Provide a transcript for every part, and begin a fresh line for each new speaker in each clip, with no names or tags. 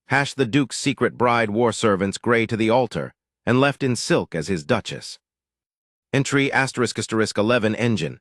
Hash the Duke's secret bride war servants gray to the altar, and left in silk as his Duchess. Entry ***11 engine,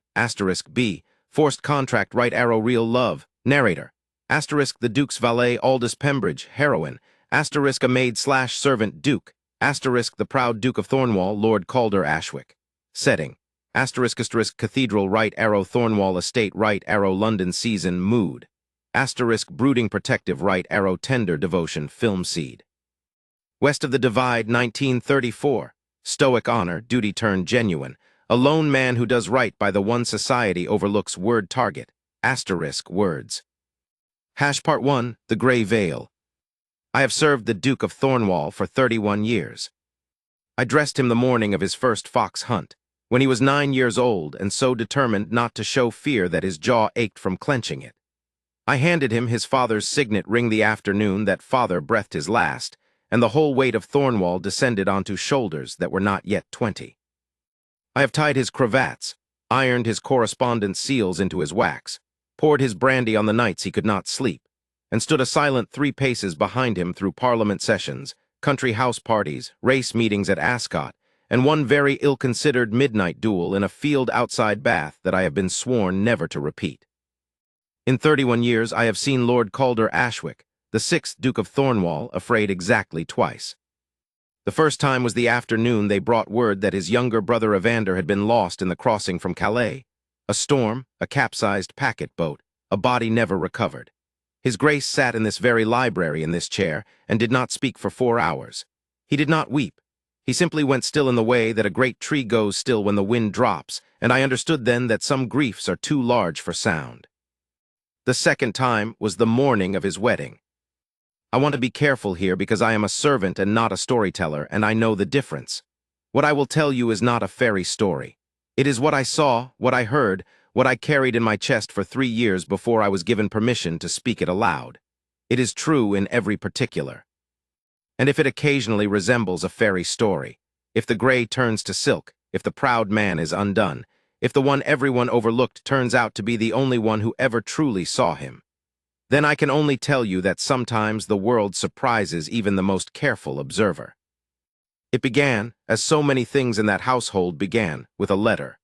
**B, forced contract right arrow real love, narrator, **the Duke's valet Aldous Pembridge, heroine, **a maid/servant Duke, **the proud Duke of Thornwall, Lord Calder Ashwick. Setting, *** Cathedral right arrow Thornwall estate right arrow London season mood, ** brooding protective right arrow tender devotion film seed. West of the Divide 1934, stoic honor, duty turned genuine, a lone man who does right by the one society overlooks word target, * words. Part 1, The Grey Veil. I have served the Duke of Thornwall for 31 years. I dressed him the morning of his first fox hunt, when he was 9 years old and so determined not to show fear that his jaw ached from clenching it. I handed him his father's signet ring the afternoon that father breathed his last, and the whole weight of Thornwall descended onto shoulders that were not yet 20. I have tied his cravats, ironed his correspondence seals into his wax, poured his brandy on the nights he could not sleep, and stood a silent 3 paces behind him through Parliament sessions, country house parties, race meetings at Ascot, and one very ill-considered midnight duel in a field outside Bath that I have been sworn never to repeat. In 31 years I have seen Lord Calder Ashwick, the 6th Duke of Thornwall, afraid exactly twice. The first time was the afternoon they brought word that his younger brother Evander had been lost in the crossing from Calais. A storm, a capsized packet boat, a body never recovered. His Grace sat in this very library in this chair and did not speak for 4 hours. He did not weep. He simply went still in the way that a great tree goes still when the wind drops, and I understood then that some griefs are too large for sound. The second time was the morning of his wedding. I want to be careful here because I am a servant and not a storyteller, and I know the difference. What I will tell you is not a fairy story. It is what I saw, what I heard, what I carried in my chest for 3 years before I was given permission to speak it aloud. It is true in every particular. And if it occasionally resembles a fairy story, if the gray turns to silk, if the proud man is undone, if the one everyone overlooked turns out to be the only one who ever truly saw him, then I can only tell you that sometimes the world surprises even the most careful observer. It began, as so many things in that household began, with a letter.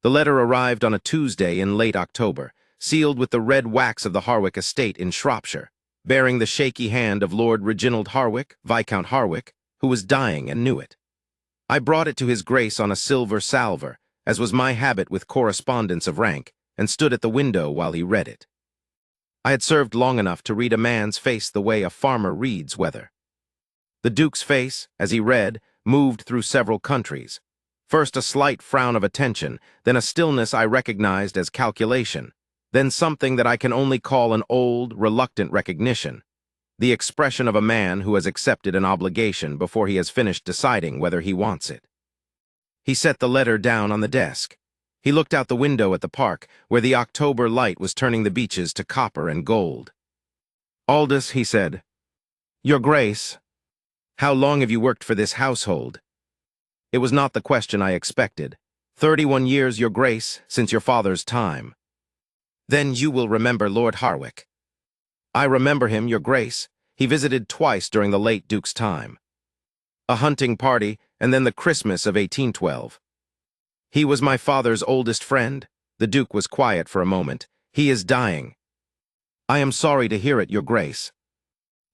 The letter arrived on a Tuesday in late October, sealed with the red wax of the Harwick estate in Shropshire, bearing the shaky hand of Lord Reginald Harwick, Viscount Harwick, who was dying and knew it. I brought it to his Grace on a silver salver, as was my habit with correspondence of rank, and stood at the window while he read it. I had served long enough to read a man's face the way a farmer reads weather. The Duke's face, as he read, moved through several countries. First a slight frown of attention, then a stillness I recognized as calculation, then something that I can only call an old, reluctant recognition, the expression of a man who has accepted an obligation before he has finished deciding whether he wants it. He set the letter down on the desk. He looked out the window at the park, where the October light was turning the beeches to copper and gold. "Aldous," he said, "Your Grace, how long have you worked for this household?" It was not the question I expected. 31 years, Your Grace, since your father's time. Then you will remember Lord Harwick. I remember him, Your Grace. He visited twice during the late Duke's time. A hunting party, and then the Christmas of 1812. He was my father's oldest friend. The Duke was quiet for a moment. He is dying. I am sorry to hear it, Your Grace.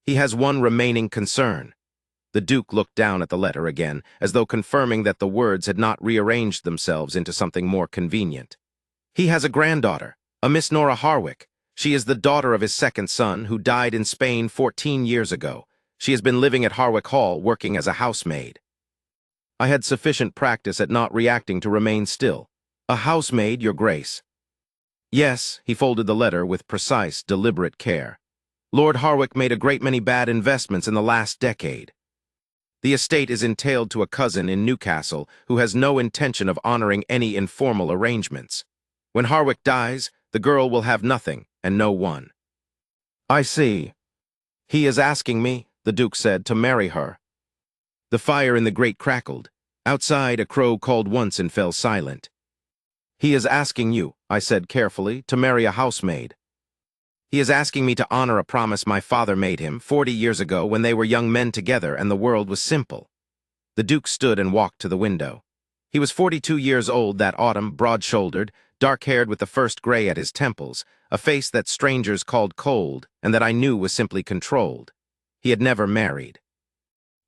He has one remaining concern. The Duke looked down at the letter again, as though confirming that the words had not rearranged themselves into something more convenient. He has a granddaughter, a Miss Nora Harwick. She is the daughter of his second son, who died in Spain 14 years ago. She has been living at Harwick Hall, working as a housemaid. I had sufficient practice at not reacting to remain still. A housemaid, Your Grace. Yes, he folded the letter with precise, deliberate care. Lord Harwick made a great many bad investments in the last decade. The estate is entailed to a cousin in Newcastle who has no intention of honoring any informal arrangements. When Harwick dies, the girl will have nothing and no one. I see. He is asking me, the Duke said, to marry her. The fire in the grate crackled. Outside, a crow called once and fell silent. He is asking you, I said carefully, to marry a housemaid. He is asking me to honor a promise my father made him 40 years ago when they were young men together and the world was simple. The Duke stood and walked to the window. He was 42 years old that autumn, broad-shouldered, dark-haired with the first gray at his temples, a face that strangers called cold and that I knew was simply controlled. He had never married.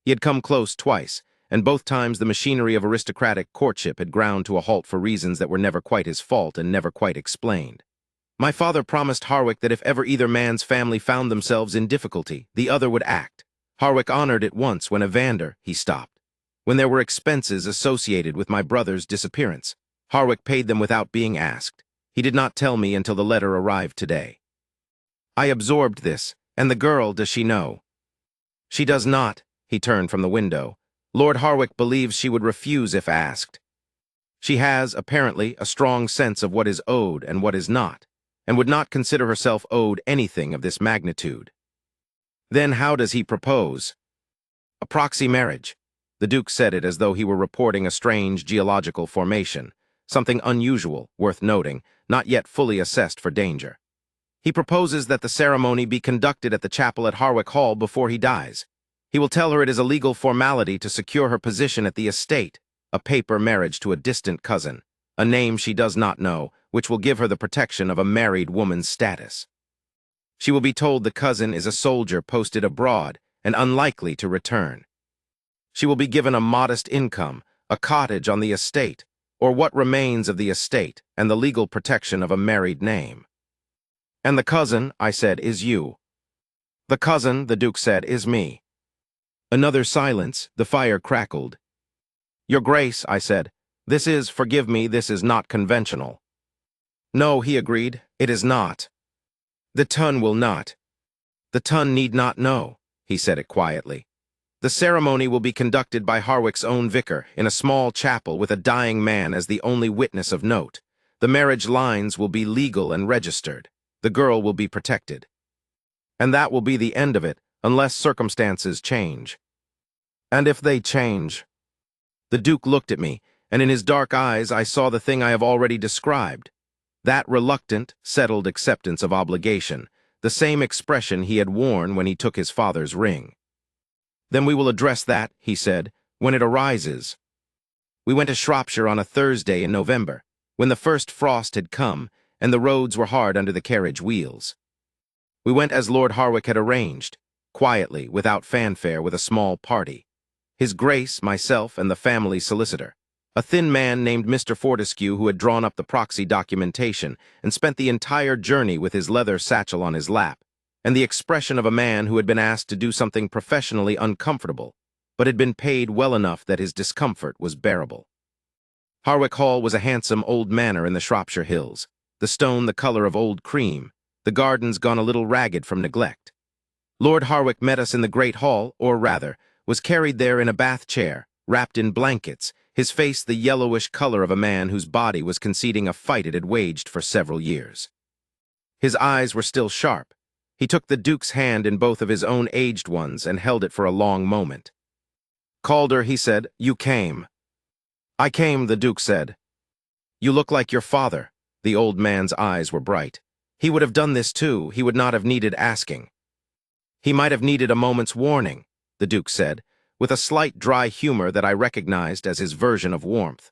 He had come close twice, and both times the machinery of aristocratic courtship had ground to a halt for reasons that were never quite his fault and never quite explained. My father promised Harwick that if ever either man's family found themselves in difficulty, the other would act. Harwick honored it once when he stopped. When there were expenses associated with my brother's disappearance, Harwick paid them without being asked. He did not tell me until the letter arrived today. I absorbed this, and the girl, does she know? She does not, he turned from the window. Lord Harwick believes she would refuse if asked. She has, apparently, a strong sense of what is owed and what is not, and would not consider herself owed anything of this magnitude. Then how does he propose? A proxy marriage. The Duke said it as though he were reporting a strange geological formation, something unusual, worth noting, not yet fully assessed for danger. He proposes that the ceremony be conducted at the chapel at Harwick Hall before he dies. He will tell her it is a legal formality to secure her position at the estate, a paper marriage to a distant cousin, a name she does not know, which will give her the protection of a married woman's status. She will be told the cousin is a soldier posted abroad and unlikely to return. She will be given a modest income, a cottage on the estate, or what remains of the estate, and the legal protection of a married name. And the cousin, I said, is you. The cousin, the Duke said, is me. Another silence, the fire crackled. Your Grace, I said, this is, forgive me, this is not conventional. No, he agreed, it is not. The ton will not. The ton need not know, he said it quietly. The ceremony will be conducted by Harwick's own vicar in a small chapel with a dying man as the only witness of note. The marriage lines will be legal and registered. The girl will be protected. And that will be the end of it, unless circumstances change. And if they change? The Duke looked at me, and in his dark eyes I saw the thing I have already described. That reluctant, settled acceptance of obligation, the same expression he had worn when he took his father's ring. Then we will address that, he said, when it arises. We went to Shropshire on a Thursday in November, when the first frost had come, and the roads were hard under the carriage wheels. We went as Lord Harwick had arranged, quietly, without fanfare, with a small party. His Grace, myself, and the family solicitor, a thin man named Mr. Fortescue who had drawn up the proxy documentation and spent the entire journey with his leather satchel on his lap, and the expression of a man who had been asked to do something professionally uncomfortable, but had been paid well enough that his discomfort was bearable. Harwick Hall was a handsome old manor in the Shropshire hills, the stone the color of old cream, the gardens gone a little ragged from neglect. Lord Harwick met us in the great hall, or rather, was carried there in a bath chair, wrapped in blankets, his face the yellowish color of a man whose body was conceding a fight it had waged for several years. His eyes were still sharp. He took the Duke's hand in both of his own aged ones and held it for a long moment. Calder, he said, you came. I came, the Duke said. You look like your father. The old man's eyes were bright. He would have done this too. He would not have needed asking. He might have needed a moment's warning, the Duke said, with a slight dry humor that I recognized as his version of warmth.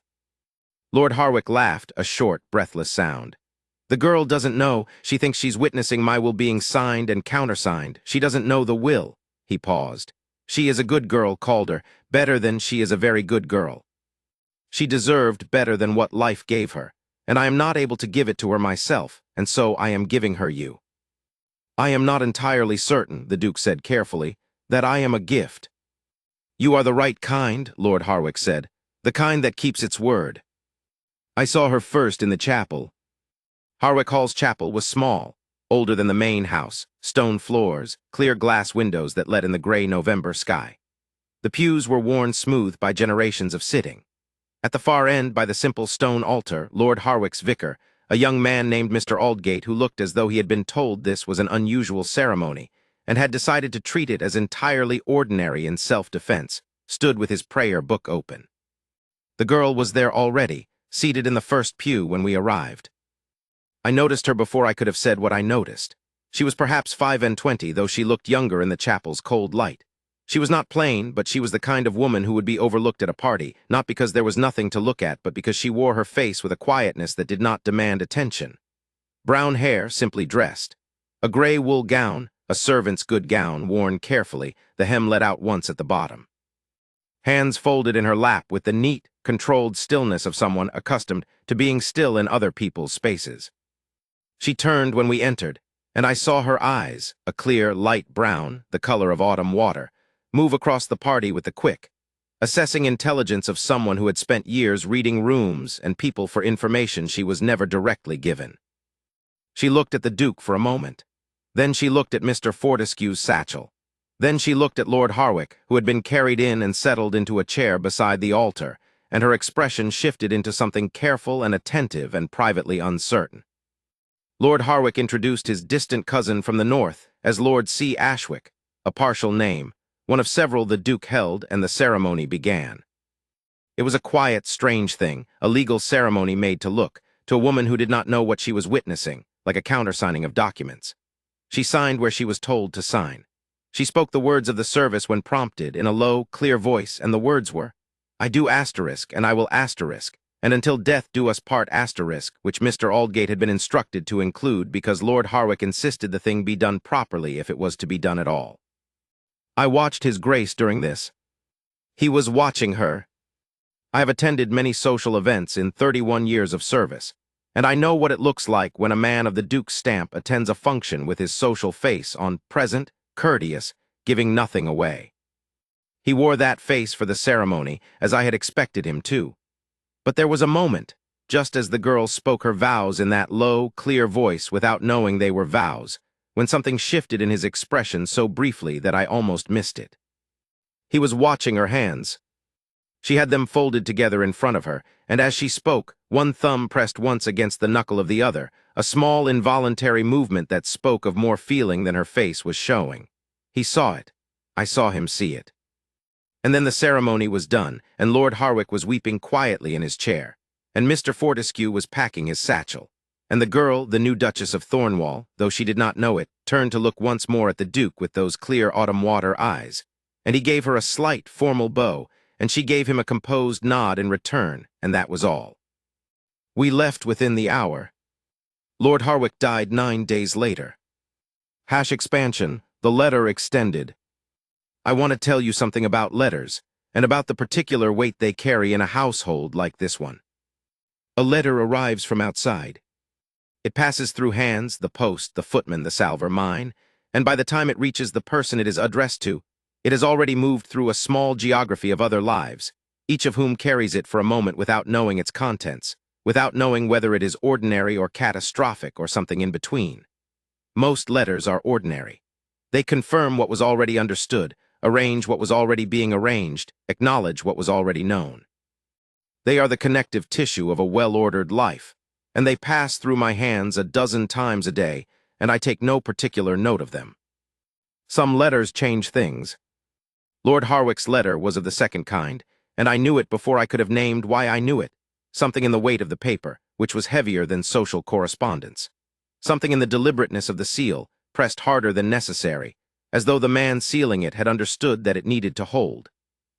Lord Harwick laughed, a short, breathless sound. The girl doesn't know. She thinks she's witnessing my will being signed and countersigned. She doesn't know the will. He paused. She is a good girl, Calder, better than she is a very good girl. She deserved better than what life gave her, and I am not able to give it to her myself, and so I am giving her you. I am not entirely certain, the Duke said carefully, that I am a gift. You are the right kind, Lord Harwick said, the kind that keeps its word. I saw her first in the chapel. Harwick Hall's chapel was small, older than the main house, stone floors, clear glass windows that let in the gray November sky. The pews were worn smooth by generations of sitting. At the far end, by the simple stone altar, Lord Harwick's vicar, a young man named Mr. Aldgate who looked as though he had been told this was an unusual ceremony and had decided to treat it as entirely ordinary in self-defense, stood with his prayer book open. The girl was there already, seated in the first pew when we arrived. I noticed her before I could have said what I noticed. She was perhaps 25, though she looked younger in the chapel's cold light. She was not plain, but she was the kind of woman who would be overlooked at a party, not because there was nothing to look at, but because she wore her face with a quietness that did not demand attention. Brown hair, simply dressed. A gray wool gown, a servant's good gown, worn carefully, the hem let out once at the bottom. Hands folded in her lap with the neat, controlled stillness of someone accustomed to being still in other people's spaces. She turned when we entered, and I saw her eyes, a clear, light brown, the color of autumn water, move across the party with the quick, assessing intelligence of someone who had spent years reading rooms and people for information she was never directly given. She looked at the Duke for a moment. Then she looked at Mr. Fortescue's satchel. Then she looked at Lord Harwick, who had been carried in and settled into a chair beside the altar, and her expression shifted into something careful and attentive and privately uncertain. Lord Harwick introduced his distant cousin from the north as Lord C. Ashwick, a partial name, one of several the Duke held, and the ceremony began. It was a quiet, strange thing, a legal ceremony made to look, to a woman who did not know what she was witnessing, like a countersigning of documents. She signed where she was told to sign. She spoke the words of the service when prompted in a low, clear voice, and the words were, "I do asterisk, and I will asterisk, and until death do us part asterisk," which Mr. Aldgate had been instructed to include because Lord Harwick insisted the thing be done properly if it was to be done at all. I watched His Grace during this. He was watching her. I have attended many social events in 31 years of service, and I know what it looks like when a man of the Duke's stamp attends a function with his social face on, present, courteous, giving nothing away. He wore that face for the ceremony, as I had expected him to. But there was a moment, just as the girl spoke her vows in that low, clear voice without knowing they were vows, when something shifted in his expression so briefly that I almost missed it. He was watching her hands. She had them folded together in front of her, and as she spoke, one thumb pressed once against the knuckle of the other, a small involuntary movement that spoke of more feeling than her face was showing. He saw it. I saw him see it. And then the ceremony was done, and Lord Harwick was weeping quietly in his chair, and Mr. Fortescue was packing his satchel, and the girl, the new Duchess of Thornwall, though she did not know it, turned to look once more at the Duke with those clear autumn water eyes, and he gave her a slight, formal bow, and she gave him a composed nod in return, and that was all. We left within the hour. Lord Harwick died 9 days later. Expansion, the letter extended. I want to tell you something about letters, and about the particular weight they carry in a household like this one. A letter arrives from outside. It passes through hands, the post, the footman, the salver, mine, and by the time it reaches the person it is addressed to, it has already moved through a small geography of other lives, each of whom carries it for a moment without knowing its contents, without knowing whether it is ordinary or catastrophic or something in between. Most letters are ordinary. They confirm what was already understood, arrange what was already being arranged, acknowledge what was already known. They are the connective tissue of a well-ordered life, and they pass through my hands a dozen times a day, and I take no particular note of them. Some letters change things. Lord Harwick's letter was of the second kind, and I knew it before I could have named why I knew it. Something in the weight of the paper, which was heavier than social correspondence. Something in the deliberateness of the seal, pressed harder than necessary, as though the man sealing it had understood that it needed to hold.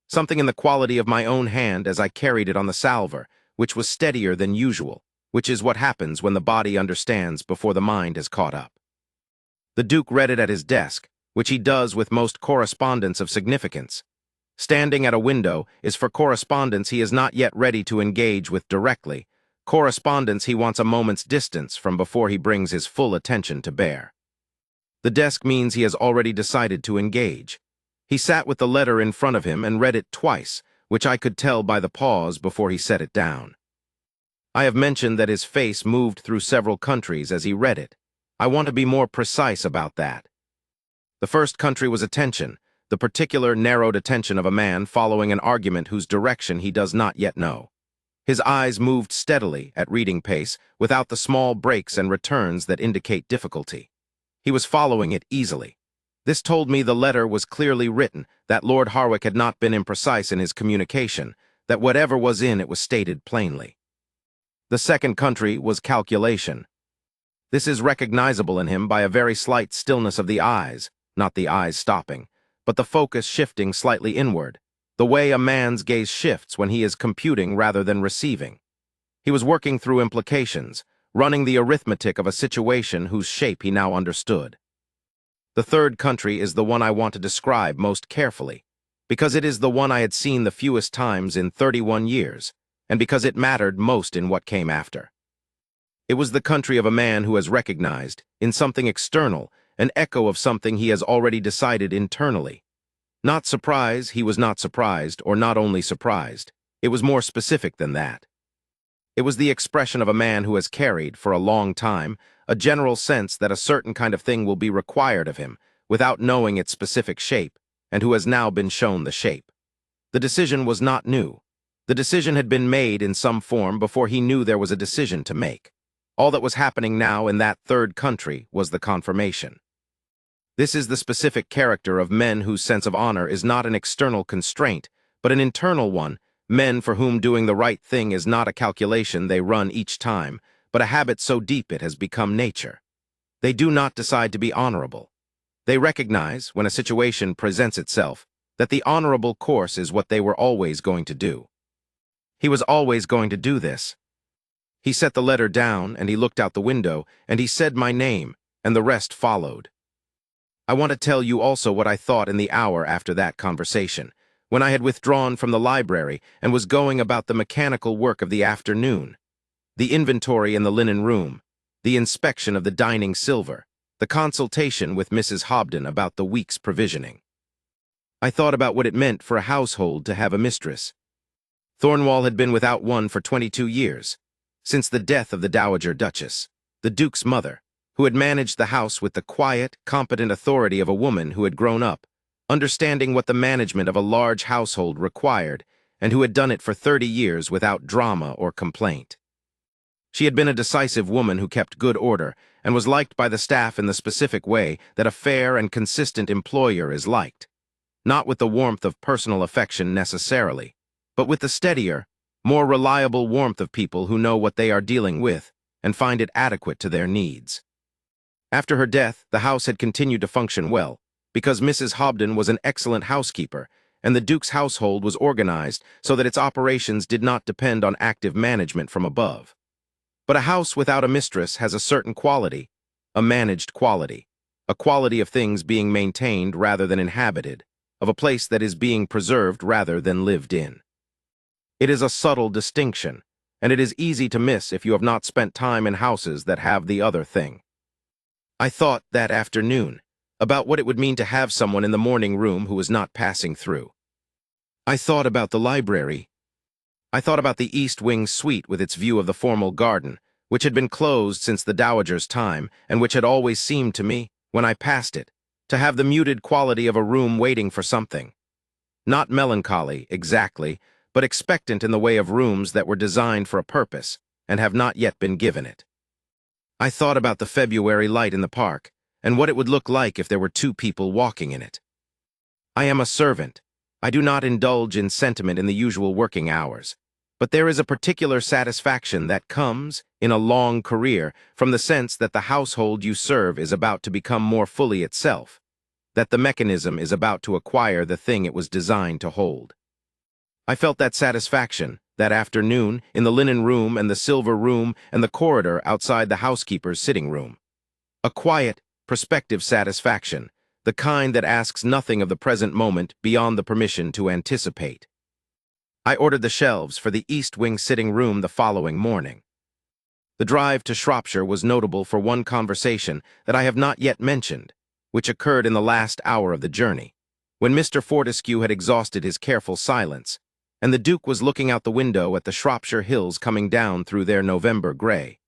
Something in the quality of my own hand as I carried it on the salver, which was steadier than usual, which is what happens when the body understands before the mind has caught up. The Duke read it at his desk, which he does with most correspondence of significance. Standing at a window is for correspondence he is not yet ready to engage with directly, correspondence he wants a moment's distance from before he brings his full attention to bear. The desk means he has already decided to engage. He sat with the letter in front of him and read it twice, which I could tell by the pause before he set it down. I have mentioned that his face moved through several countries as he read it. I want to be more precise about that. The first country was attention, the particular narrowed attention of a man following an argument whose direction he does not yet know. His eyes moved steadily, at reading pace, without the small breaks and returns that indicate difficulty. He was following it easily. This told me the letter was clearly written, that Lord Harwick had not been imprecise in his communication, that whatever was in it was stated plainly. The second country was calculation. This is recognizable in him by a very slight stillness of the eyes, not the eyes stopping, but the focus shifting slightly inward, the way a man's gaze shifts when he is computing rather than receiving. He was working through implications, running the arithmetic of a situation whose shape he now understood. The third country is the one I want to describe most carefully, because it is the one I had seen the fewest times in 31 years, and because it mattered most in what came after. It was the country of a man who has recognized, in something external, an echo of something he has already decided internally. Not surprise, he was not surprised, or not only surprised. It was more specific than that. It was the expression of a man who has carried, for a long time, a general sense that a certain kind of thing will be required of him, without knowing its specific shape, and who has now been shown the shape. The decision was not new. The decision had been made in some form before he knew there was a decision to make. All that was happening now in that third country was the confirmation. This is the specific character of men whose sense of honor is not an external constraint, but an internal one, men for whom doing the right thing is not a calculation they run each time, but a habit so deep it has become nature. They do not decide to be honorable. They recognize, when a situation presents itself, that the honorable course is what they were always going to do. He was always going to do this. He set the letter down, and he looked out the window, and he said my name, and the rest followed. I want to tell you also what I thought in the hour after that conversation, when I had withdrawn from the library and was going about the mechanical work of the afternoon. The inventory in the linen room, the inspection of the dining silver, the consultation with Mrs. Hobden about the week's provisioning. I thought about what it meant for a household to have a mistress. Thornwall had been without one for 22 years. Since the death of the Dowager Duchess, the Duke's mother, who had managed the house with the quiet, competent authority of a woman who had grown up, understanding what the management of a large household required, and who had done it for 30 years without drama or complaint. She had been a decisive woman who kept good order, and was liked by the staff in the specific way that a fair and consistent employer is liked. Not with the warmth of personal affection necessarily, but with the steadier, more reliable warmth of people who know what they are dealing with and find it adequate to their needs. After her death, the house had continued to function well, because Mrs. Hobden was an excellent housekeeper, and the Duke's household was organized so that its operations did not depend on active management from above. But a house without a mistress has a certain quality, a managed quality, a quality of things being maintained rather than inhabited, of a place that is being preserved rather than lived in. It is a subtle distinction, and it is easy to miss if you have not spent time in houses that have the other thing. I thought that afternoon about what it would mean to have someone in the morning room who was not passing through. I thought about the library. I thought about the East Wing suite with its view of the formal garden, which had been closed since the Dowager's time, and which had always seemed to me, when I passed it, to have the muted quality of a room waiting for something. Not melancholy, exactly, but expectant in the way of rooms that were designed for a purpose and have not yet been given it. I thought about the February light in the park and what it would look like if there were two people walking in it. I am a servant. I do not indulge in sentiment in the usual working hours, but there is a particular satisfaction that comes, in a long career, from the sense that the household you serve is about to become more fully itself, that the mechanism is about to acquire the thing it was designed to hold. I felt that satisfaction, that afternoon, in the linen room and the silver room and the corridor outside the housekeeper's sitting room. A quiet, prospective satisfaction, the kind that asks nothing of the present moment beyond the permission to anticipate. I ordered the shelves for the East Wing sitting room the following morning. The drive to Shropshire was notable for one conversation that I have not yet mentioned, which occurred in the last hour of the journey, when Mr. Fortescue had exhausted his careful silence, and the Duke was looking out the window at the Shropshire hills coming down through their November gray,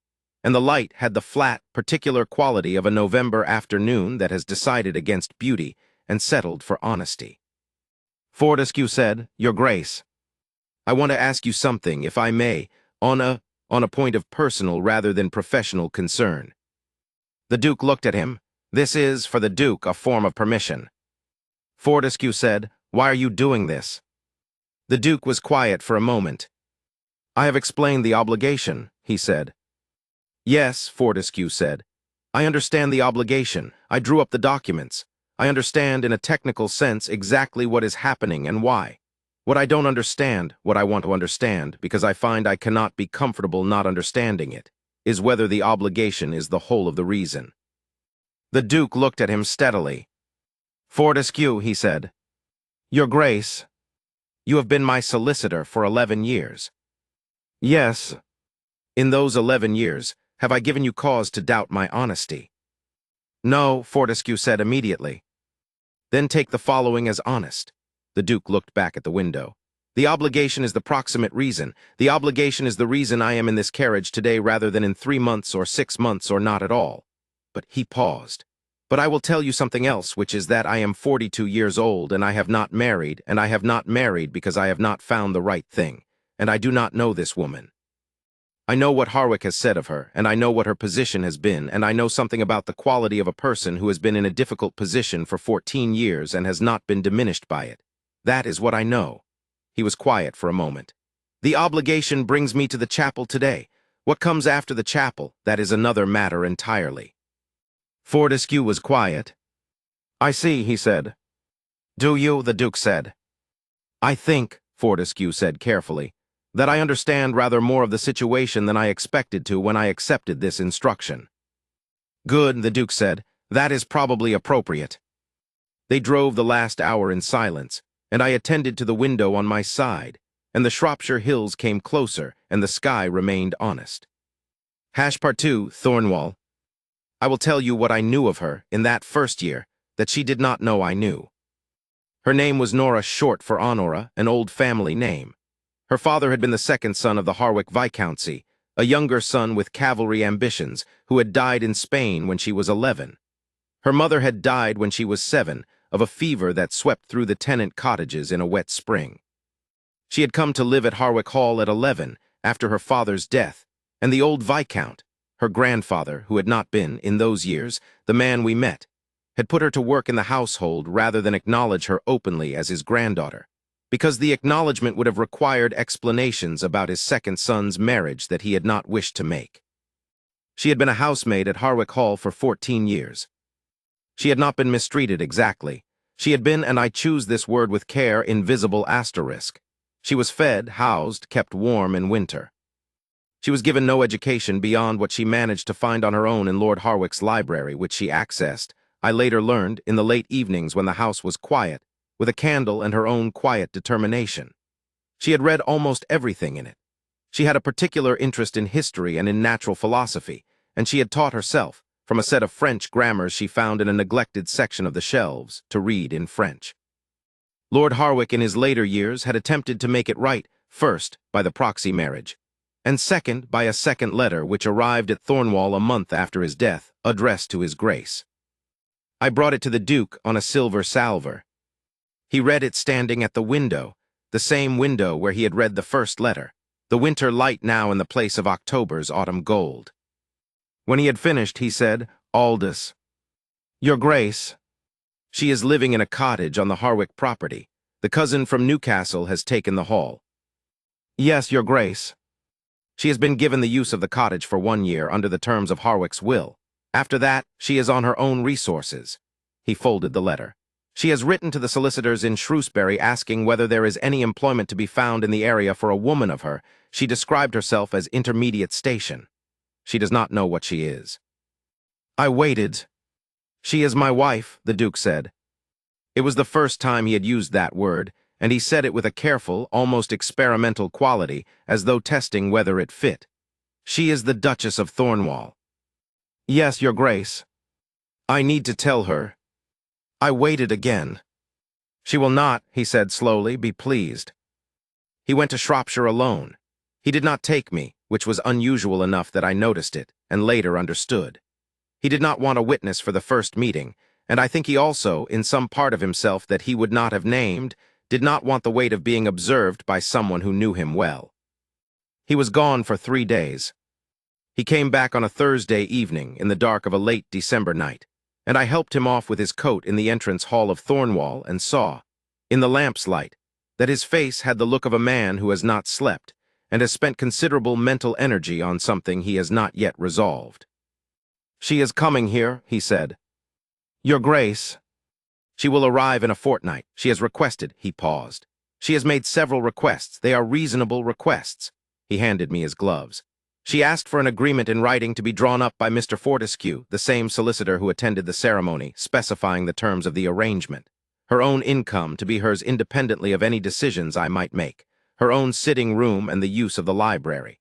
and the light had the flat, particular quality of a November afternoon that has decided against beauty and settled for honesty. Fortescue said, "Your Grace, I want to ask you something, if I may, on a point of personal rather than professional concern." The Duke looked at him. This is, for the Duke, a form of permission. Fortescue said, "Why are you doing this?" The Duke was quiet for a moment. "I have explained the obligation," he said. "Yes," Fortescue said, I understand the obligation. I drew up the documents. I understand in a technical sense exactly what is happening and why. What I don't understand, what I want to understand, because I find I cannot be comfortable not understanding it, is whether the obligation is the whole of the reason. The Duke looked at him steadily. Fortescue, he said. Your Grace, you have been my solicitor for 11 years. Yes. In those 11 years, have I given you cause to doubt my honesty? No, Fortescue said immediately. Then take the following as honest. The Duke looked back at the window. The obligation is the proximate reason. The obligation is the reason I am in this carriage today rather than in 3 months or 6 months or not at all. But he paused. But I will tell you something else, which is that I am 42 years old and I have not married, and I have not married because I have not found the right thing, and I do not know this woman. I know what Harwick has said of her, and I know what her position has been, and I know something about the quality of a person who has been in a difficult position for 14 years and has not been diminished by it. That is what I know. He was quiet for a moment. The obligation brings me to the chapel today. What comes after the chapel, that is another matter entirely. Fortescue was quiet. I see, he said. Do you? The Duke said. I think, Fortescue said carefully, that I understand rather more of the situation than I expected to when I accepted this instruction. Good, the Duke said. That is probably appropriate. They drove the last hour in silence, and I attended to the window on my side, and the Shropshire hills came closer, and the sky remained honest. #2, Thornwall. I will tell you what I knew of her in that first year that she did not know I knew. Her name was Nora, short for Honora, an old family name. Her father had been the second son of the Harwick Viscountcy, a younger son with cavalry ambitions, who had died in Spain when she was 11. Her mother had died when she was 7, of a fever that swept through the tenant cottages in a wet spring. She had come to live at Harwick Hall at 11, after her father's death, and the old Viscount, her grandfather, who had not been, in those years, the man we met, had put her to work in the household rather than acknowledge her openly as his granddaughter, because the acknowledgement would have required explanations about his second son's marriage that he had not wished to make. She had been a housemaid at Harwick Hall for 14 years. She had not been mistreated exactly. She had been, and I choose this word with care, invisible asterisk. She was fed, housed, kept warm in winter. She was given no education beyond what she managed to find on her own in Lord Harwick's library, which she accessed, I later learned, in the late evenings when the house was quiet, with a candle and her own quiet determination. She had read almost everything in it. She had a particular interest in history and in natural philosophy, and she had taught herself, from a set of French grammars she found in a neglected section of the shelves, to read in French. Lord Harwick in his later years had attempted to make it right, first, by the proxy marriage, and second, by a second letter which arrived at Thornwall a month after his death, addressed to his Grace. I brought it to the Duke on a silver salver. He read it standing at the window, the same window where he had read the first letter, the winter light now in the place of October's autumn gold. When he had finished, he said, Aldous, Your Grace, she is living in a cottage on the Harwick property. The cousin from Newcastle has taken the hall. Yes, Your Grace. She has been given the use of the cottage for 1 year under the terms of Harwick's will. After that, she is on her own resources. He folded the letter. She has written to the solicitors in Shrewsbury asking whether there is any employment to be found in the area for a woman of her. She described herself as intermediate station. She does not know what she is. I waited. She is my wife, the Duke said. It was the first time he had used that word, and he said it with a careful, almost experimental quality, as though testing whether it fit. She is the Duchess of Thornwall. Yes, Your Grace. I need to tell her. I waited again. She will not, he said slowly, be pleased. He went to Shropshire alone. He did not take me, which was unusual enough that I noticed it, and later understood. He did not want a witness for the first meeting, and I think he also, in some part of himself that he would not have named, did not want the weight of being observed by someone who knew him well. He was gone for 3 days. He came back on a Thursday evening in the dark of a late December night, and I helped him off with his coat in the entrance hall of Thornwall and saw, in the lamp's light, that his face had the look of a man who has not slept and has spent considerable mental energy on something he has not yet resolved. She is coming here, he said. Your Grace. She will arrive in a fortnight. She has requested, he paused. She has made several requests. They are reasonable requests. He handed me his gloves. She asked for an agreement in writing to be drawn up by Mr. Fortescue, the same solicitor who attended the ceremony, specifying the terms of the arrangement. Her own income to be hers independently of any decisions I might make. Her own sitting room and the use of the library.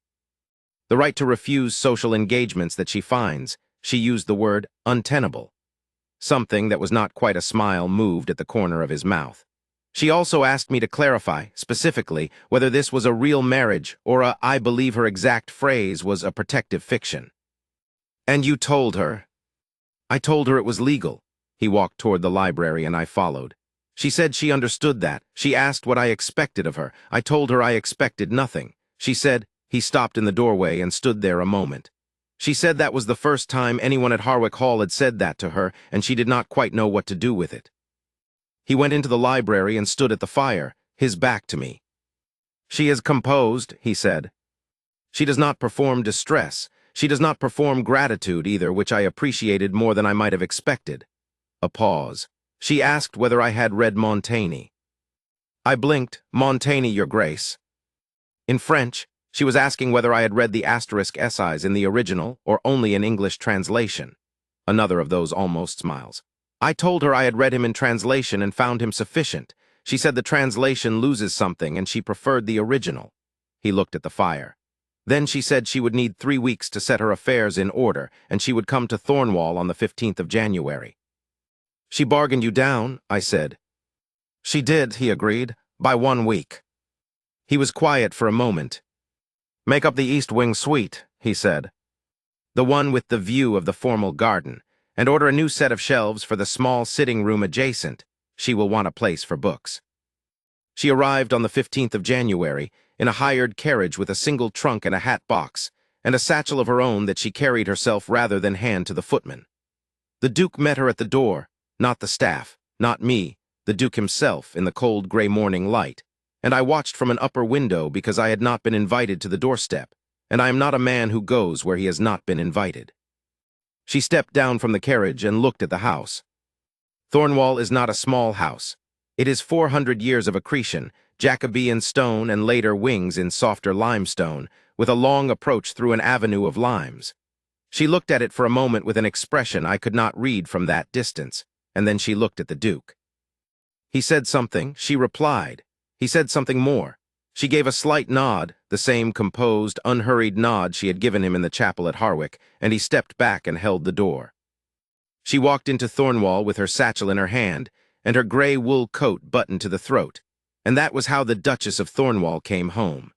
The right to refuse social engagements that she finds, she used the word untenable. Something that was not quite a smile moved at the corner of his mouth. She also asked me to clarify, specifically, whether this was a real marriage or I believe her exact phrase was a protective fiction. And you told her? I told her it was legal. He walked toward the library and I followed. She said she understood that. She asked what I expected of her. I told her I expected nothing. She said, he stopped in the doorway and stood there a moment. She said that was the first time anyone at Harwick Hall had said that to her, and she did not quite know what to do with it. He went into the library and stood at the fire, his back to me. She is composed, he said. She does not perform distress. She does not perform gratitude either, which I appreciated more than I might have expected. A pause. She asked whether I had read Montaigne. I blinked. Montaigne, Your Grace. In French, she was asking whether I had read the asterisk essays in the original or only in English translation. Another of those almost smiles. I told her I had read him in translation and found him sufficient. She said the translation loses something and she preferred the original. He looked at the fire. Then she said she would need 3 weeks to set her affairs in order and she would come to Thornwall on the 15th of January. She bargained you down, I said. She did, he agreed, by 1 week. He was quiet for a moment. Make up the East Wing suite, he said. The one with the view of the formal garden, and order a new set of shelves for the small sitting room adjacent. She will want a place for books. She arrived on the 15th of January in a hired carriage with a single trunk and a hat box, and a satchel of her own that she carried herself rather than hand to the footman. The Duke met her at the door, not the staff, not me, the Duke himself in the cold gray morning light, and I watched from an upper window because I had not been invited to the doorstep, and I am not a man who goes where he has not been invited. She stepped down from the carriage and looked at the house. Thornwall is not a small house. It is 400 years of accretion, Jacobean stone and later wings in softer limestone, with a long approach through an avenue of limes. She looked at it for a moment with an expression I could not read from that distance, and then she looked at the Duke. He said something, she replied. He said something more. She gave a slight nod, the same composed, unhurried nod she had given him in the chapel at Harwick, and he stepped back and held the door. She walked into Thornwall with her satchel in her hand, and her gray wool coat buttoned to the throat, and that was how the Duchess of Thornwall came home.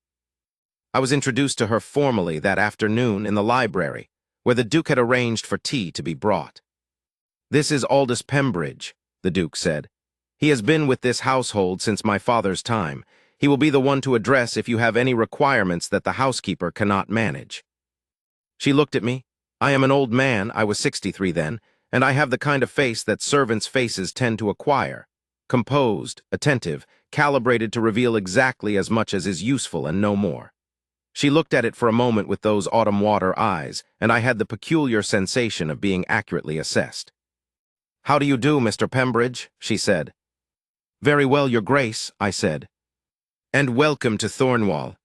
I was introduced to her formally that afternoon in the library, where the Duke had arranged for tea to be brought. This is Aldous Pembridge, the Duke said. He has been with this household since my father's time. He will be the one to address if you have any requirements that the housekeeper cannot manage. She looked at me. I am an old man, I was 63 then, and I have the kind of face that servants' faces tend to acquire. Composed, attentive, calibrated to reveal exactly as much as is useful and no more. She looked at it for a moment with those autumn water eyes, and I had the peculiar sensation of being accurately assessed. How do you do, Mr. Pembridge? She said. Very well, Your Grace, I said. And welcome to Thornwall.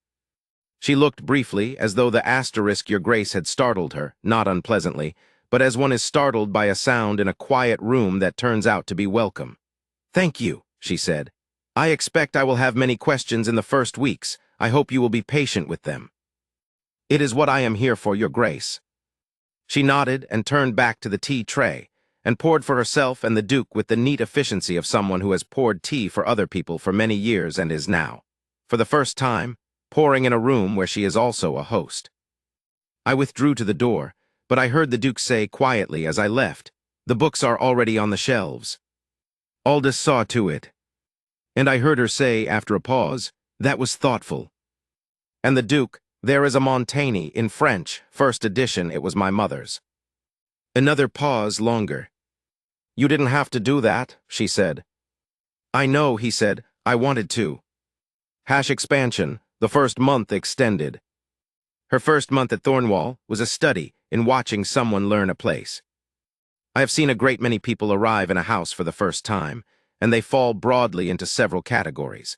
She looked briefly as though the asterisk Your Grace had startled her, not unpleasantly, but as one is startled by a sound in a quiet room that turns out to be welcome. Thank you, she said. I expect I will have many questions in the first weeks. I hope you will be patient with them. It is what I am here for, Your Grace. She nodded and turned back to the tea tray, and poured for herself and the Duke with the neat efficiency of someone who has poured tea for other people for many years and is now, for the first time, pouring in a room where she is also a host. I withdrew to the door, but I heard the Duke say quietly as I left, the books are already on the shelves. Aldous saw to it. And I heard her say, after a pause, that was thoughtful. And the Duke, there is a Montaigne, in French, first edition, it was my mother's. Another pause longer. You didn't have to do that, she said. I know, he said, I wanted to. Hash expansion, the first month extended. Her first month at Thornwall was a study, in watching someone learn a place. I have seen a great many people arrive in a house for the first time, and they fall broadly into several categories.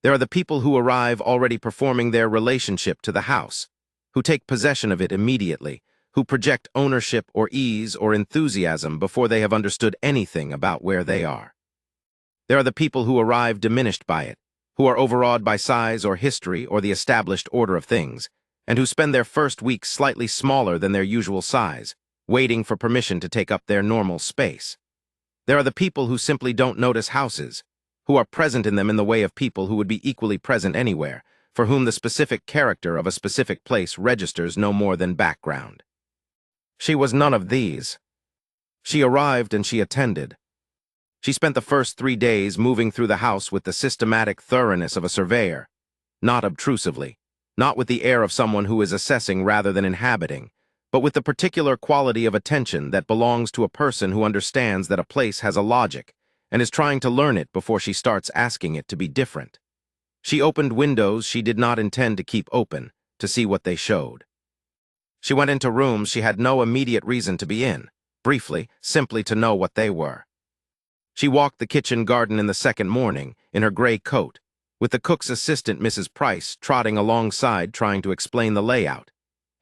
There are the people who arrive already performing their relationship to the house, who take possession of it immediately, who project ownership or ease or enthusiasm before they have understood anything about where they are. There are the people who arrive diminished by it, who are overawed by size or history or the established order of things, and who spend their first week slightly smaller than their usual size, waiting for permission to take up their normal space. There are the people who simply don't notice houses, who are present in them in the way of people who would be equally present anywhere, for whom the specific character of a specific place registers no more than background. She was none of these. She arrived and she attended. She spent the first 3 days moving through the house with the systematic thoroughness of a surveyor, not obtrusively, not with the air of someone who is assessing rather than inhabiting, but with the particular quality of attention that belongs to a person who understands that a place has a logic and is trying to learn it before she starts asking it to be different. She opened windows she did not intend to keep open, to see what they showed. She went into rooms she had no immediate reason to be in, briefly, simply to know what they were. She walked the kitchen garden in the second morning, in her gray coat, with the cook's assistant, Mrs. Price, trotting alongside trying to explain the layout,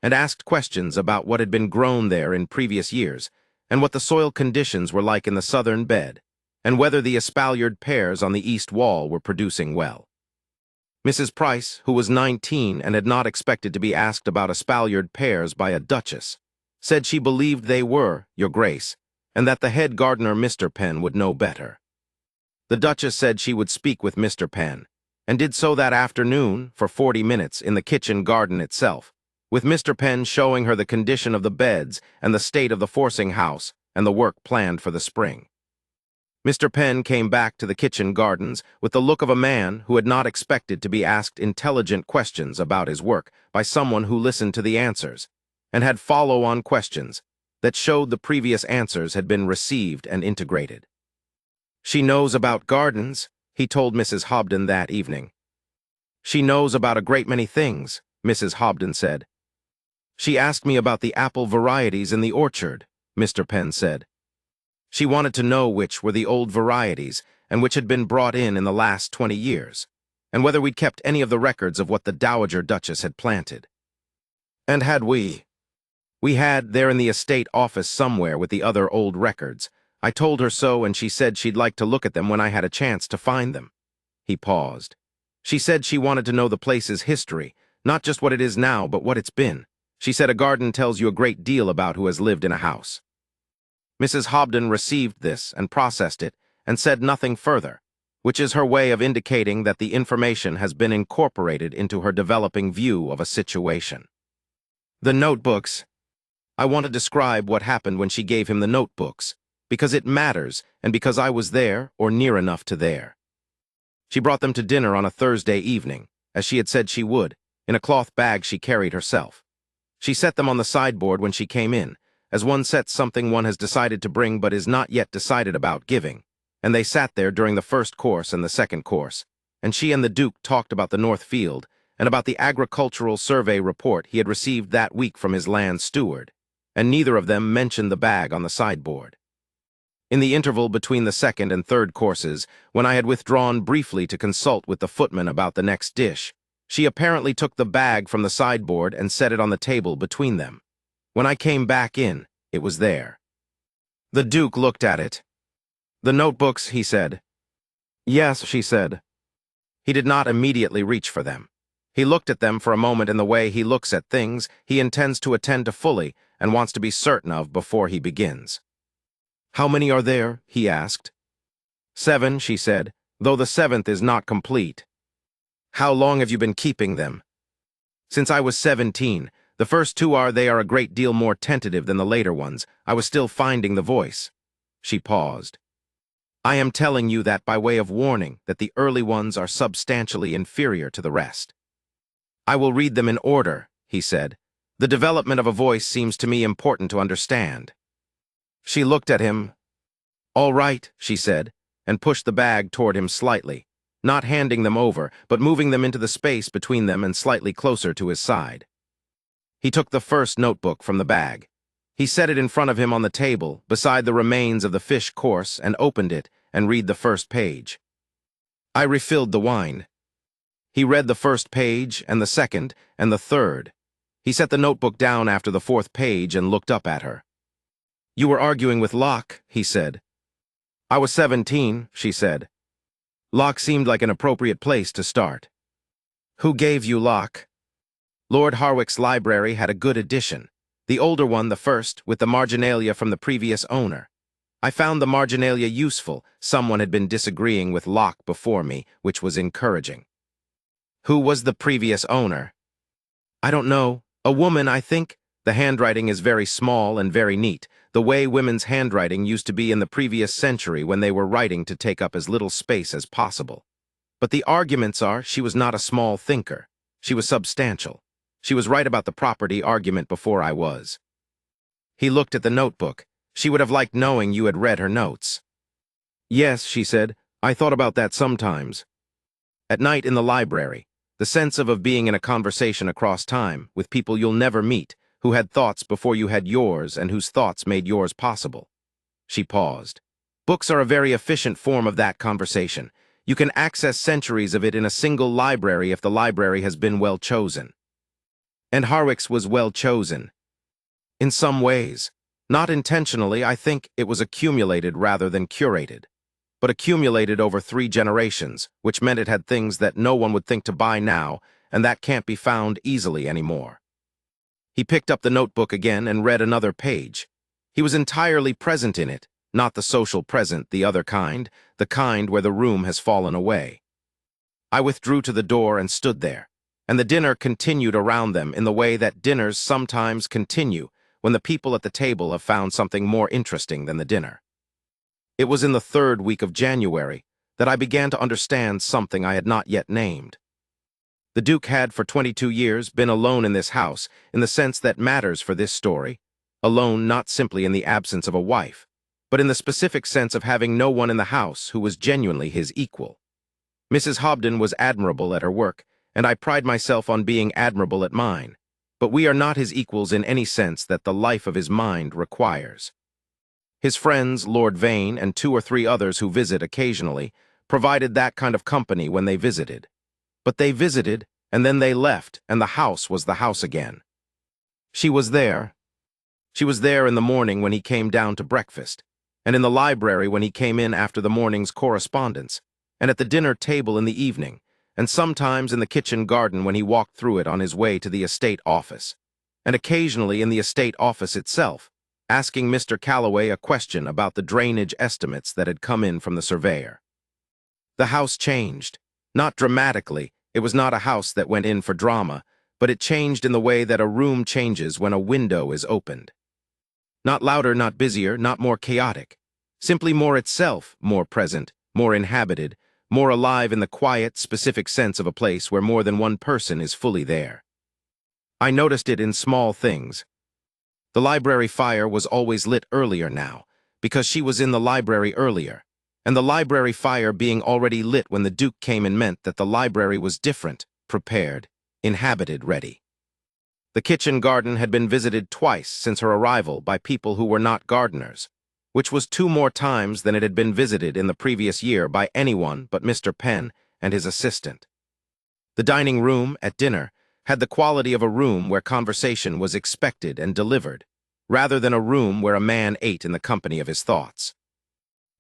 and asked questions about what had been grown there in previous years, and what the soil conditions were like in the southern bed, and whether the espaliered pears on the east wall were producing well. Mrs. Price, who was 19 and had not expected to be asked about espaliered pears by a duchess, said she believed they were, Your Grace, and that the head gardener, Mr. Penn, would know better. The Duchess said she would speak with Mr. Penn, and did so that afternoon for 40 minutes in the kitchen garden itself, with Mr. Penn showing her the condition of the beds and the state of the forcing house and the work planned for the spring. Mr. Penn came back to the kitchen gardens with the look of a man who had not expected to be asked intelligent questions about his work by someone who listened to the answers, and had follow-on questions that showed the previous answers had been received and integrated. She knows about gardens, he told Mrs. Hobden that evening. She knows about a great many things, Mrs. Hobden said. She asked me about the apple varieties in the orchard, Mr. Penn said. She wanted to know which were the old varieties and which had been brought in the last 20 years, and whether we'd kept any of the records of what the Dowager Duchess had planted. And had we? We had, there in the estate office somewhere with the other old records. I told her so, and she said she'd like to look at them when I had a chance to find them. He paused. She said she wanted to know the place's history, not just what it is now, but what it's been. She said a garden tells you a great deal about who has lived in a house. Mrs. Hobden received this and processed it and said nothing further, which is her way of indicating that the information has been incorporated into her developing view of a situation. The notebooks. I want to describe what happened when she gave him the notebooks, because it matters and because I was there or near enough to there. She brought them to dinner on a Thursday evening, as she had said she would, in a cloth bag she carried herself. She set them on the sideboard when she came in, as one sets something one has decided to bring but is not yet decided about giving, and they sat there during the first course and the second course, and she and the Duke talked about the North Field and about the agricultural survey report he had received that week from his land steward, and neither of them mentioned the bag on the sideboard. In the interval between the second and third courses, when I had withdrawn briefly to consult with the footman about the next dish, she apparently took the bag from the sideboard and set it on the table between them. When I came back in, it was there. The Duke looked at it. "The notebooks," he said. "Yes," she said. He did not immediately reach for them. He looked at them for a moment in the way he looks at things he intends to attend to fully and wants to be certain of before he begins. "How many are there?" he asked. "7," she said, "though the 7th is not complete." "How long have you been keeping them?" "Since I was 17. The first 2 they are a great deal more tentative than the later ones. I was still finding the voice." She paused. "I am telling you that by way of warning that the early ones are substantially inferior to the rest." "I will read them in order," he said. "The development of a voice seems to me important to understand." She looked at him. "All right," she said, and pushed the bag toward him slightly, not handing them over, but moving them into the space between them and slightly closer to his side. He took the first notebook from the bag, He set it in front of him on the table, beside the remains of the fish course, and opened it and read the first page. I refilled the wine. He read the first page, and the second, and the third. He set the notebook down after the fourth page and looked up at her. "You were arguing with Locke," he said. "I was 17, she said. Locke seemed like an appropriate place to start. "Who gave you Locke?" "Lord Harwick's library had a good edition. The older one, the first, with the marginalia from the previous owner. I found the marginalia useful. Someone had been disagreeing with Locke before me, which was encouraging." "Who was the previous owner?" "I don't know. A woman, I think. The handwriting is very small and very neat, the way women's handwriting used to be in the previous century when they were writing to take up as little space as possible. But the arguments are, she was not a small thinker. She was substantial. She was right about the property argument before I was." He looked at the notebook. "She would have liked knowing you had read her notes." "Yes," she said. "I thought about that sometimes. At night in the library, the sense of being in a conversation across time, with people you'll never meet, who had thoughts before you had yours and whose thoughts made yours possible." She paused. "Books are a very efficient form of that conversation. You can access centuries of it in a single library if the library has been well chosen." And Harwick's was well chosen. In some ways. Not intentionally, I think it was accumulated rather than curated. But accumulated over 3 generations, which meant it had things that no one would think to buy now, and that can't be found easily anymore. He picked up the notebook again and read another page. He was entirely present in it, not the social present, the other kind, the kind where the room has fallen away. I withdrew to the door and stood there, and the dinner continued around them in the way that dinners sometimes continue when the people at the table have found something more interesting than the dinner. It was in the 3rd week of January that I began to understand something I had not yet named. The Duke had for 22 years been alone in this house in the sense that matters for this story, alone not simply in the absence of a wife, but in the specific sense of having no one in the house who was genuinely his equal. Mrs. Hobden was admirable at her work, and I pride myself on being admirable at mine, but we are not his equals in any sense that the life of his mind requires. His friends, Lord Vane, and 2 or 3 others who visit occasionally, provided that kind of company when they visited. But they visited, and then they left, and the house was the house again. She was there. She was there in the morning when he came down to breakfast, and in the library when he came in after the morning's correspondence, and at the dinner table in the evening, and sometimes in the kitchen garden when he walked through it on his way to the estate office, and occasionally in the estate office itself, asking Mr. Calloway a question about the drainage estimates that had come in from the surveyor. The house changed. Not dramatically, it was not a house that went in for drama, but it changed in the way that a room changes when a window is opened. Not louder, not busier, not more chaotic. Simply more itself, more present, more inhabited, more alive in the quiet, specific sense of a place where more than one person is fully there. I noticed it in small things. The library fire was always lit earlier now, because she was in the library earlier, and the library fire being already lit when the Duke came in meant that the library was different, prepared, inhabited, ready. The kitchen garden had been visited twice since her arrival by people who were not gardeners, which was 2 more times than it had been visited in the previous year by anyone but Mr. Penn and his assistant. The dining room, at dinner, had the quality of a room where conversation was expected and delivered, rather than a room where a man ate in the company of his thoughts.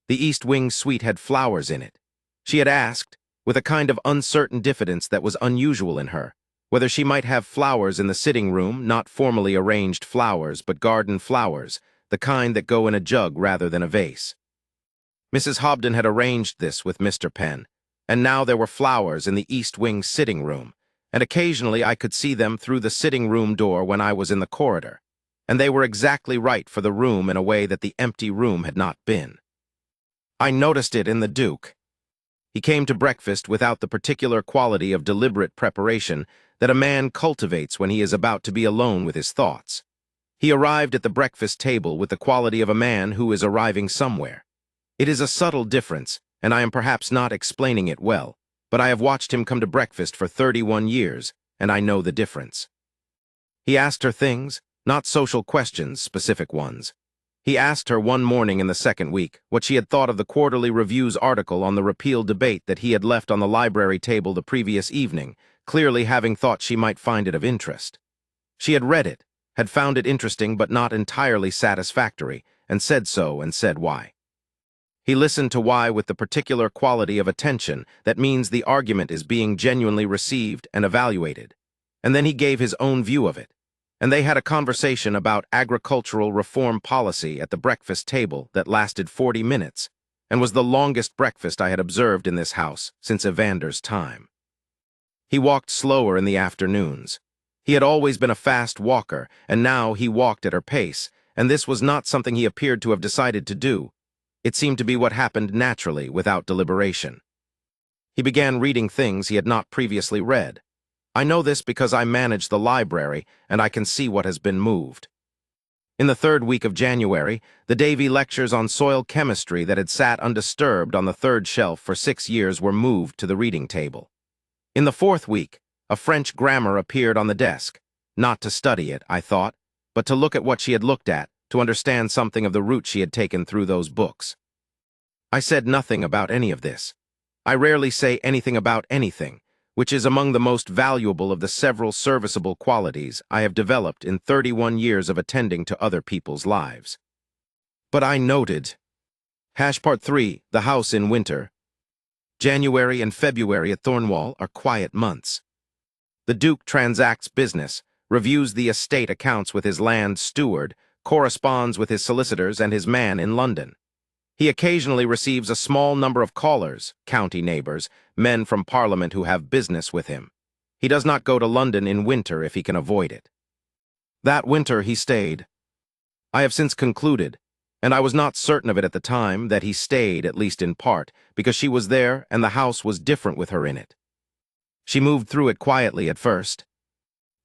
The East Wing suite had flowers in it. She had asked, with a kind of uncertain diffidence that was unusual in her, whether she might have flowers in the sitting room, not formally arranged flowers, but garden flowers, the kind that go in a jug rather than a vase. Mrs. Hobden had arranged this with Mr. Penn, and now there were flowers in the East Wing sitting room, and occasionally I could see them through the sitting room door when I was in the corridor, and they were exactly right for the room in a way that the empty room had not been. I noticed it in the Duke. He came to breakfast without the particular quality of deliberate preparation that a man cultivates when he is about to be alone with his thoughts. He arrived at the breakfast table with the quality of a man who is arriving somewhere. It is a subtle difference, and I am perhaps not explaining it well, but I have watched him come to breakfast for 31 years, and I know the difference. He asked her things, not social questions, specific ones. He asked her one morning in the second week what she had thought of the Quarterly Review's article on the repeal debate that he had left on the library table the previous evening, clearly having thought she might find it of interest. She had read it, had found it interesting but not entirely satisfactory, and said so and said why. He listened to why with the particular quality of attention that means the argument is being genuinely received and evaluated, and then he gave his own view of it, and they had a conversation about agricultural reform policy at the breakfast table that lasted 40 minutes, and was the longest breakfast I had observed in this house since Evander's time. He walked slower in the afternoons. He had always been a fast walker, and now he walked at her pace, and this was not something he appeared to have decided to do. It seemed to be what happened naturally, without deliberation. He began reading things he had not previously read. I know this because I manage the library, and I can see what has been moved. In the third week of January, the Davy lectures on soil chemistry that had sat undisturbed on the third shelf for 6 years were moved to the reading table. In the fourth week, a French grammar appeared on the desk, not to study it, I thought, but to look at what she had looked at, to understand something of the route she had taken through those books. I said nothing about any of this. I rarely say anything about anything, which is among the most valuable of the several serviceable qualities I have developed in 31 years of attending to other people's lives. But I noted. Part 3, The House in Winter. January and February at Thornwall are quiet months. The Duke transacts business, reviews the estate accounts with his land steward, corresponds with his solicitors and his man in London. He occasionally receives a small number of callers, county neighbors, men from Parliament who have business with him. He does not go to London in winter if he can avoid it. That winter he stayed. I have since concluded, and I was not certain of it at the time, that he stayed, at least in part, because she was there and the house was different with her in it. She moved through it quietly at first.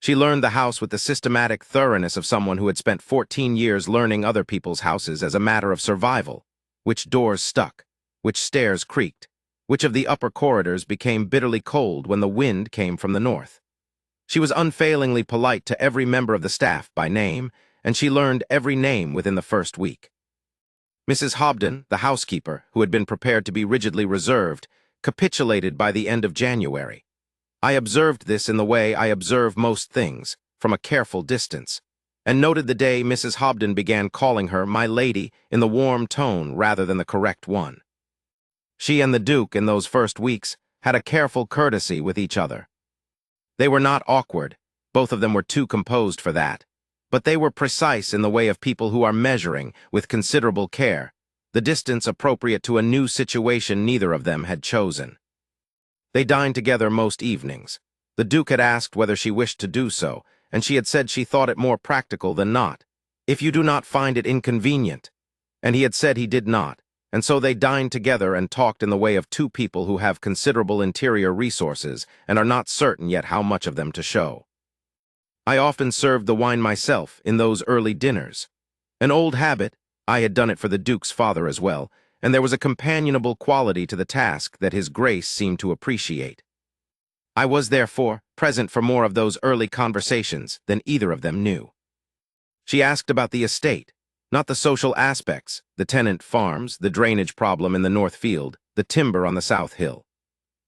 She learned the house with the systematic thoroughness of someone who had spent 14 years learning other people's houses as a matter of survival, which doors stuck, which stairs creaked, which of the upper corridors became bitterly cold when the wind came from the north. She was unfailingly polite to every member of the staff by name, and she learned every name within the first week. Mrs. Hobden, the housekeeper, who had been prepared to be rigidly reserved, capitulated by the end of January. I observed this in the way I observe most things, from a careful distance, and noted the day Mrs. Hobden began calling her my lady in the warm tone rather than the correct one. She and the Duke in those first weeks had a careful courtesy with each other. They were not awkward, both of them were too composed for that, but they were precise in the way of people who are measuring, with considerable care, the distance appropriate to a new situation neither of them had chosen. They dined together most evenings. The Duke had asked whether she wished to do so, and she had said she thought it more practical than not, if you do not find it inconvenient, and he had said he did not, and so they dined together and talked in the way of two people who have considerable interior resources and are not certain yet how much of them to show. I often served the wine myself in those early dinners. An old habit, I had done it for the Duke's father as well, and there was a companionable quality to the task that his Grace seemed to appreciate. I was, therefore, present for more of those early conversations than either of them knew. She asked about the estate, not the social aspects, the tenant farms, the drainage problem in the North Field, the timber on the South Hill.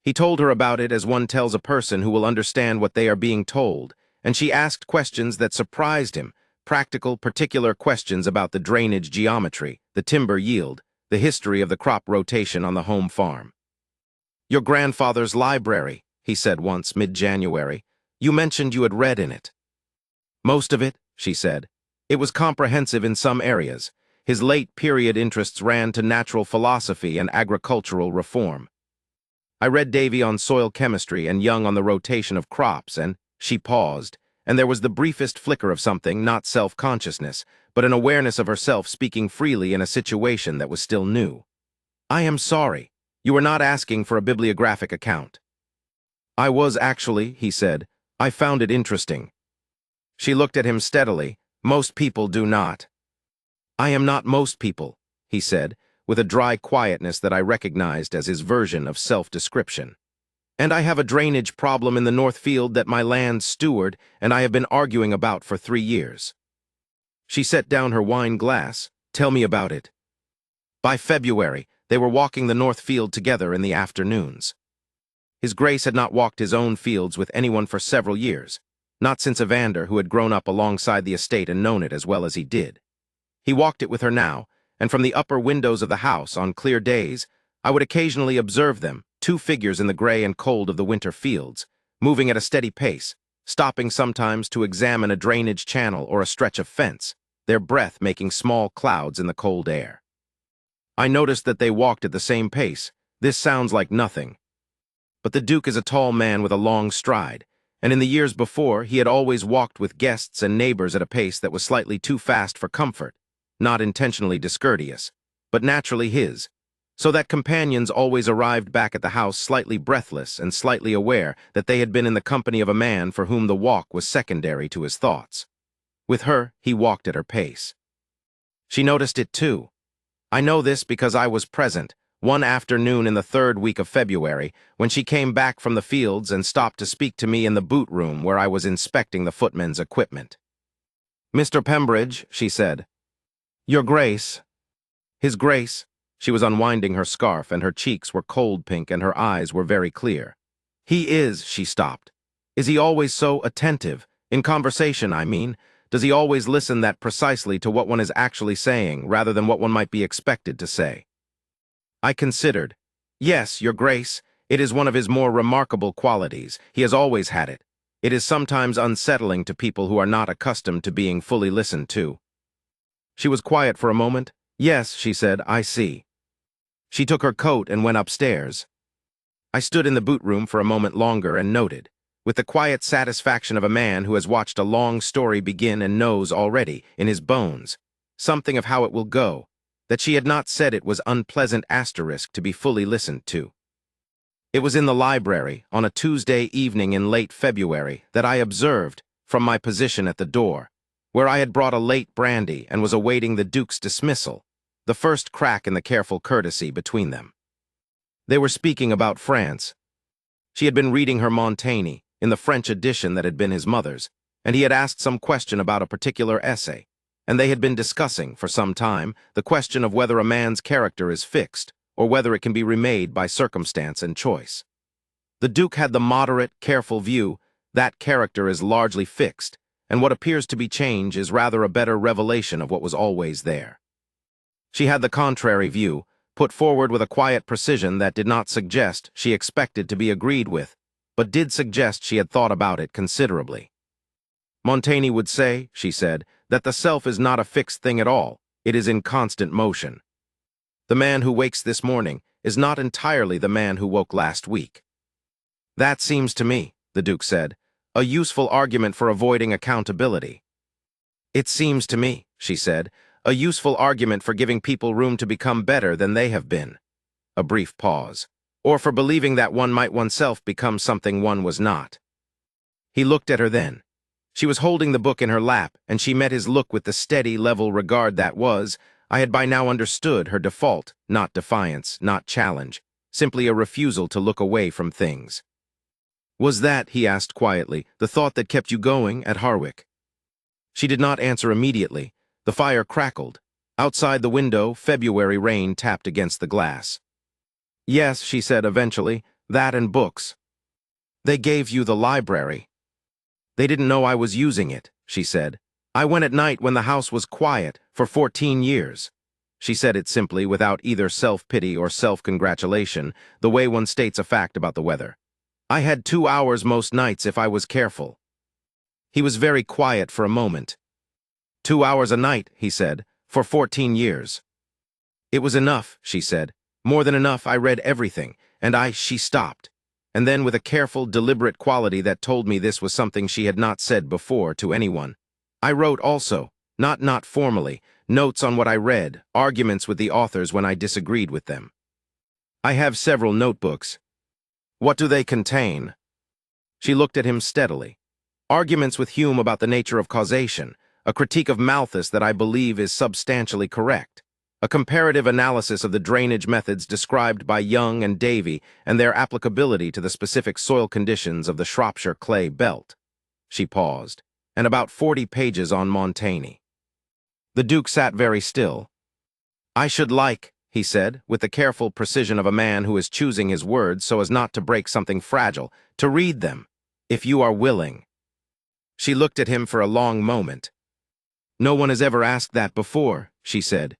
He told her about it as one tells a person who will understand what they are being told, and she asked questions that surprised him, practical, particular questions about the drainage geometry, the timber yield, the history of the crop rotation on the home farm. Your grandfather's library, he said once, mid-January. You mentioned you had read in it. Most of it, she said. It was comprehensive in some areas. His late-period interests ran to natural philosophy and agricultural reform. I read Davy on soil chemistry and Young on the rotation of crops, and she paused, and there was the briefest flicker of something, not self-consciousness, but an awareness of herself speaking freely in a situation that was still new. I am sorry. You are not asking for a bibliographic account. I was actually, he said. I found it interesting. She looked at him steadily. Most people do not. I am not most people, he said, with a dry quietness that I recognized as his version of self-description. And I have a drainage problem in the North Field that my land steward and I have been arguing about for 3 years. She set down her wine glass. "Tell me about it." By February, they were walking the north field together in the afternoons. His Grace had not walked his own fields with anyone for several years, not since Evander, who had grown up alongside the estate and known it as well as he did. He walked it with her now, and from the upper windows of the house, on clear days, I would occasionally observe them, two figures in the gray and cold of the winter fields, moving at a steady pace, stopping sometimes to examine a drainage channel or a stretch of fence, their breath making small clouds in the cold air. I noticed that they walked at the same pace. This sounds like nothing. But the Duke is a tall man with a long stride, and in the years before he had always walked with guests and neighbors at a pace that was slightly too fast for comfort, not intentionally discourteous, but naturally his, so that companions always arrived back at the house slightly breathless and slightly aware that they had been in the company of a man for whom the walk was secondary to his thoughts. With her, he walked at her pace. She noticed it too. I know this because I was present, one afternoon in the third week of February, when she came back from the fields and stopped to speak to me in the boot room where I was inspecting the footmen's equipment. "Mr. Pembridge," she said. "Your Grace." His Grace. She was unwinding her scarf, and her cheeks were cold pink and her eyes were very clear. "He is," she stopped. "Is he always so attentive? In conversation, I mean. Does he always listen that precisely to what one is actually saying, rather than what one might be expected to say?" I considered. "Yes, Your Grace. It is one of his more remarkable qualities. He has always had it. It is sometimes unsettling to people who are not accustomed to being fully listened to." She was quiet for a moment. "Yes," she said, "I see." She took her coat and went upstairs. I stood in the boot room for a moment longer and noted, with the quiet satisfaction of a man who has watched a long story begin and knows already, in his bones, something of how it will go, that she had not said it was unpleasant asterisk to be fully listened to. It was in the library, on a Tuesday evening in late February, that I observed, from my position at the door, where I had brought a late brandy and was awaiting the Duke's dismissal, the first crack in the careful courtesy between them. They were speaking about France. She had been reading her Montaigne, in the French edition that had been his mother's, and he had asked some question about a particular essay, and they had been discussing, for some time, the question of whether a man's character is fixed, or whether it can be remade by circumstance and choice. The Duke had the moderate, careful view that character is largely fixed, and what appears to be change is rather a better revelation of what was always there. She had the contrary view, put forward with a quiet precision that did not suggest she expected to be agreed with, but did suggest she had thought about it considerably. Montaigne would say, she said, that the self is not a fixed thing at all, it is in constant motion. The man who wakes this morning is not entirely the man who woke last week. That seems to me, the Duke said, a useful argument for avoiding accountability. It seems to me, she said, a useful argument for giving people room to become better than they have been. A brief pause. Or for believing that one might oneself become something one was not. He looked at her then. She was holding the book in her lap, and she met his look with the steady, level regard that was, I had by now understood, her default, not defiance, not challenge, simply a refusal to look away from things. "Was that," he asked quietly, "the thought that kept you going at Harwick?" She did not answer immediately. The fire crackled. Outside the window, February rain tapped against the glass. "Yes," she said eventually, "that and books." "They gave you the library." "They didn't know I was using it," she said. "I went at night when the house was quiet, for 14 years. She said it simply, without either self-pity or self-congratulation, the way one states a fact about the weather. "I had 2 hours most nights if I was careful." He was very quiet for a moment. 2 hours a night, he said, for 14 years. "It was enough," she said. "More than enough. I read everything, and she stopped. And then with a careful, deliberate quality that told me this was something she had not said before to anyone. I wrote also, not formally, notes on what I read, arguments with the authors when I disagreed with them. I have several notebooks." "What do they contain?" She looked at him steadily. "Arguments with Hume about the nature of causation, a critique of Malthus that I believe is substantially correct, a comparative analysis of the drainage methods described by Young and Davy and their applicability to the specific soil conditions of the Shropshire clay belt." She paused. "And about 40 pages on Montaigne." The Duke sat very still. "I should like," he said, with the careful precision of a man who is choosing his words so as not to break something fragile, "to read them, if you are willing." She looked at him for a long moment. "No one has ever asked that before," she said.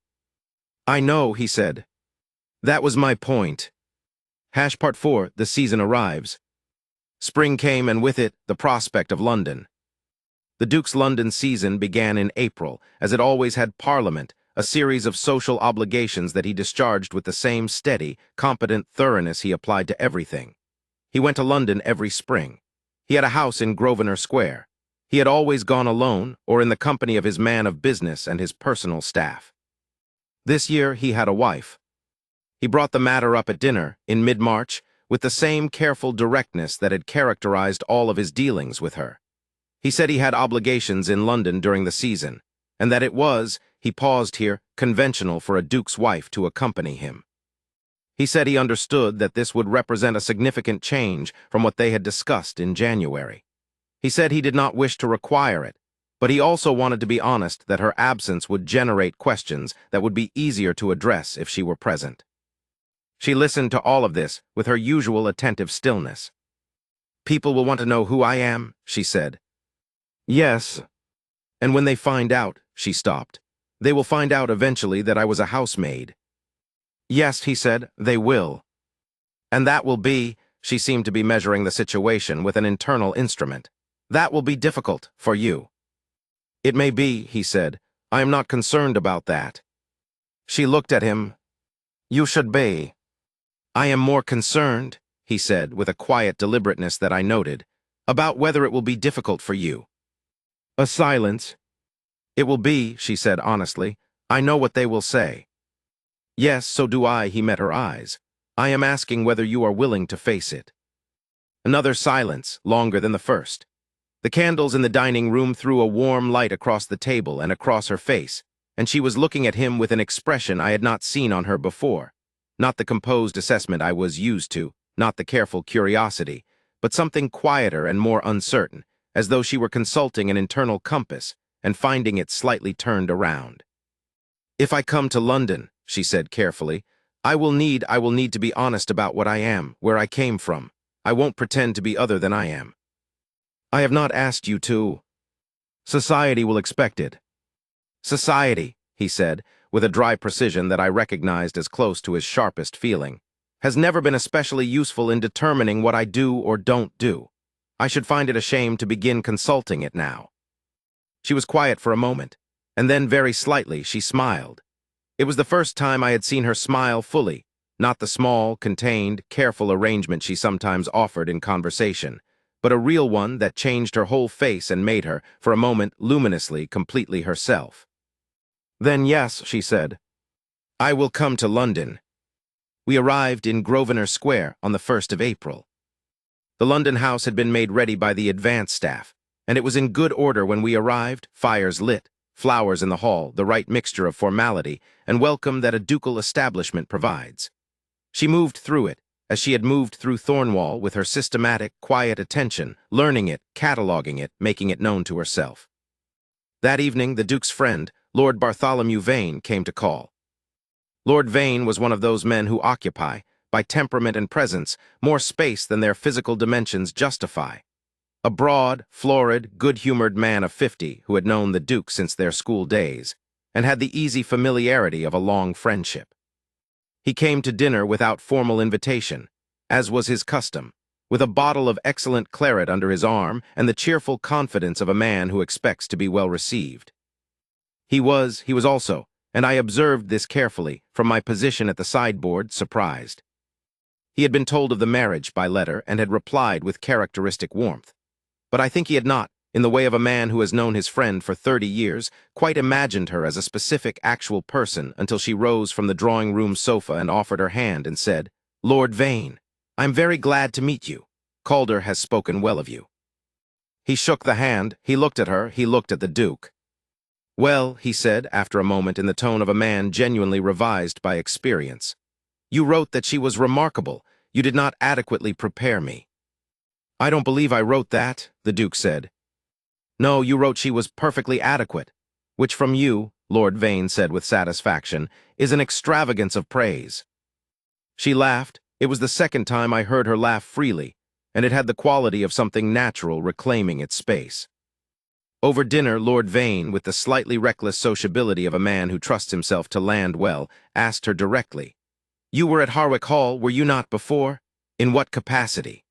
"I know," he said. "That was my point." Part 4, the season arrives. Spring came, and with it, the prospect of London. The Duke's London season began in April, as it always had Parliament, a series of social obligations that he discharged with the same steady, competent thoroughness he applied to everything. He went to London every spring. He had a house in Grosvenor Square. He had always gone alone, or in the company of his man of business and his personal staff. This year he had a wife. He brought the matter up at dinner, in mid-March, with the same careful directness that had characterized all of his dealings with her. He said he had obligations in London during the season, and that it was, he paused here, conventional for a duke's wife to accompany him. He said he understood that this would represent a significant change from what they had discussed in January. He said he did not wish to require it, but he also wanted to be honest that her absence would generate questions that would be easier to address if she were present. She listened to all of this with her usual attentive stillness. "People will want to know who I am," she said. "Yes. And when they find out," she stopped, "they will find out eventually that I was a housemaid." "Yes," he said, "they will. And that will be," she seemed to be measuring the situation with an internal instrument, "that will be difficult for you." "It may be," he said. "I am not concerned about that." She looked at him. "You should be." "I am more concerned," he said, with a quiet deliberateness that I noted, "about whether it will be difficult for you." A silence. "It will be," she said honestly. "I know what they will say." "Yes, so do I," he met her eyes. "I am asking whether you are willing to face it." Another silence, longer than the first. The candles in the dining room threw a warm light across the table and across her face, and she was looking at him with an expression I had not seen on her before. Not the composed assessment I was used to, not the careful curiosity, but something quieter and more uncertain, as though she were consulting an internal compass and finding it slightly turned around. "If I come to London," she said carefully, I will need to be honest about what I am, where I came from. I won't pretend to be other than I am." "I have not asked you to." "Society will expect it." "Society," he said, with a dry precision that I recognized as close to his sharpest feeling, "has never been especially useful in determining what I do or don't do. I should find it a shame to begin consulting it now." She was quiet for a moment, and then very slightly she smiled. It was the first time I had seen her smile fully, not the small, contained, careful arrangement she sometimes offered in conversation, but a real one that changed her whole face and made her, for a moment, luminously, completely herself. "Then yes," she said, "I will come to London." We arrived in Grosvenor Square on the 1st of April. The London house had been made ready by the advance staff, and it was in good order when we arrived, fires lit, flowers in the hall, the right mixture of formality and welcome that a ducal establishment provides. She moved through it, as she had moved through Thornwall, with her systematic, quiet attention, learning it, cataloguing it, making it known to herself. That evening, the Duke's friend, Lord Bartholomew Vane, came to call. Lord Vane was one of those men who occupy, by temperament and presence, more space than their physical dimensions justify. A broad, florid, good-humored man of 50 who had known the Duke since their school days, and had the easy familiarity of a long friendship. He came to dinner without formal invitation, as was his custom, with a bottle of excellent claret under his arm and the cheerful confidence of a man who expects to be well received. He was also, and I observed this carefully, from my position at the sideboard, surprised. He had been told of the marriage by letter and had replied with characteristic warmth. But I think he had not, in the way of a man who has known his friend for 30 years, quite imagined her as a specific, actual person until she rose from the drawing-room sofa and offered her hand and said, "Lord Vane, I am very glad to meet you. Calder has spoken well of you." He shook the hand, he looked at her, he looked at the Duke. "Well," he said, after a moment, in the tone of a man genuinely revised by experience, "you wrote that she was remarkable. You did not adequately prepare me." "I don't believe I wrote that," the Duke said. "No, you wrote she was perfectly adequate." which from you, Lord Vane said with satisfaction, is an extravagance of praise. She laughed. It was the second time I heard her laugh freely, and it had the quality of something natural reclaiming its space. Over dinner, Lord Vane, with the slightly reckless sociability of a man who trusts himself to land well, asked her directly, "You were at Harwick Hall, were you not before? In what capacity?"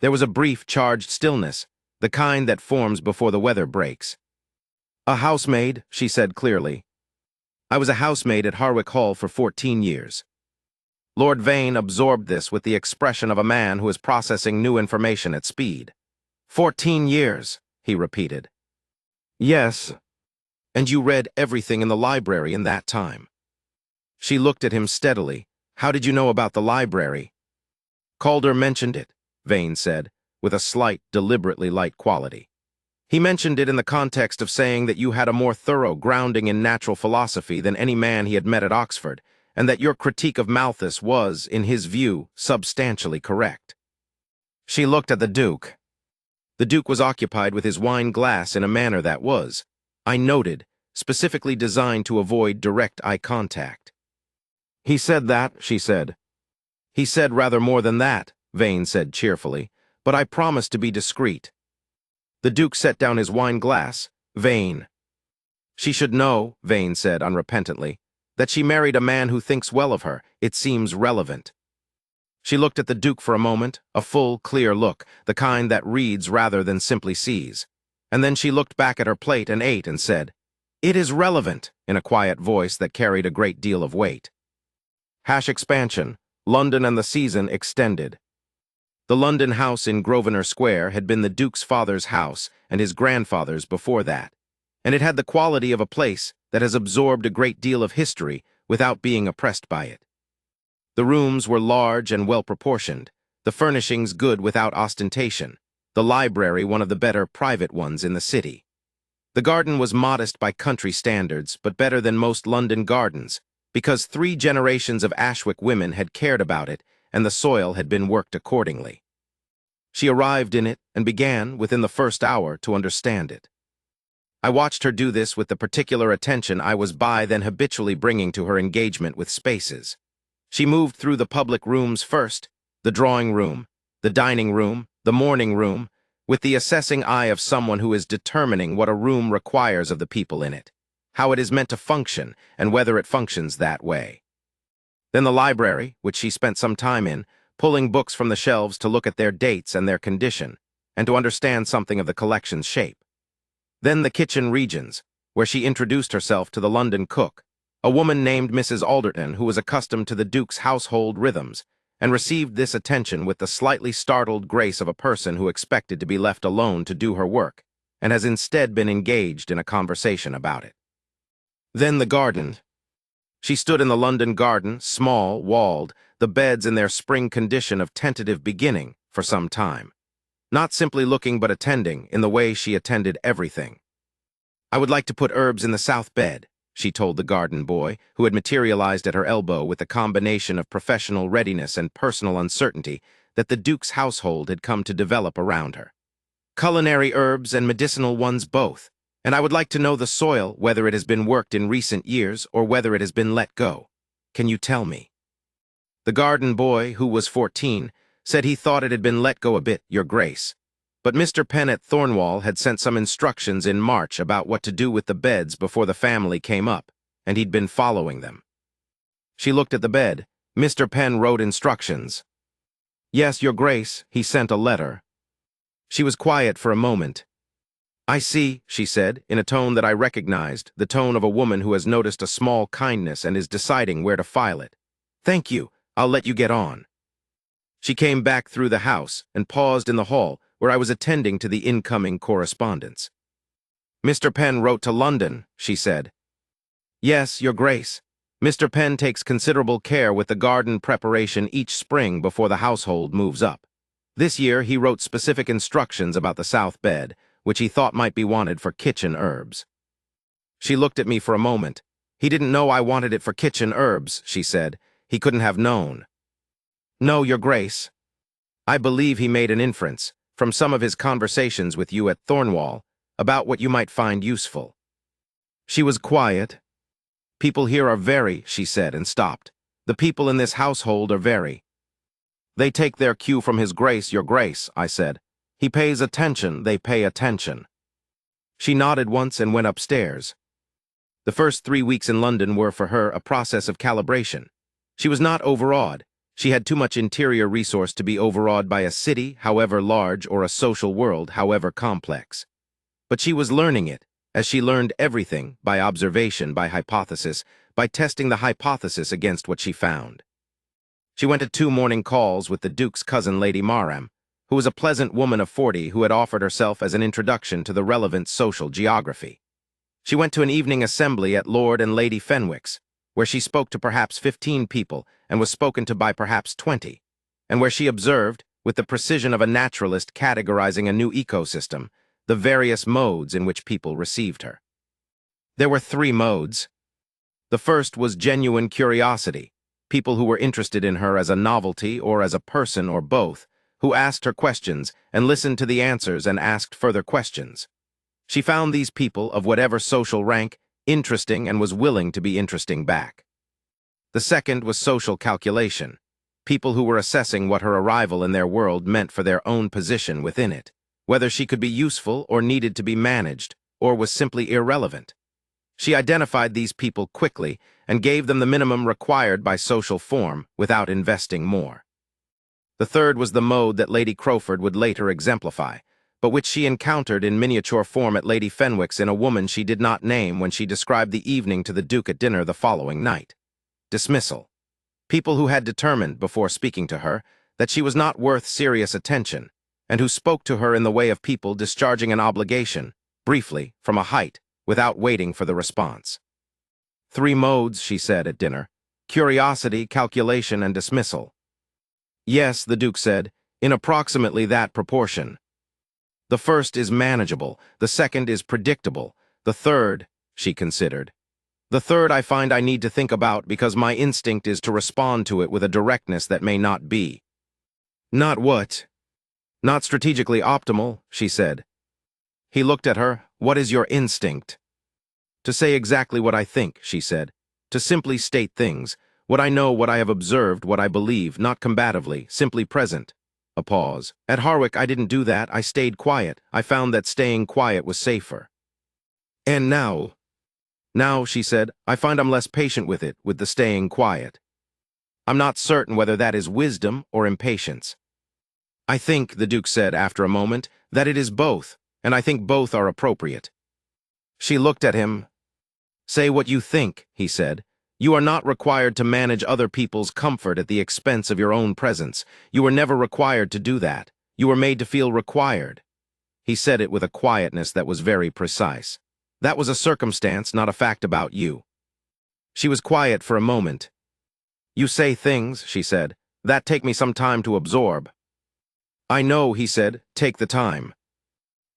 There was a brief, charged stillness, the kind that forms before the weather breaks. "A housemaid," she said clearly. "I was a housemaid at Harwick Hall for 14 years. Lord Vane absorbed this with the expression of a man who is processing new information at speed. 14 years, he repeated. Yes. And you read everything in the library in that time. She looked at him steadily. How did you know about the library? Calder mentioned it, Vane said, with a slight, deliberately light quality. He mentioned it in the context of saying that you had a more thorough grounding in natural philosophy than any man he had met at Oxford, and that your critique of Malthus was, in his view, substantially correct. She looked at the Duke. The Duke was occupied with his wine glass in a manner that was, I noted, specifically designed to avoid direct eye contact. He said that, she said. He said rather more than that, Vane said cheerfully, but I promised to be discreet. The Duke set down his wine glass. Vane. She should know, Vane said unrepentantly, that she married a man who thinks well of her. It seems relevant. She looked at the Duke for a moment, a full, clear look, the kind that reads rather than simply sees. And then she looked back at her plate and ate and said, It is relevant, in a quiet voice that carried a great deal of weight. Expansion, London and the season extended. The London house in Grosvenor Square had been the Duke's father's house and his grandfather's before that, and it had the quality of a place that has absorbed a great deal of history without being oppressed by it. The rooms were large and well-proportioned, the furnishings good without ostentation, the library one of the better private ones in the city. The garden was modest by country standards, but better than most London gardens, because 3 generations of Ashwick women had cared about it and the soil had been worked accordingly. She arrived in it and began, within the first hour, to understand it. I watched her do this with the particular attention I was by then habitually bringing to her engagement with spaces. She moved through the public rooms first, the drawing room, the dining room, the morning room, with the assessing eye of someone who is determining what a room requires of the people in it, how it is meant to function, and whether it functions that way. Then the library, which she spent some time in, pulling books from the shelves to look at their dates and their condition, and to understand something of the collection's shape. Then the kitchen regions, where she introduced herself to the London cook, a woman named Mrs. Alderton who was accustomed to the Duke's household rhythms, and received this attention with the slightly startled grace of a person who expected to be left alone to do her work, and has instead been engaged in a conversation about it. Then the garden. She stood in the London garden, small, walled, the beds in their spring condition of tentative beginning, for some time. Not simply looking but attending, in the way she attended everything. I would like to put herbs in the south bed, she told the garden boy, who had materialized at her elbow with the combination of professional readiness and personal uncertainty that the Duke's household had come to develop around her. Culinary herbs and medicinal ones both. And I would like to know the soil, whether it has been worked in recent years or whether it has been let go. Can you tell me? The garden boy, who was 14, said he thought it had been let go a bit, Your Grace. But Mr. Penn at Thornwall had sent some instructions in March about what to do with the beds before the family came up, and he'd been following them. She looked at the bed. Mr. Penn wrote instructions. Yes, Your Grace, he sent a letter. She was quiet for a moment. I see, she said, in a tone that I recognized, the tone of a woman who has noticed a small kindness and is deciding where to file it. Thank you, I'll let you get on. She came back through the house and paused in the hall where I was attending to the incoming correspondence. Mr. Penn wrote to London, she said. Yes, Your Grace. Mr. Penn takes considerable care with the garden preparation each spring before the household moves up. This year he wrote specific instructions about the south bed, which he thought might be wanted for kitchen herbs. She looked at me for a moment. He didn't know I wanted it for kitchen herbs, she said. He couldn't have known. No, Your Grace. I believe he made an inference, from some of his conversations with you at Thornwall, about what you might find useful. She was quiet. People here are very, she said, and stopped. The people in this household are very. They take their cue from His Grace, your Grace, I said. He pays attention, they pay attention. She nodded once and went upstairs. The first 3 weeks in London were for her a process of calibration. She was not overawed. She had too much interior resource to be overawed by a city, however large, or a social world, however complex. But she was learning it, as she learned everything, by observation, by hypothesis, by testing the hypothesis against what she found. She went to 2 morning calls with the Duke's cousin, Lady Marham, who was a pleasant woman of 40 who had offered herself as an introduction to the relevant social geography. She went to an evening assembly at Lord and Lady Fenwick's, where she spoke to perhaps 15 people and was spoken to by perhaps 20, and where she observed, with the precision of a naturalist categorizing a new ecosystem, the various modes in which people received her. There were 3 modes. The first was genuine curiosity, people who were interested in her as a novelty or as a person or both, who asked her questions and listened to the answers and asked further questions. She found these people, of whatever social rank, interesting and was willing to be interesting back. The second was social calculation, people who were assessing what her arrival in their world meant for their own position within it, whether she could be useful or needed to be managed, or was simply irrelevant. She identified these people quickly and gave them the minimum required by social form without investing more. The third was the mode that Lady Crowford would later exemplify, but which she encountered in miniature form at Lady Fenwick's in a woman she did not name when she described the evening to the Duke at dinner the following night. Dismissal. People who had determined, before speaking to her, that she was not worth serious attention, and who spoke to her in the way of people discharging an obligation, briefly, from a height, without waiting for the response. 3 modes, she said at dinner: curiosity, calculation, and dismissal. Yes, the Duke said, in approximately that proportion. The first is manageable, the second is predictable, the third, she considered. The third I find I need to think about because my instinct is to respond to it with a directness that may not be. Not what? Not strategically optimal, she said. He looked at her. What is your instinct? To say exactly what I think, she said. To simply state things, what I know, what I have observed, what I believe, not combatively, simply present. A pause. At Harwick I didn't do that, I stayed quiet. I found that staying quiet was safer. And now? Now, she said, I find I'm less patient with it, with the staying quiet. I'm not certain whether that is wisdom or impatience. I think, the Duke said after a moment, that it is both, and I think both are appropriate. She looked at him. Say what you think, he said. You are not required to manage other people's comfort at the expense of your own presence. You were never required to do that. You were made to feel required. He said it with a quietness that was very precise. That was a circumstance, not a fact about you. She was quiet for a moment. You say things, she said, that take me some time to absorb. I know, he said, take the time.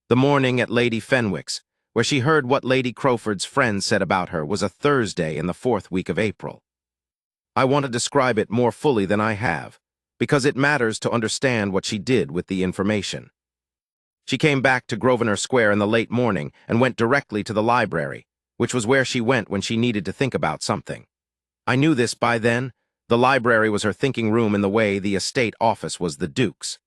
The morning at Lady Fenwick's, where she heard what Lady Crowford's friends said about her, was a Thursday in the 4th week of April. I want to describe it more fully than I have, because it matters to understand what she did with the information. She came back to Grosvenor Square in the late morning and went directly to the library, which was where she went when she needed to think about something. I knew this by then. The library was her thinking room in the way the estate office was the Duke's.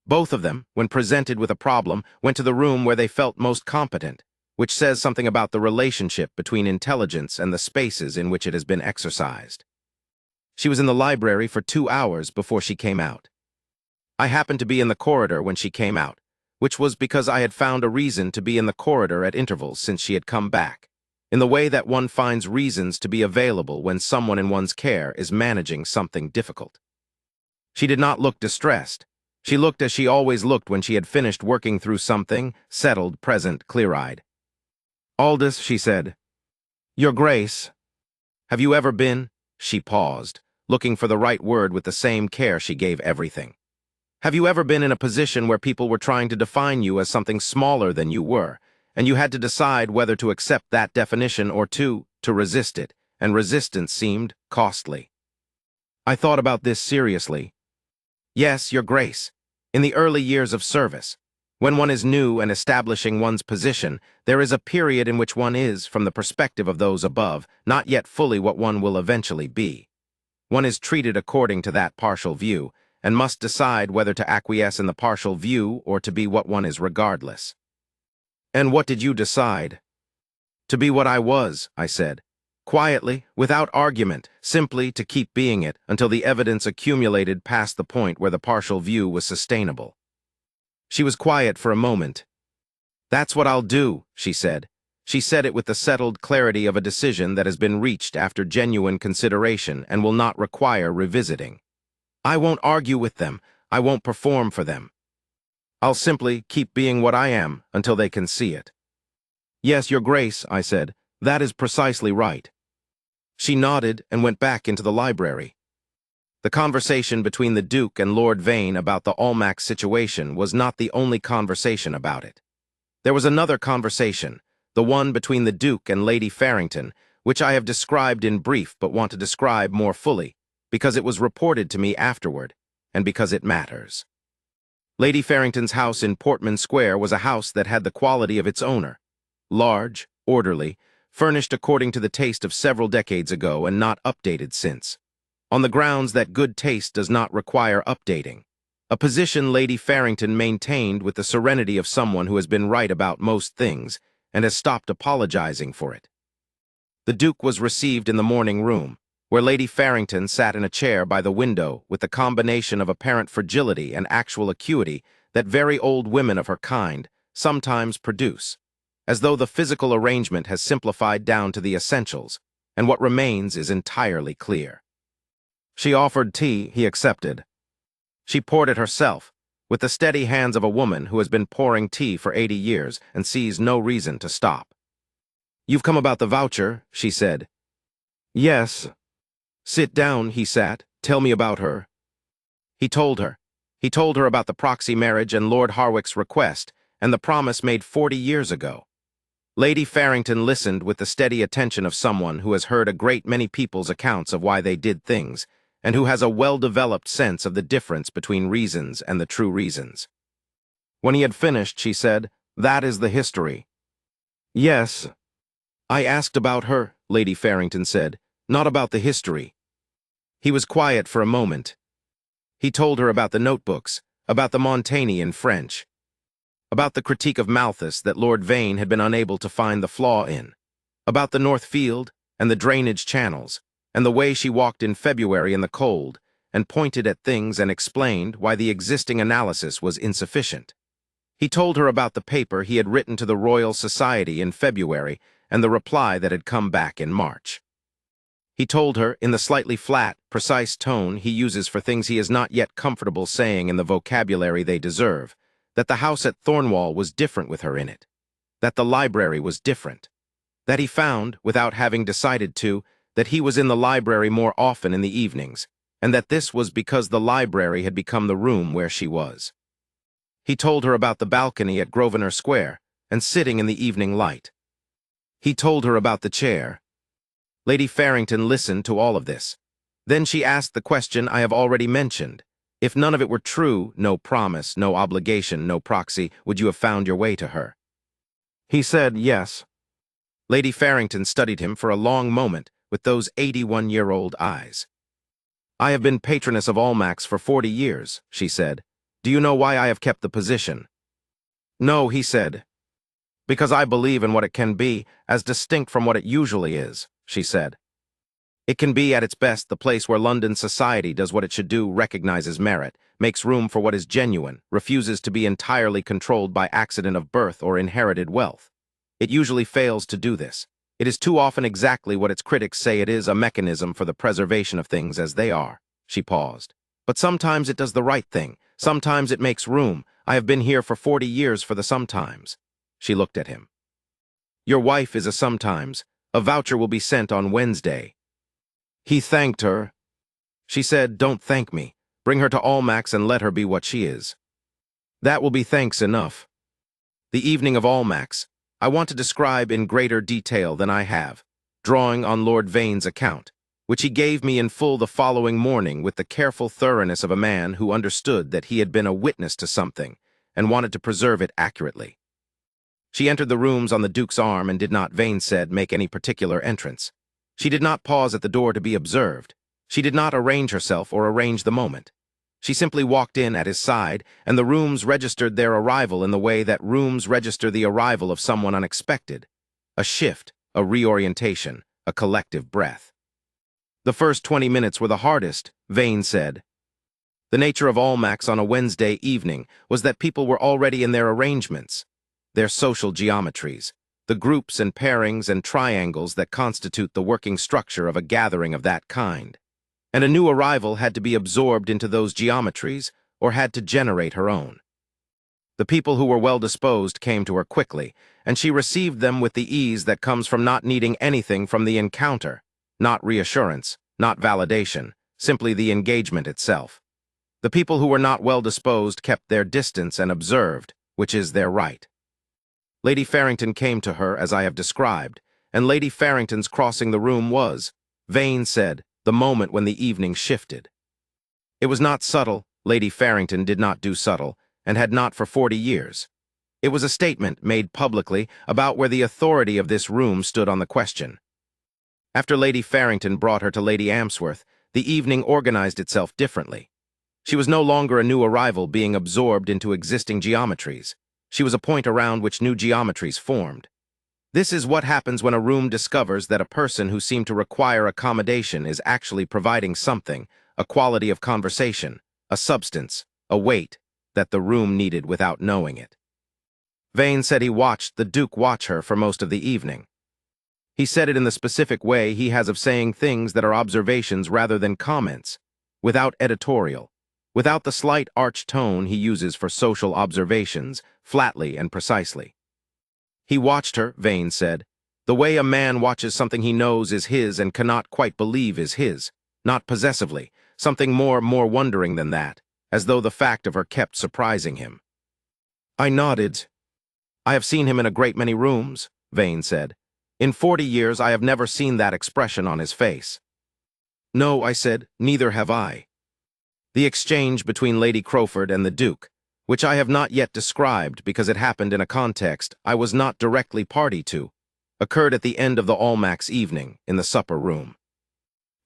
Both of them, when presented with a problem, went to the room where they felt most competent, which says something about the relationship between intelligence and the spaces in which it has been exercised. She was in the library for 2 hours before she came out. I happened to be in the corridor when she came out, which was because I had found a reason to be in the corridor at intervals since she had come back, in the way that one finds reasons to be available when someone in one's care is managing something difficult. She did not look distressed. She looked as she always looked when she had finished working through something, settled, present, clear-eyed. Aldous, she said. Your Grace. Have you ever been? She paused, looking for the right word with the same care she gave everything. Have you ever been in a position where people were trying to define you as something smaller than you were, and you had to decide whether to accept that definition or to resist it, and resistance seemed costly? I thought about this seriously. Yes, Your Grace. In the early years of service, When one is new and establishing one's position, there is a period in which one is, from the perspective of those above, not yet fully what one will eventually be. One is treated according to that partial view, and must decide whether to acquiesce in the partial view or to be what one is regardless. And what did you decide? To be what I was, I said. Quietly, without argument, simply to keep being it until the evidence accumulated past the point where the partial view was sustainable. She was quiet for a moment. That's what I'll do, she said. She said it with the settled clarity of a decision that has been reached after genuine consideration and will not require revisiting. I won't argue with them. I won't perform for them. I'll simply keep being what I am until they can see it. Yes, Your Grace, I said. That is precisely right. She nodded and went back into the library. The conversation between the Duke and Lord Vane about the Almack's situation was not the only conversation about it. There was another conversation, the one between the Duke and Lady Farrington, which I have described in brief but want to describe more fully, because it was reported to me afterward, and because it matters. Lady Farrington's house in Portman Square was a house that had the quality of its owner. Large, orderly, furnished according to the taste of several decades ago and not updated since, on the grounds that good taste does not require updating, a position Lady Farrington maintained with the serenity of someone who has been right about most things and has stopped apologizing for it. The Duke was received in the morning room, where Lady Farrington sat in a chair by the window with the combination of apparent fragility and actual acuity that very old women of her kind sometimes produce, as though the physical arrangement has simplified down to the essentials, and what remains is entirely clear. She offered tea, he accepted. She poured it herself, with the steady hands of a woman who has been pouring tea for 80 years and sees no reason to stop. You've come about the voucher, she said. Yes. Sit down, he sat. Tell me about her. He told her. He told her about the proxy marriage and Lord Harwick's request, and the promise made 40 years ago. Lady Farrington listened with the steady attention of someone who has heard a great many people's accounts of why they did things, and who has a well-developed sense of the difference between reasons and the true reasons. When he had finished, she said, "That is the history." Yes. I asked about her, Lady Farrington said, not about the history. He was quiet for a moment. He told her about the notebooks, about the Montaigne in French, about the critique of Malthus that Lord Vane had been unable to find the flaw in, about the North Field and the drainage channels, and the way she walked in February in the cold, and pointed at things and explained why the existing analysis was insufficient. He told her about the paper he had written to the Royal Society in February and the reply that had come back in March. He told her, in the slightly flat, precise tone he uses for things he is not yet comfortable saying in the vocabulary they deserve, that the house at Thornwall was different with her in it, that the library was different, that he found, without having decided to, that he was in the library more often in the evenings, and that this was because the library had become the room where she was. He told her about the balcony at Grosvenor Square, and sitting in the evening light. He told her about the chair. Lady Farrington listened to all of this. Then she asked the question I have already mentioned. If none of it were true, no promise, no obligation, no proxy, would you have found your way to her? He said yes. Lady Farrington studied him for a long moment with those 81-year-old eyes. I have been patroness of Almack's for 40 years, she said. Do you know why I have kept the position? No, he said. Because I believe in what it can be, as distinct from what it usually is, she said. It can be at its best the place where London society does what it should do, recognizes merit, makes room for what is genuine, refuses to be entirely controlled by accident of birth or inherited wealth. It usually fails to do this. It is too often exactly what its critics say it is, a mechanism for the preservation of things as they are. She paused. But sometimes it does the right thing. Sometimes it makes room. I have been here for 40 years for the sometimes. She looked at him. Your wife is a sometimes. A voucher will be sent on Wednesday. He thanked her. She said, don't thank me. Bring her to Almack's and let her be what she is. That will be thanks enough. The evening of Almack's, I want to describe in greater detail than I have, drawing on Lord Vane's account, which he gave me in full the following morning with the careful thoroughness of a man who understood that he had been a witness to something, and wanted to preserve it accurately. She entered the rooms on the Duke's arm and did not, Vane said, make any particular entrance. She did not pause at the door to be observed. She did not arrange herself or arrange the moment. She simply walked in at his side, and the rooms registered their arrival in the way that rooms register the arrival of someone unexpected. A shift, a reorientation, a collective breath. The first 20 minutes were the hardest, Vane said. The nature of Almack's on a Wednesday evening was that people were already in their arrangements, their social geometries, the groups and pairings and triangles that constitute the working structure of a gathering of that kind. And a new arrival had to be absorbed into those geometries or had to generate her own. The people who were well-disposed came to her quickly, and she received them with the ease that comes from not needing anything from the encounter, not reassurance, not validation, simply the engagement itself. The people who were not well-disposed kept their distance and observed, which is their right. Lady Farrington came to her as I have described, and Lady Farrington's crossing the room was, Vane said, the moment when the evening shifted. It was not subtle. Lady Farrington did not do subtle, and had not for 40 years. It was a statement made publicly about where the authority of this room stood on the question. After Lady Farrington brought her to Lady Amsworth, the evening organized itself differently. She was no longer a new arrival being absorbed into existing geometries. She was a point around which new geometries formed. This is what happens when a room discovers that a person who seemed to require accommodation is actually providing something, a quality of conversation, a substance, a weight, that the room needed without knowing it. Vane said he watched the Duke watch her for most of the evening. He said it in the specific way he has of saying things that are observations rather than comments, without editorial, without the slight arch tone he uses for social observations, flatly and precisely. He watched her, Vane said, the way a man watches something he knows is his and cannot quite believe is his, not possessively, something more wondering than that, as though the fact of her kept surprising him. I nodded. I have seen him in a great many rooms, Vane said. In 40 years I have never seen that expression on his face. No, I said, neither have I. The exchange between Lady Crowford and the Duke, which I have not yet described because it happened in a context I was not directly party to, occurred at the end of the Almack's evening in the supper room.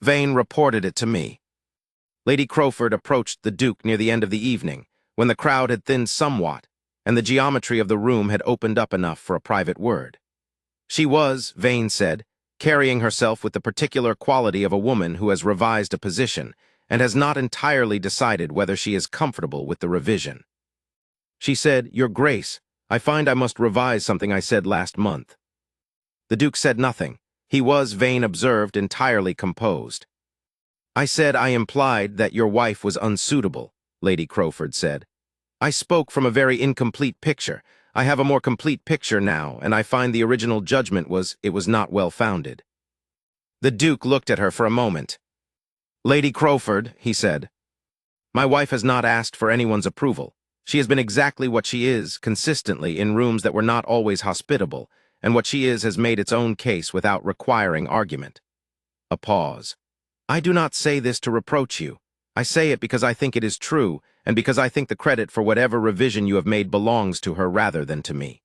Vane reported it to me. Lady Crowford approached the Duke near the end of the evening, when the crowd had thinned somewhat, and the geometry of the room had opened up enough for a private word. She was, Vane said, carrying herself with the particular quality of a woman who has revised a position and has not entirely decided whether she is comfortable with the revision. She said, Your Grace, I find I must revise something I said last month. The Duke said nothing. He was, Vane observed, entirely composed. I said I implied that your wife was unsuitable, Lady Crowford said. I spoke from a very incomplete picture. I have a more complete picture now, and I find the original judgment it was not well-founded. The Duke looked at her for a moment. Lady Crowford, he said, my wife has not asked for anyone's approval. She has been exactly what she is, consistently, in rooms that were not always hospitable, and what she is has made its own case without requiring argument. A pause. I do not say this to reproach you. I say it because I think it is true, and because I think the credit for whatever revision you have made belongs to her rather than to me.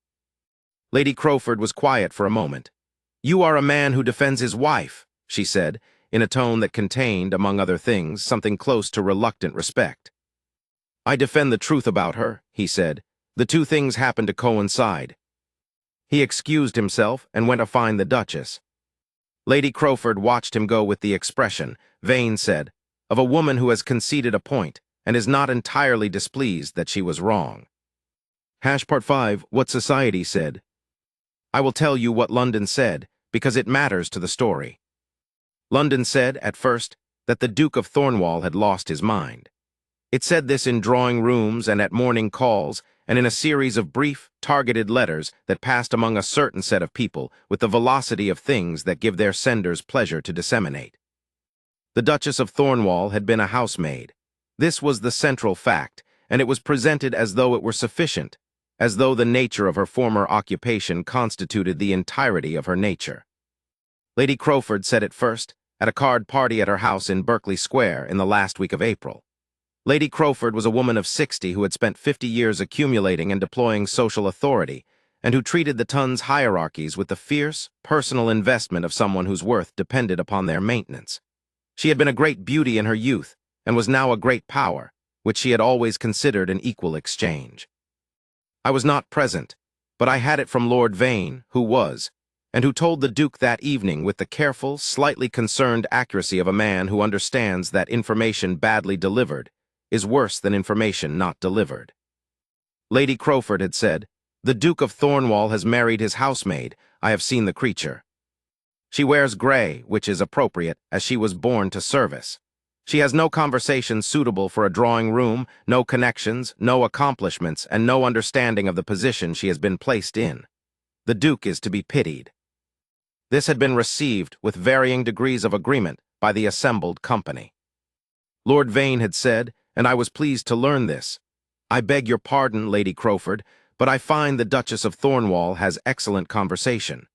Lady Crowford was quiet for a moment. You are a man who defends his wife, she said, in a tone that contained, among other things, something close to reluctant respect. I defend the truth about her, he said. The two things happened to coincide. He excused himself and went to find the Duchess. Lady Crowford watched him go with the expression, Vane said, of a woman who has conceded a point and is not entirely displeased that she was wrong. Part 5, what society said. I will tell you what London said, because it matters to the story. London said, at first, that the Duke of Thornwall had lost his mind. It said this in drawing rooms and at morning calls and in a series of brief, targeted letters that passed among a certain set of people with the velocity of things that give their senders pleasure to disseminate. The Duchess of Thornwall had been a housemaid. This was the central fact, and it was presented as though it were sufficient, as though the nature of her former occupation constituted the entirety of her nature. Lady Crowford said it first, at a card party at her house in Berkeley Square in the last week of April. Lady Crowford was a woman of 60 who had spent 50 years accumulating and deploying social authority, and who treated the Tun's hierarchies with the fierce, personal investment of someone whose worth depended upon their maintenance. She had been a great beauty in her youth, and was now a great power, which she had always considered an equal exchange. I was not present, but I had it from Lord Vane, who was, and who told the Duke that evening with the careful, slightly concerned accuracy of a man who understands that information badly delivered is worse than information not delivered. Lady Crowford had said, "The Duke of Thornwall has married his housemaid. I have seen the creature. She wears grey, which is appropriate, as she was born to service. She has no conversation suitable for a drawing room, no connections, no accomplishments, and no understanding of the position she has been placed in. The Duke is to be pitied." This had been received with varying degrees of agreement by the assembled company. Lord Vane had said, and I was pleased to learn this, "I beg your pardon, Lady Crowford, but I find the Duchess of Thornwall has excellent conversation.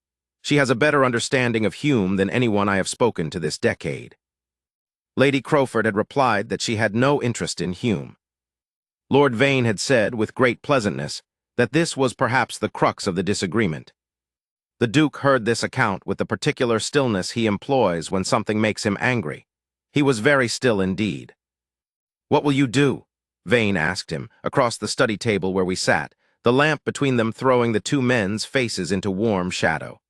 She has a better understanding of Hume than anyone I have spoken to this decade." Lady Crowford had replied that she had no interest in Hume. Lord Vane had said, with great pleasantness, that this was perhaps the crux of the disagreement. The Duke heard this account with the particular stillness he employs when something makes him angry. He was very still indeed. "What will you do?" Vane asked him, across the study table where we sat, the lamp between them throwing the two men's faces into warm shadow.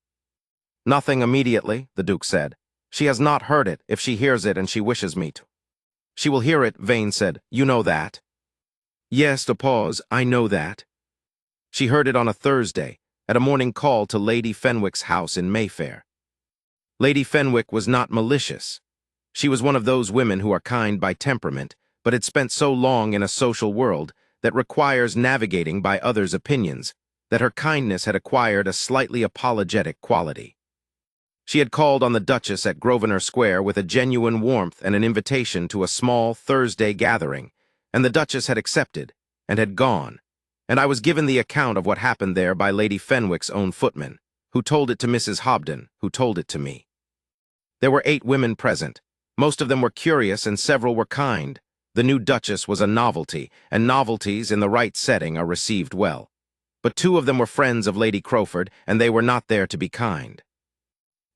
"Nothing immediately," the Duke said. "She has not heard it, if she hears it and she wishes me to." "She will hear it," Vane said. "You know that." "Yes, a pause, I know that." "She heard it on a Thursday, at a morning call to Lady Fenwick's house in Mayfair." Lady Fenwick was not malicious. She was one of those women who are kind by temperament, but had spent so long in a social world that requires navigating by others' opinions, that her kindness had acquired a slightly apologetic quality. She had called on the Duchess at Grosvenor Square with a genuine warmth and an invitation to a small Thursday gathering, and the Duchess had accepted, and had gone, and I was given the account of what happened there by Lady Fenwick's own footman, who told it to Mrs. Hobden, who told it to me. There were 8 women present. Most of them were curious and several were kind. The new Duchess was a novelty, and novelties in the right setting are received well. But 2 of them were friends of Lady Crowford, and they were not there to be kind.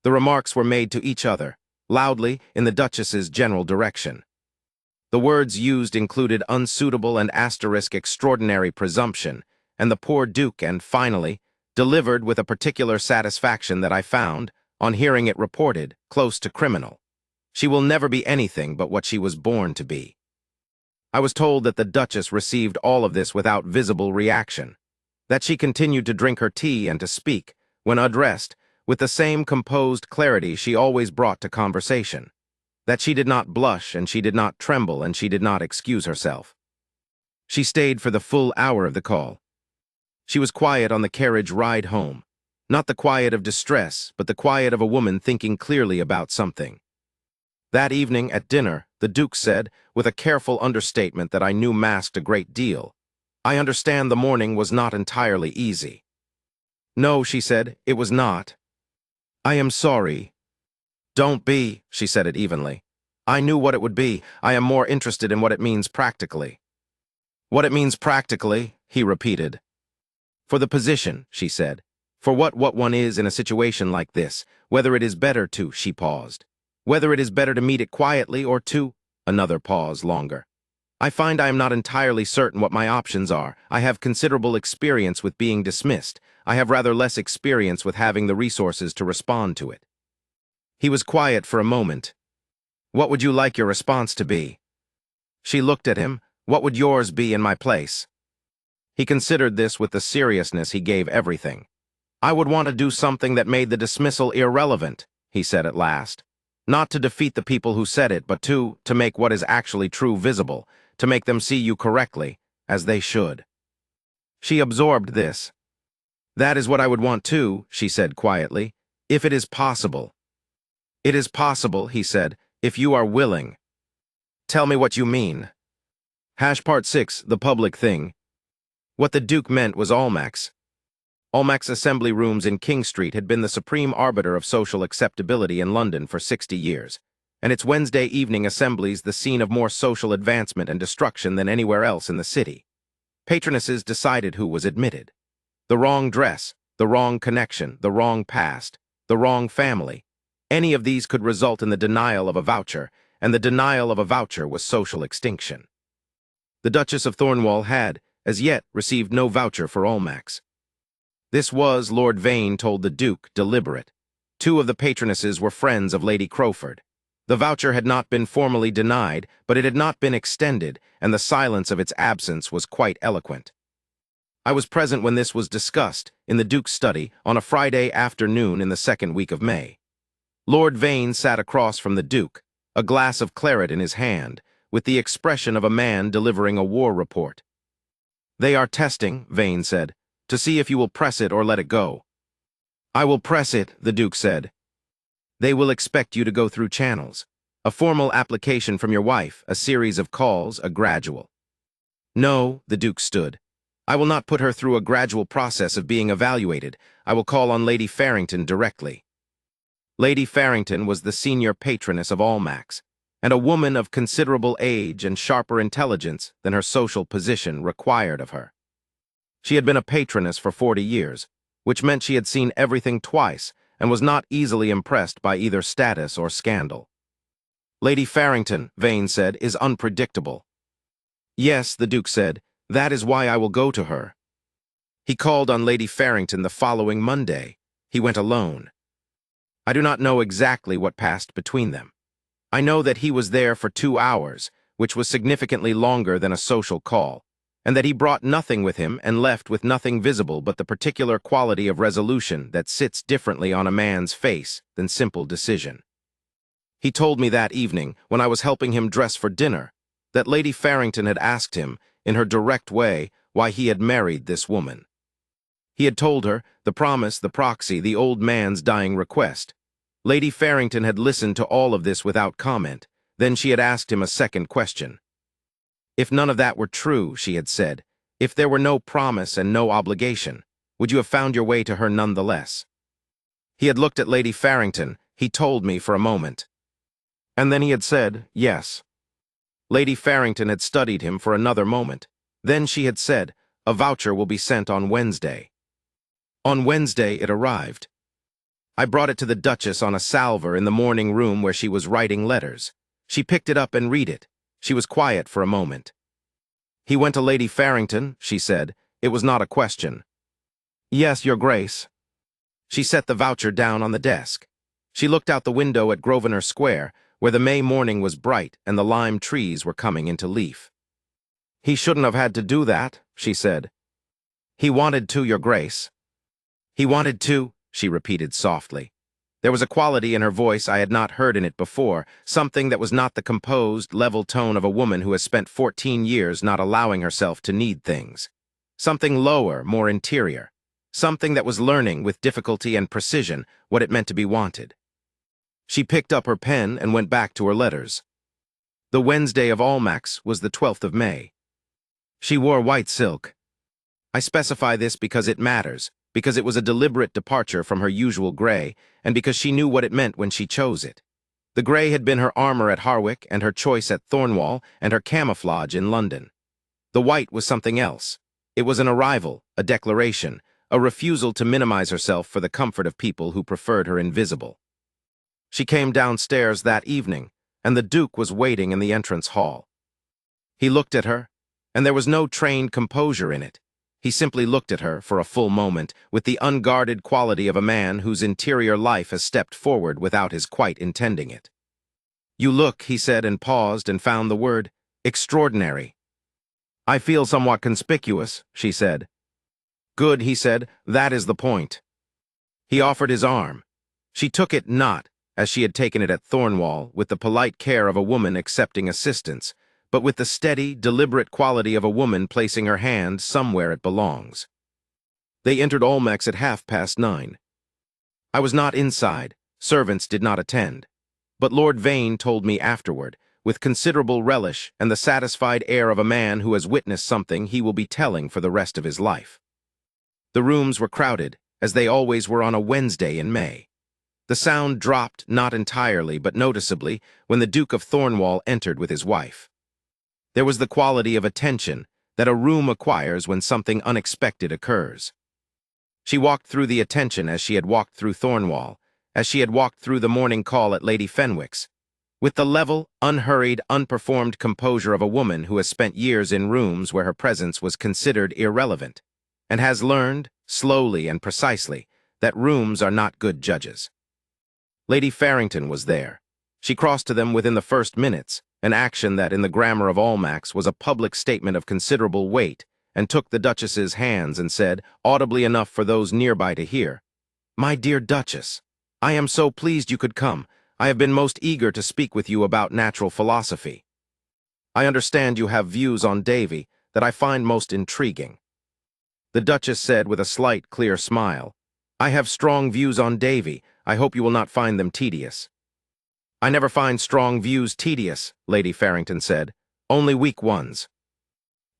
The remarks were made to each other, loudly, in the Duchess's general direction. The words used included unsuitable and extraordinary presumption, and the poor Duke, and finally, delivered with a particular satisfaction that I found, on hearing it reported, close to criminal. She will never be anything but what she was born to be. I was told that the Duchess received all of this without visible reaction, that she continued to drink her tea and to speak, when addressed, with the same composed clarity she always brought to conversation, that she did not blush and she did not tremble and she did not excuse herself. She stayed for the full hour of the call. She was quiet on the carriage ride home, not the quiet of distress, but the quiet of a woman thinking clearly about something. That evening at dinner, the Duke said, with a careful understatement that I knew masked a great deal, "I understand the morning was not entirely easy." "No," she said, "it was not." "I am sorry." "Don't be," she said it evenly. "I knew what it would be. I am more interested in what it means practically." "What it means practically," he repeated. "For the position," she said. "For what one is in a situation like this, whether it is better to," she paused. "Whether it is better to meet it quietly or to," another pause longer. "I find I am not entirely certain what my options are. I have considerable experience with being dismissed. I have rather less experience with having the resources to respond to it." He was quiet for a moment. "What would you like your response to be?" She looked at him. "What would yours be in my place?" He considered this with the seriousness he gave everything. "I would want to do something that made the dismissal irrelevant," he said at last. "Not to defeat the people who said it, but to make what is actually true visible, to make them see you correctly, as they should." She absorbed this. "That is what I would want too," she said quietly, "if it is possible." "It is possible," he said, "if you are willing." "Tell me what you mean." Part 6, the public thing. What the Duke meant was Almack's. Almack's assembly rooms in King Street had been the supreme arbiter of social acceptability in London for 60 years, and its Wednesday evening assemblies the scene of more social advancement and destruction than anywhere else in the city. Patronesses decided who was admitted. The wrong dress, the wrong connection, the wrong past, the wrong family. Any of these could result in the denial of a voucher, and the denial of a voucher was social extinction. The Duchess of Thornwall had, as yet, received no voucher for Almack's. This was, Lord Vane told the Duke, deliberate. Two of the patronesses were friends of Lady Crowford. The voucher had not been formally denied, but it had not been extended, and the silence of its absence was quite eloquent. I was present when this was discussed, in the Duke's study, on a Friday afternoon in the second week of May. Lord Vane sat across from the Duke, a glass of claret in his hand, with the expression of a man delivering a war report. "They are testing," Vane said, "to see if you will press it or let it go." "I will press it," the Duke said. "They will expect you to go through channels. A formal application from your wife, a series of calls, a gradual." "No," the Duke stood. "I will not put her through a gradual process of being evaluated. I will call on Lady Farrington directly." Lady Farrington was the senior patroness of Almack's, and a woman of considerable age and sharper intelligence than her social position required of her. She had been a patroness for 40 years, which meant she had seen everything twice and was not easily impressed by either status or scandal. "Lady Farrington," Vane said, "is unpredictable." "Yes," the Duke said, "that is why I will go to her." He called on Lady Farrington the following Monday. He went alone. I do not know exactly what passed between them. I know that he was there for 2 hours, which was significantly longer than a social call, and that he brought nothing with him and left with nothing visible but the particular quality of resolution that sits differently on a man's face than simple decision. He told me that evening, when I was helping him dress for dinner, that Lady Farrington had asked him, in her direct way, why he had married this woman. He had told her, the promise, the proxy, the old man's dying request. Lady Farrington had listened to all of this without comment. Then she had asked him a second question. "If none of that were true," she had said, "if there were no promise and no obligation, would you have found your way to her nonetheless?" He had looked at Lady Farrington, he told me, for a moment. And then he had said, yes. Lady Farrington had studied him for another moment. Then she had said, "A voucher will be sent on Wednesday." On Wednesday it arrived. I brought it to the Duchess on a salver in the morning room where she was writing letters. She picked it up and read it. She was quiet for a moment. "He went to Lady Farrington," she said. It was not a question. "Yes, Your Grace." She set the voucher down on the desk. She looked out the window at Grosvenor Square, where the May morning was bright and the lime trees were coming into leaf. "He shouldn't have had to do that," she said. "He wanted to, Your Grace." "He wanted to," she repeated softly. There was a quality in her voice I had not heard in it before, something that was not the composed, level tone of a woman who has spent 14 years not allowing herself to need things. Something lower, more interior. Something that was learning, with difficulty and precision, what it meant to be wanted. She picked up her pen and went back to her letters. The Wednesday of Almack's was the 12th of May. She wore white silk. I specify this because it matters, because it was a deliberate departure from her usual gray, and because she knew what it meant when she chose it. The gray had been her armor at Harwich and her choice at Thornwall and her camouflage in London. The white was something else. It was an arrival, a declaration, a refusal to minimize herself for the comfort of people who preferred her invisible. She came downstairs that evening, and the Duke was waiting in the entrance hall. He looked at her, and there was no trained composure in it. He simply looked at her for a full moment with the unguarded quality of a man whose interior life has stepped forward without his quite intending it. "You look," he said, and paused and found the word, "extraordinary." "I feel somewhat conspicuous," she said. "Good," he said, "that is the point." He offered his arm. She took it not, as she had taken it at Thornwall, with the polite care of a woman accepting assistance, but with the steady, deliberate quality of a woman placing her hand somewhere it belongs. They entered Almack's at 9:30. I was not inside. Servants did not attend. But Lord Vane told me afterward, with considerable relish and the satisfied air of a man who has witnessed something he will be telling for the rest of his life. The rooms were crowded, as they always were on a Wednesday in May. The sound dropped not entirely but noticeably when the Duke of Thornwall entered with his wife. There was the quality of attention that a room acquires when something unexpected occurs. She walked through the attention as she had walked through Thornwall, as she had walked through the morning call at Lady Fenwick's, with the level, unhurried, unperformed composure of a woman who has spent years in rooms where her presence was considered irrelevant, and has learned, slowly and precisely, that rooms are not good judges. Lady Farrington was there. She crossed to them within the first minutes, an action that, in the grammar of Almack's, was a public statement of considerable weight, and took the Duchess's hands and said, audibly enough for those nearby to hear, "My dear Duchess, I am so pleased you could come. I have been most eager to speak with you about natural philosophy. I understand you have views on Davy that I find most intriguing." The Duchess said with a slight, clear smile, "I have strong views on Davy. I hope you will not find them tedious." "I never find strong views tedious," Lady Farrington said, "only weak ones."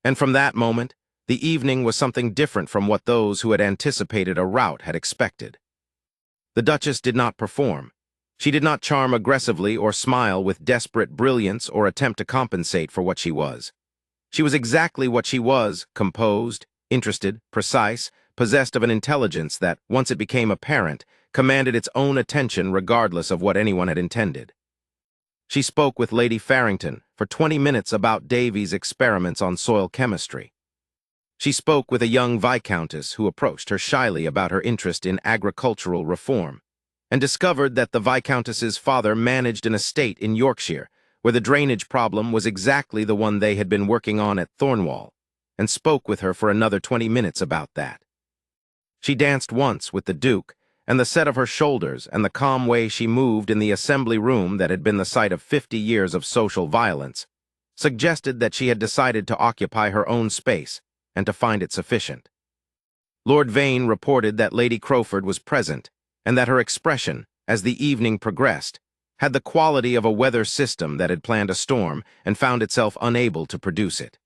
And from that moment, the evening was something different from what those who had anticipated a rout had expected. The Duchess did not perform. She did not charm aggressively or smile with desperate brilliance or attempt to compensate for what she was. She was exactly what she was, composed, interested, precise, possessed of an intelligence that, once it became apparent, commanded its own attention regardless of what anyone had intended. She spoke with Lady Farrington for 20 minutes about Davy's experiments on soil chemistry. She spoke with a young viscountess who approached her shyly about her interest in agricultural reform, and discovered that the viscountess's father managed an estate in Yorkshire, where the drainage problem was exactly the one they had been working on at Thornwall, and spoke with her for another 20 minutes about that. She danced once with the Duke, and the set of her shoulders and the calm way she moved in the assembly room that had been the site of 50 years of social violence suggested that she had decided to occupy her own space and to find it sufficient. Lord Vane reported that Lady Crowford was present, and that her expression, as the evening progressed, had the quality of a weather system that had planned a storm and found itself unable to produce it.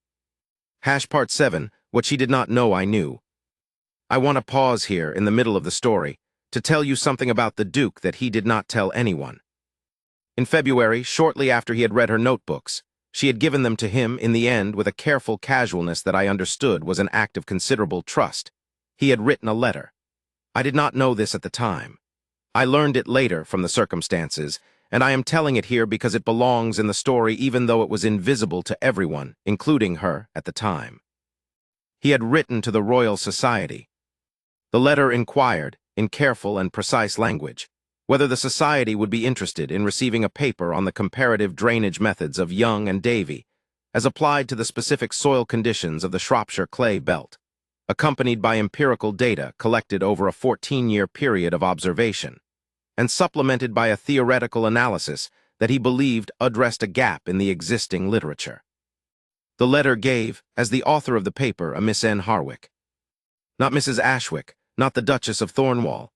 Part 7, what she did not know I knew. I want to pause here in the middle of the story to tell you something about the Duke that he did not tell anyone. In February, shortly after he had read her notebooks, she had given them to him in the end with a careful casualness that I understood was an act of considerable trust. He had written a letter. I did not know this at the time. I learned it later from the circumstances, and I am telling it here because it belongs in the story even though it was invisible to everyone, including her, at the time. He had written to the Royal Society. The letter inquired, in careful and precise language, whether the Society would be interested in receiving a paper on the comparative drainage methods of Young and Davy, as applied to the specific soil conditions of the Shropshire clay belt, accompanied by empirical data collected over a 14-year period of observation, and supplemented by a theoretical analysis that he believed addressed a gap in the existing literature. The letter gave, as the author of the paper, a Miss N. Harwick. Not Mrs. Ashwick, not the Duchess of Thornwall.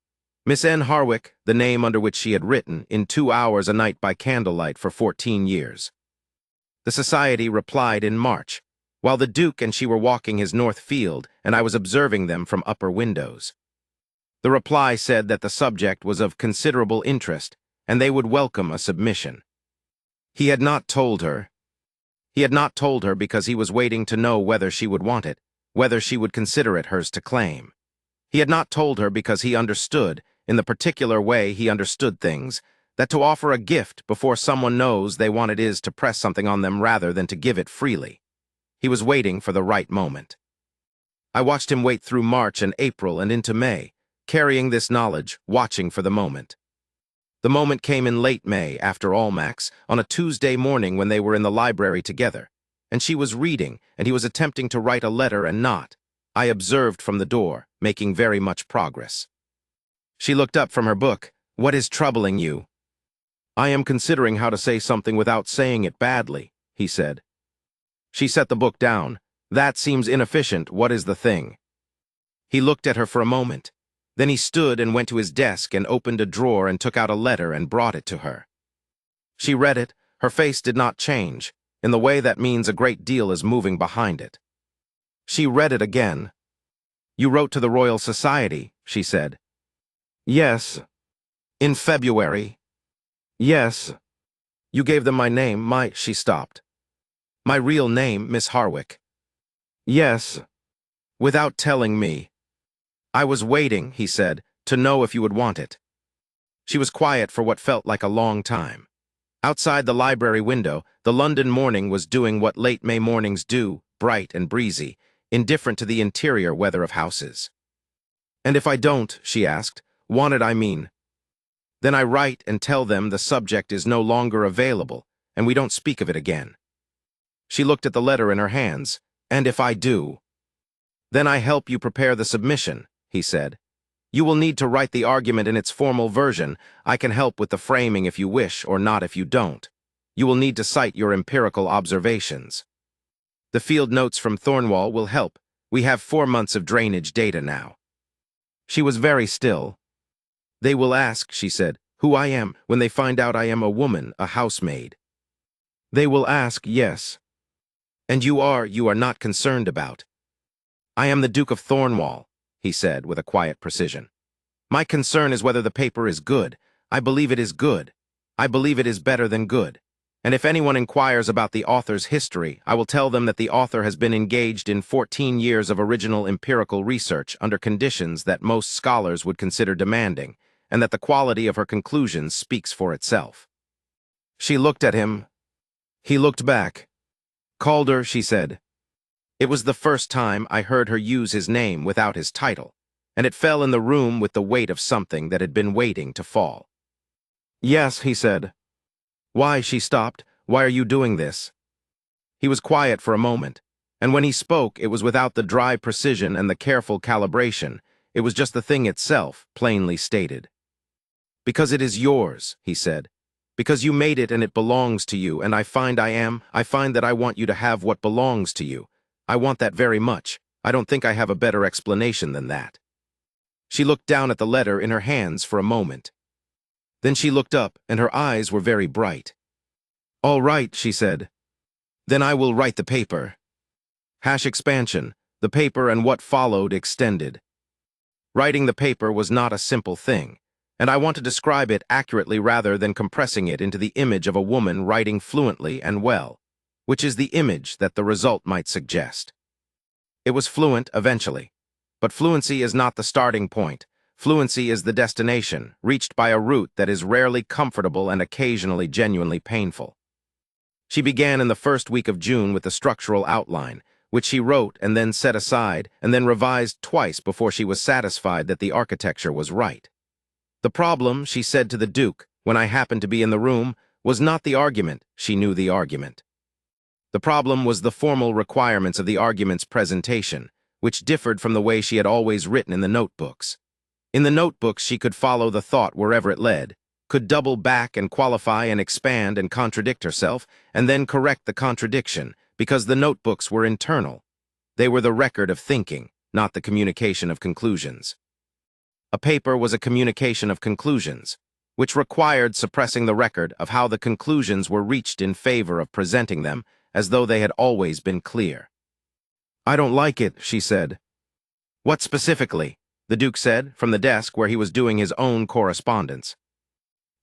Miss N. Harwick, the name under which she had written, in 2 hours a night by candlelight for 14 years. The Society replied in March, while the Duke and she were walking his north field, and I was observing them from upper windows. The reply said that the subject was of considerable interest, and they would welcome a submission. He had not told her. He had not told her because he was waiting to know whether she would want it, whether she would consider it hers to claim. He had not told her because he understood, in the particular way he understood things, that to offer a gift before someone knows they want it is to press something on them rather than to give it freely. He was waiting for the right moment. I watched him wait through March and April and into May, carrying this knowledge, watching for the moment. The moment came in late May, after Almack's, on a Tuesday morning when they were in the library together, and she was reading, and he was attempting to write a letter and not, I observed from the door, making very much progress. She looked up from her book. "What is troubling you?" "I am considering how to say something without saying it badly," he said. She set the book down. "That seems inefficient. What is the thing?" He looked at her for a moment. Then he stood and went to his desk and opened a drawer and took out a letter and brought it to her. She read it. Her face did not change, in the way that means a great deal is moving behind it. She read it again. "You wrote to the Royal Society," she said. "Yes." In February? Yes. You gave them my name, she stopped. My real name, Miss Harwick. Yes. Without telling me. I was waiting, he said, to know if you would want it. She was quiet for what felt like a long time. Outside the library window, the London morning was doing what late May mornings do, bright and breezy, indifferent to the interior weather of houses. And if I don't, she asked, want it I mean. Then I write and tell them the subject is no longer available, and we don't speak of it again. She looked at the letter in her hands. And if I do? Then I help you prepare the submission, he said. You will need to write the argument in its formal version. I can help with the framing if you wish, or not if you don't. You will need to cite your empirical observations. The field notes from Thornwall will help. We have 4 months of drainage data now. She was very still. They will ask, she said, who I am when they find out I am a woman, a housemaid. They will ask, yes. And you are not concerned about. I am the Duke of Thornwall, he said with a quiet precision. My concern is whether the paper is good. I believe it is good. I believe it is better than good. And if anyone inquires about the author's history, I will tell them that the author has been engaged in 14 years of original empirical research under conditions that most scholars would consider demanding, and that the quality of her conclusions speaks for itself. She looked at him. He looked back. Calder, she said. It was the first time I heard her use his name without his title, and it fell in the room with the weight of something that had been waiting to fall. Yes, he said. Why, she stopped. Why are you doing this? He was quiet for a moment, and when he spoke, it was without the dry precision and the careful calibration. It was just the thing itself, plainly stated. Because it is yours, he said. Because you made it and it belongs to you, and I find that I want you to have what belongs to you. I want that very much. I don't think I have a better explanation than that. She looked down at the letter in her hands for a moment. Then she looked up, and her eyes were very bright. All right, she said. Then I will write the paper. Expansion, the paper and what followed extended. Writing the paper was not a simple thing, and I want to describe it accurately rather than compressing it into the image of a woman writing fluently and well, which is the image that the result might suggest. It was fluent eventually, but fluency is not the starting point. Fluency is the destination, reached by a route that is rarely comfortable and occasionally genuinely painful. She began in the first week of June with the structural outline, which she wrote and then set aside and then revised twice before she was satisfied that the architecture was right. The problem, she said to the Duke, when I happened to be in the room, was not the argument. She knew the argument. The problem was the formal requirements of the argument's presentation, which differed from the way she had always written in the notebooks. In the notebooks, she could follow the thought wherever it led, could double back and qualify and expand and contradict herself, and then correct the contradiction, because the notebooks were internal. They were the record of thinking, not the communication of conclusions. A paper was a communication of conclusions, which required suppressing the record of how the conclusions were reached in favor of presenting them as though they had always been clear. I don't like it, she said. What specifically? The Duke said, from the desk where he was doing his own correspondence.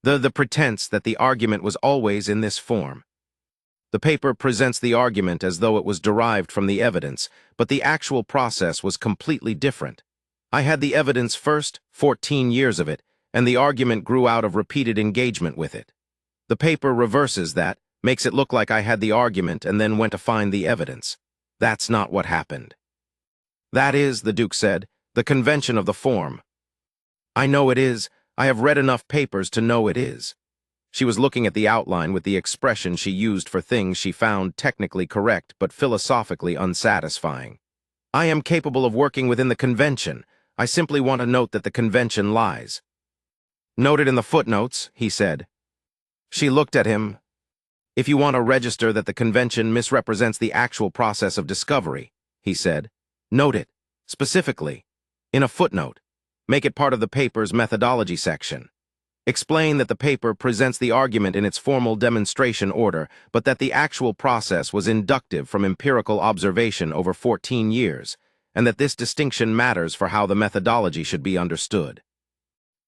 The pretense that the argument was always in this form. The paper presents the argument as though it was derived from the evidence, but the actual process was completely different. I had the evidence first, 14 years of it, and the argument grew out of repeated engagement with it. The paper reverses that, makes it look like I had the argument and then went to find the evidence. That's not what happened. That is, the Duke said, the convention of the form. I know it is. I have read enough papers to know it is. She was looking at the outline with the expression she used for things she found technically correct but philosophically unsatisfying. I am capable of working within the convention. I simply want to note that the convention lies. Noted in the footnotes, he said. She looked at him. If you want to register that the convention misrepresents the actual process of discovery, he said, note it, specifically, in a footnote. Make it part of the paper's methodology section. Explain that the paper presents the argument in its formal demonstration order, but that the actual process was inductive from empirical observation over 14 years, and that this distinction matters for how the methodology should be understood.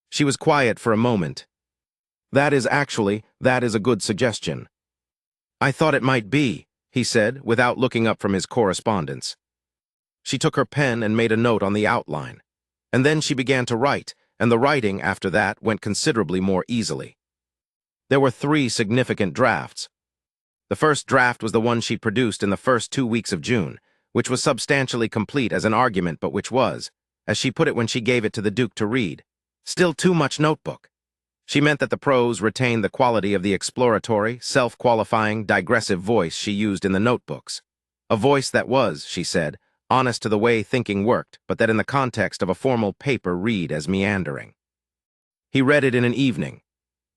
She was quiet for a moment. That is a good suggestion. I thought it might be, he said, without looking up from his correspondence. She took her pen and made a note on the outline. And then she began to write, and the writing, after that, went considerably more easily. There were 3 significant drafts. The first draft was the one she produced in the first 2 weeks of June, which was substantially complete as an argument, but which was, as she put it when she gave it to the Duke to read, still too much notebook. She meant that the prose retained the quality of the exploratory, self-qualifying, digressive voice she used in the notebooks. A voice that was, she said, honest to the way thinking worked, but that in the context of a formal paper read as meandering. He read it in an evening.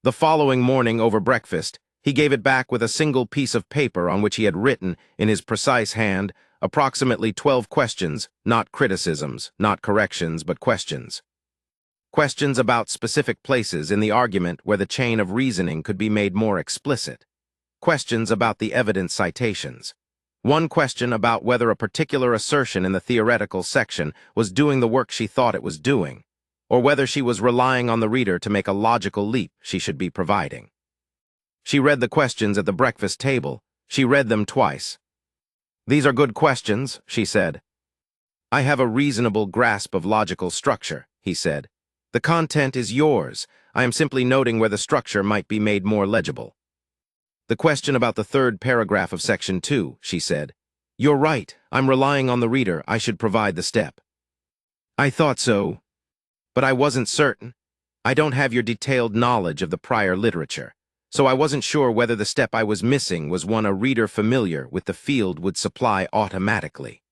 The following morning over breakfast, he gave it back with a single piece of paper on which he had written, in his precise hand, approximately 12 questions, not criticisms, not corrections, but questions. Questions about specific places in the argument where the chain of reasoning could be made more explicit. Questions about the evidence citations. One question about whether a particular assertion in the theoretical section was doing the work she thought it was doing, or whether she was relying on the reader to make a logical leap she should be providing. She read the questions at the breakfast table. She read them twice. These are good questions, she said. I have a reasonable grasp of logical structure, he said. The content is yours. I am simply noting where the structure might be made more legible. The question about the 3rd paragraph of Section 2, she said. You're right. I'm relying on the reader. I should provide the step. I thought so. But I wasn't certain. I don't have your detailed knowledge of the prior literature, so I wasn't sure whether the step I was missing was one a reader familiar with the field would supply automatically.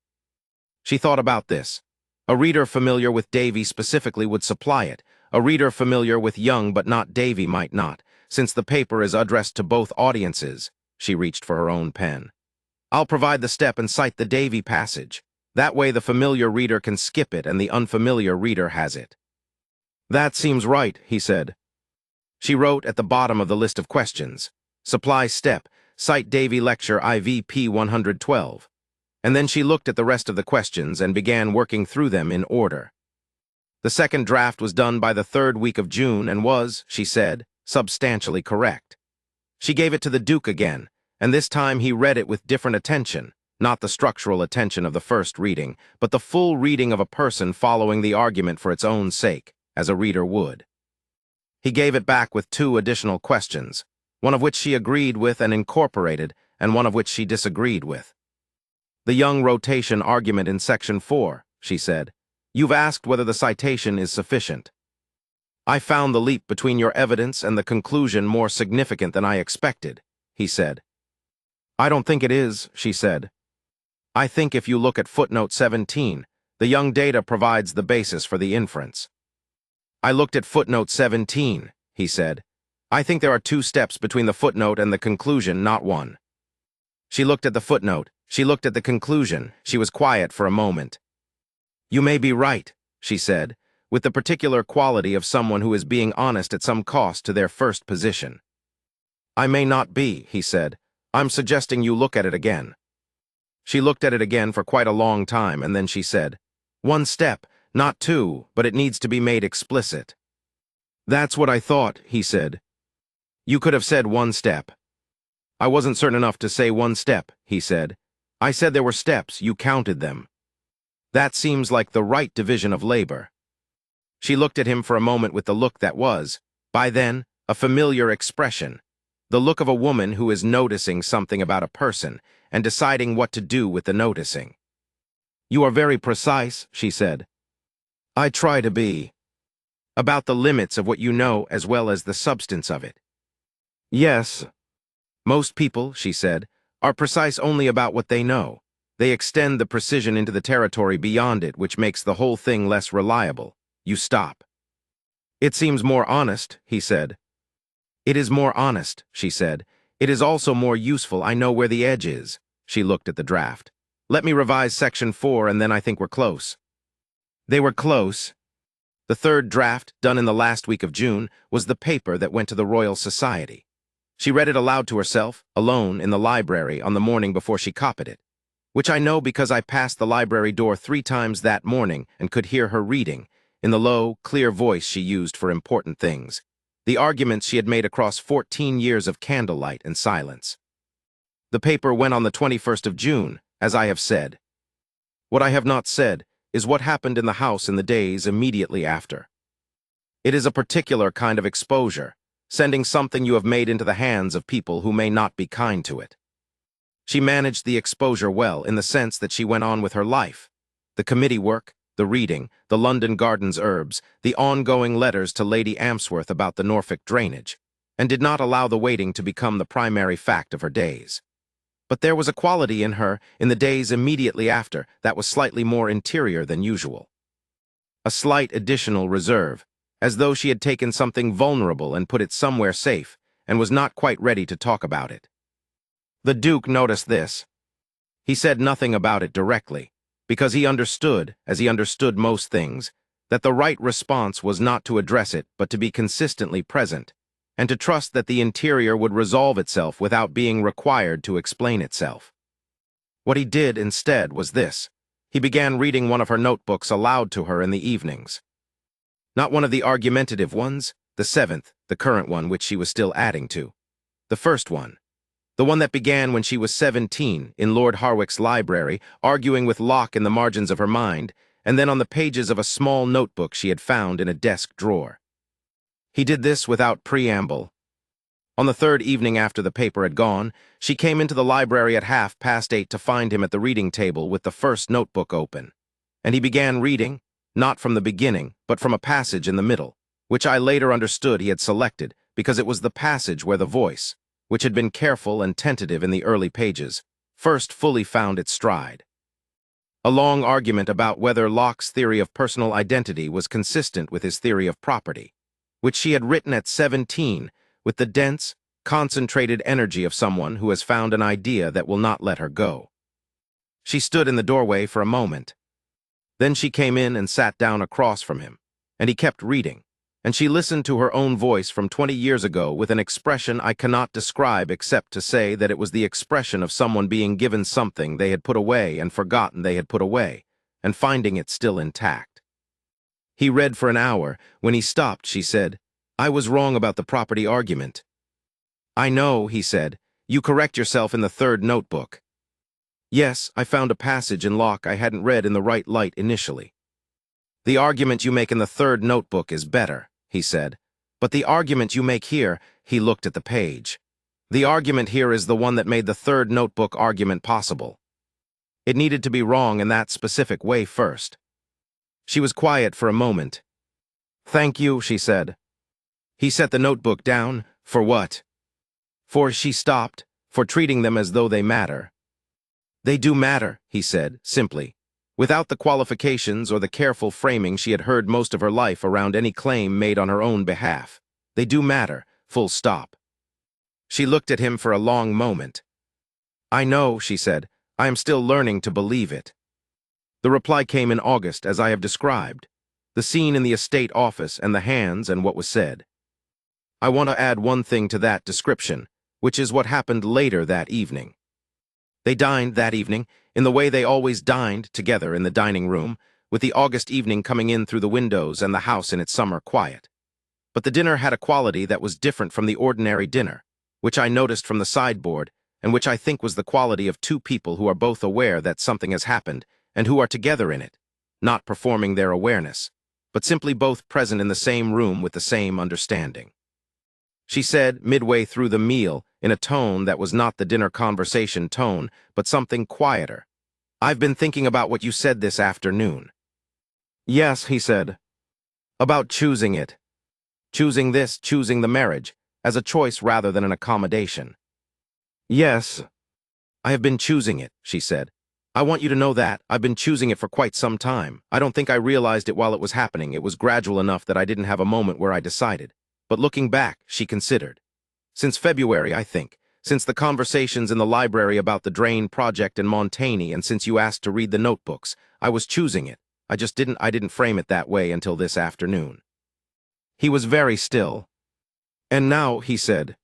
She thought about this. A reader familiar with Davy specifically would supply it. A reader familiar with Young but not Davy might not, since the paper is addressed to both audiences. She reached for her own pen. I'll provide the step and cite the Davy passage. That way the familiar reader can skip it and the unfamiliar reader has it. That seems right, he said. She wrote at the bottom of the list of questions, Supply step, cite Davy lecture IVP 112. And then she looked at the rest of the questions and began working through them in order. The second draft was done by the 3rd week of June and was, she said, substantially correct. She gave it to the Duke again, and this time he read it with different attention, not the structural attention of the first reading, but the full reading of a person following the argument for its own sake, as a reader would. He gave it back with 2 additional questions, one of which she agreed with and incorporated, and one of which she disagreed with. The Young rotation argument in Section 4, she said. You've asked whether the citation is sufficient. I found the leap between your evidence and the conclusion more significant than I expected, he said. I don't think it is, she said. I think if you look at footnote 17, the Young data provides the basis for the inference. I looked at footnote 17, he said. I think there are 2 steps between the footnote and the conclusion, not 1. She looked at the footnote. She looked at the conclusion. She was quiet for a moment. You may be right, she said, with the particular quality of someone who is being honest at some cost to their first position. I may not be, he said. I'm suggesting you look at it again. She looked at it again for quite a long time, and then she said, 1 step, not 2, but it needs to be made explicit. That's what I thought, he said. You could have said 1 step. I wasn't certain enough to say 1 step, he said. I said there were steps, you counted them. That seems like the right division of labor. She looked at him for a moment with the look that was, by then, a familiar expression, the look of a woman who is noticing something about a person and deciding what to do with the noticing. You are very precise, she said. I try to be. About the limits of what you know as well as the substance of it. Yes. Most people, she said, are precise only about what they know. They extend the precision into the territory beyond it, which makes the whole thing less reliable. You stop. It seems more honest, he said. It is more honest, she said. It is also more useful. I know where the edge is. She looked at the draft. Let me revise Section 4, and then I think we're close. They were close. The 3rd draft, done in the last week of June, was the paper that went to the Royal Society. She read it aloud to herself, alone, in the library on the morning before she copied it, which I know because I passed the library door 3 times that morning and could hear her reading, in the low, clear voice she used for important things, the arguments she had made across 14 years of candlelight and silence. The paper went on the 21st of June, as I have said. What I have not said is what happened in the house in the days immediately after. It is a particular kind of exposure, sending something you have made into the hands of people who may not be kind to it. She managed the exposure well in the sense that she went on with her life. The committee work, the reading, the London Gardens herbs, the ongoing letters to Lady Amsworth about the Norfolk drainage, and did not allow the waiting to become the primary fact of her days. But there was a quality in her in the days immediately after that was slightly more interior than usual. A slight additional reserve, as though she had taken something vulnerable and put it somewhere safe, and was not quite ready to talk about it. The Duke noticed this. He said nothing about it directly, because he understood, as he understood most things, that the right response was not to address it but to be consistently present, and to trust that the interior would resolve itself without being required to explain itself. What he did instead was this. He began reading one of her notebooks aloud to her in the evenings. Not one of the argumentative ones, the 7th, the current one which she was still adding to. The first one. The one that began when she was 17 in Lord Harwick's library, arguing with Locke in the margins of her mind, and then on the pages of a small notebook she had found in a desk drawer. He did this without preamble. On the 3rd evening after the paper had gone, she came into the library at 8:30 to find him at the reading table with the first notebook open. And he began reading, not from the beginning, but from a passage in the middle, which I later understood he had selected because it was the passage where the voice, which had been careful and tentative in the early pages, first fully found its stride. A long argument about whether Locke's theory of personal identity was consistent with his theory of property, which she had written at 17 with the dense, concentrated energy of someone who has found an idea that will not let her go. She stood in the doorway for a moment. Then she came in and sat down across from him, and he kept reading, and she listened to her own voice from 20 years ago with an expression I cannot describe except to say that it was the expression of someone being given something they had put away and forgotten they had put away, and finding it still intact. He read for an hour. When he stopped, she said, "I was wrong about the property argument." "I know," he said. "You correct yourself in the 3rd notebook." "Yes, I found a passage in Locke I hadn't read in the right light initially." "The argument you make in the 3rd notebook is better," he said. "But the argument you make here," he looked at the page. "The argument here is the one that made the 3rd notebook argument possible. It needed to be wrong in that specific way first." She was quiet for a moment. "Thank you," she said. He set the notebook down. "For what?" "For," she stopped, "for treating them as though they matter." "They do matter," he said, simply, without the qualifications or the careful framing she had heard most of her life around any claim made on her own behalf. "They do matter, full stop." She looked at him for a long moment. "I know," she said. "I am still learning to believe it." The reply came in August, as I have described. The scene in the estate office and the hands and what was said. I want to add one thing to that description, which is what happened later that evening. They dined that evening, in the way they always dined together in the dining room, with the August evening coming in through the windows and the house in its summer quiet. But the dinner had a quality that was different from the ordinary dinner, which I noticed from the sideboard, and which I think was the quality of two people who are both aware that something has happened, and who are together in it, not performing their awareness, but simply both present in the same room with the same understanding. She said, midway through the meal, in a tone that was not the dinner conversation tone, but something quieter, "I've been thinking about what you said this afternoon." "Yes," he said. "About choosing it. Choosing this, choosing the marriage, as a choice rather than an accommodation." "Yes. I have been choosing it," she said. "I want you to know that. I've been choosing it for quite some time. I don't think I realized it while it was happening. It was gradual enough that I didn't have a moment where I decided. But looking back," she considered. "Since February, I think. Since the conversations in the library about the drain project in Montaigne, and since you asked to read the notebooks, I was choosing it. I didn't frame it that way until this afternoon." He was very still. "And now," he said.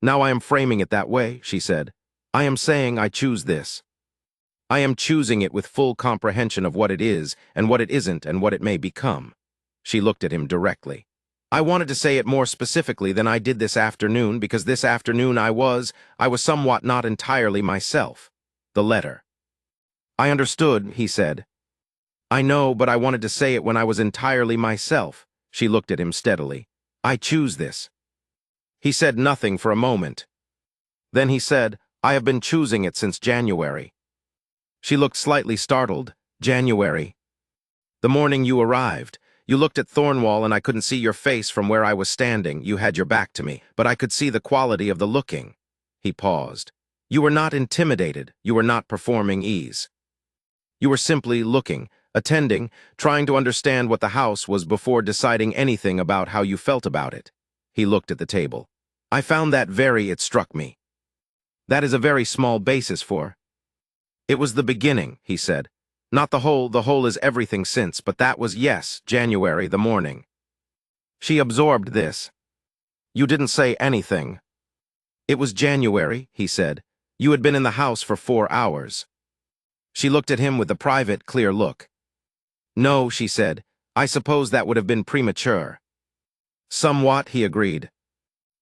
"Now I am framing it that way," she said. "I am saying I choose this. I am choosing it with full comprehension of what it is and what it isn't and what it may become. She looked at him directly. I wanted to say it more specifically than I did this afternoon because this afternoon I was somewhat not entirely myself. The letter. I understood, he said. I know, but I wanted to say it when I was entirely myself. She looked at him steadily. I choose this. He said nothing for a moment. Then he said, I have been choosing it since January. She looked slightly startled. January. The morning you arrived. You looked at Thornwall and I couldn't see your face from where I was standing. You had your back to me, but I could see the quality of the looking. He paused. You were not intimidated. You were not performing ease. You were simply looking, attending, trying to understand what the house was before deciding anything about how you felt about it. He looked at the table. I found that it struck me. That is a very small basis for. It was the beginning, he said. Not the whole is everything since, but that was, yes, January, the morning. She absorbed this. You didn't say anything. It was January, he said. You had been in the house for 4 hours. She looked at him with a private, clear look. No, she said. I suppose that would have been premature. Somewhat, he agreed.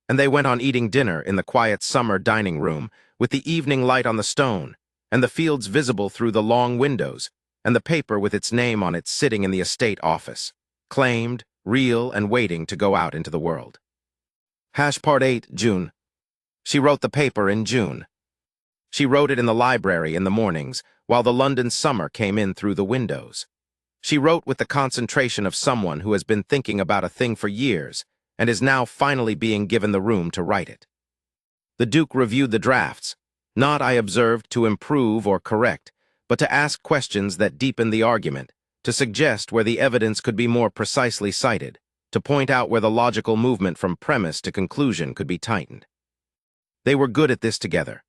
And they went on eating dinner in the quiet summer dining room, with the evening light on the stone, and the fields visible through the long windows, and the paper with its name on it sitting in the estate office, claimed, real, and waiting to go out into the world. Part 8, June. She wrote the paper in June. She wrote it in the library in the mornings, while the London summer came in through the windows. She wrote with the concentration of someone who has been thinking about a thing for years, and is now finally being given the room to write it. The Duke reviewed the drafts, not, I observed, to improve or correct, but to ask questions that deepened the argument, to suggest where the evidence could be more precisely cited, to point out where the logical movement from premise to conclusion could be tightened. They were good at this together.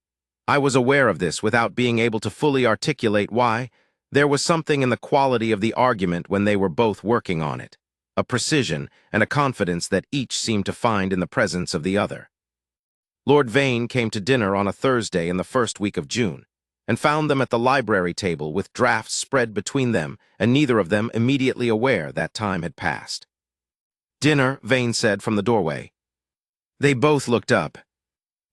I was aware of this without being able to fully articulate why. There was something in the quality of the argument when they were both working on it, a precision and a confidence that each seemed to find in the presence of the other. Lord Vane came to dinner on a Thursday in the first week of June, and found them at the library table with drafts spread between them, and neither of them immediately aware that time had passed. Dinner, Vane said from the doorway. They both looked up.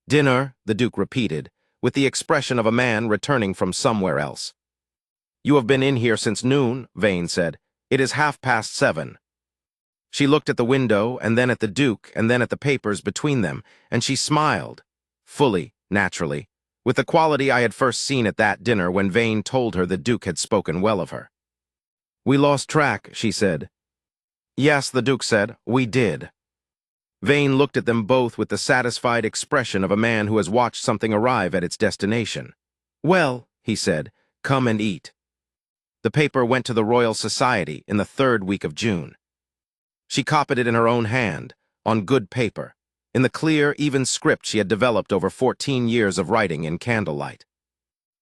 Dinner, the Duke repeated, with the expression of a man returning from somewhere else. You have been in here since noon, Vane said. It is 7:30. She looked at the window, and then at the Duke, and then at the papers between them, and she smiled, fully, naturally, with the quality I had first seen at that dinner when Vane told her the Duke had spoken well of her. We lost track, she said. Yes, the Duke said, we did. Vane looked at them both with the satisfied expression of a man who has watched something arrive at its destination. Well, he said, come and eat. The paper went to the Royal Society in the 3rd week of June. She copied it in her own hand, on good paper, in the clear, even script she had developed over 14 years of writing in candlelight.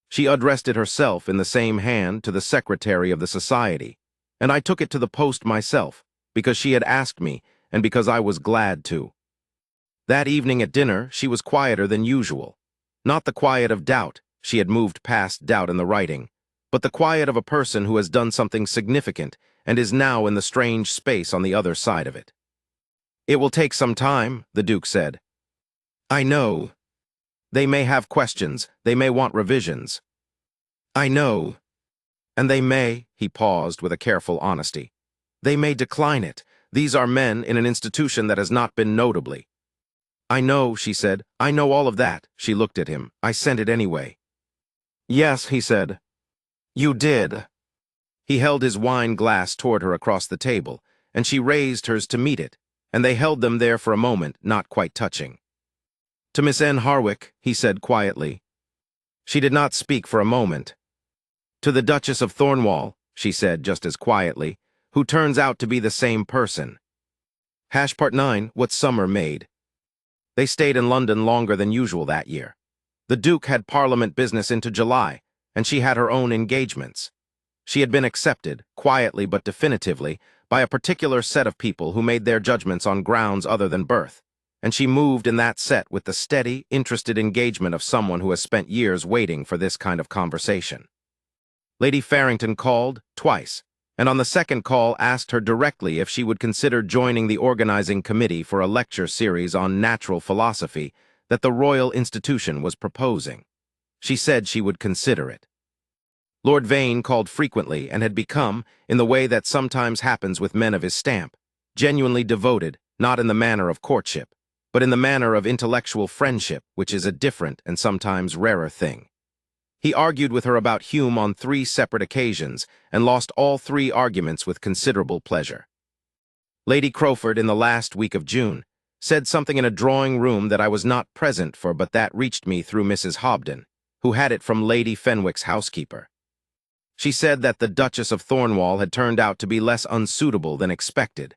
She addressed it herself in the same hand to the secretary of the society, and I took it to the post myself, because she had asked me, and because I was glad to. That evening at dinner, she was quieter than usual. Not the quiet of doubt, she had moved past doubt in the writing, but the quiet of a person who has done something significant and is now in the strange space on the other side of it. It will take some time, the Duke said. I know. They may have questions, they may want revisions. I know. And they may, he paused with a careful honesty, they may decline it. These are men in an institution that has not been notably. I know, she said. I know all of that. She looked at him. I sent it anyway. Yes, he said. You did. He held his wine glass toward her across the table, and she raised hers to meet it, and they held them there for a moment, not quite touching. To Miss N. Harwick, he said quietly. She did not speak for a moment. To the Duchess of Thornwall, she said just as quietly, who turns out to be the same person. Part 9, what summer made. They stayed in London longer than usual that year. The Duke had Parliament business into July, and she had her own engagements. She had been accepted, quietly but definitively, by a particular set of people who made their judgments on grounds other than birth, and she moved in that set with the steady, interested engagement of someone who has spent years waiting for this kind of conversation. Lady Farrington called, twice, and on the second call asked her directly if she would consider joining the organizing committee for a lecture series on natural philosophy that the Royal Institution was proposing. She said she would consider it. Lord Vane called frequently and had become, in the way that sometimes happens with men of his stamp, genuinely devoted, not in the manner of courtship, but in the manner of intellectual friendship, which is a different and sometimes rarer thing. He argued with her about Hume on 3 separate occasions and lost all 3 arguments with considerable pleasure. Lady Crowford, in the last week of June, said something in a drawing room that I was not present for, but that reached me through Mrs. Hobden, who had it from Lady Fenwick's housekeeper. She said that the Duchess of Thornwall had turned out to be less unsuitable than expected.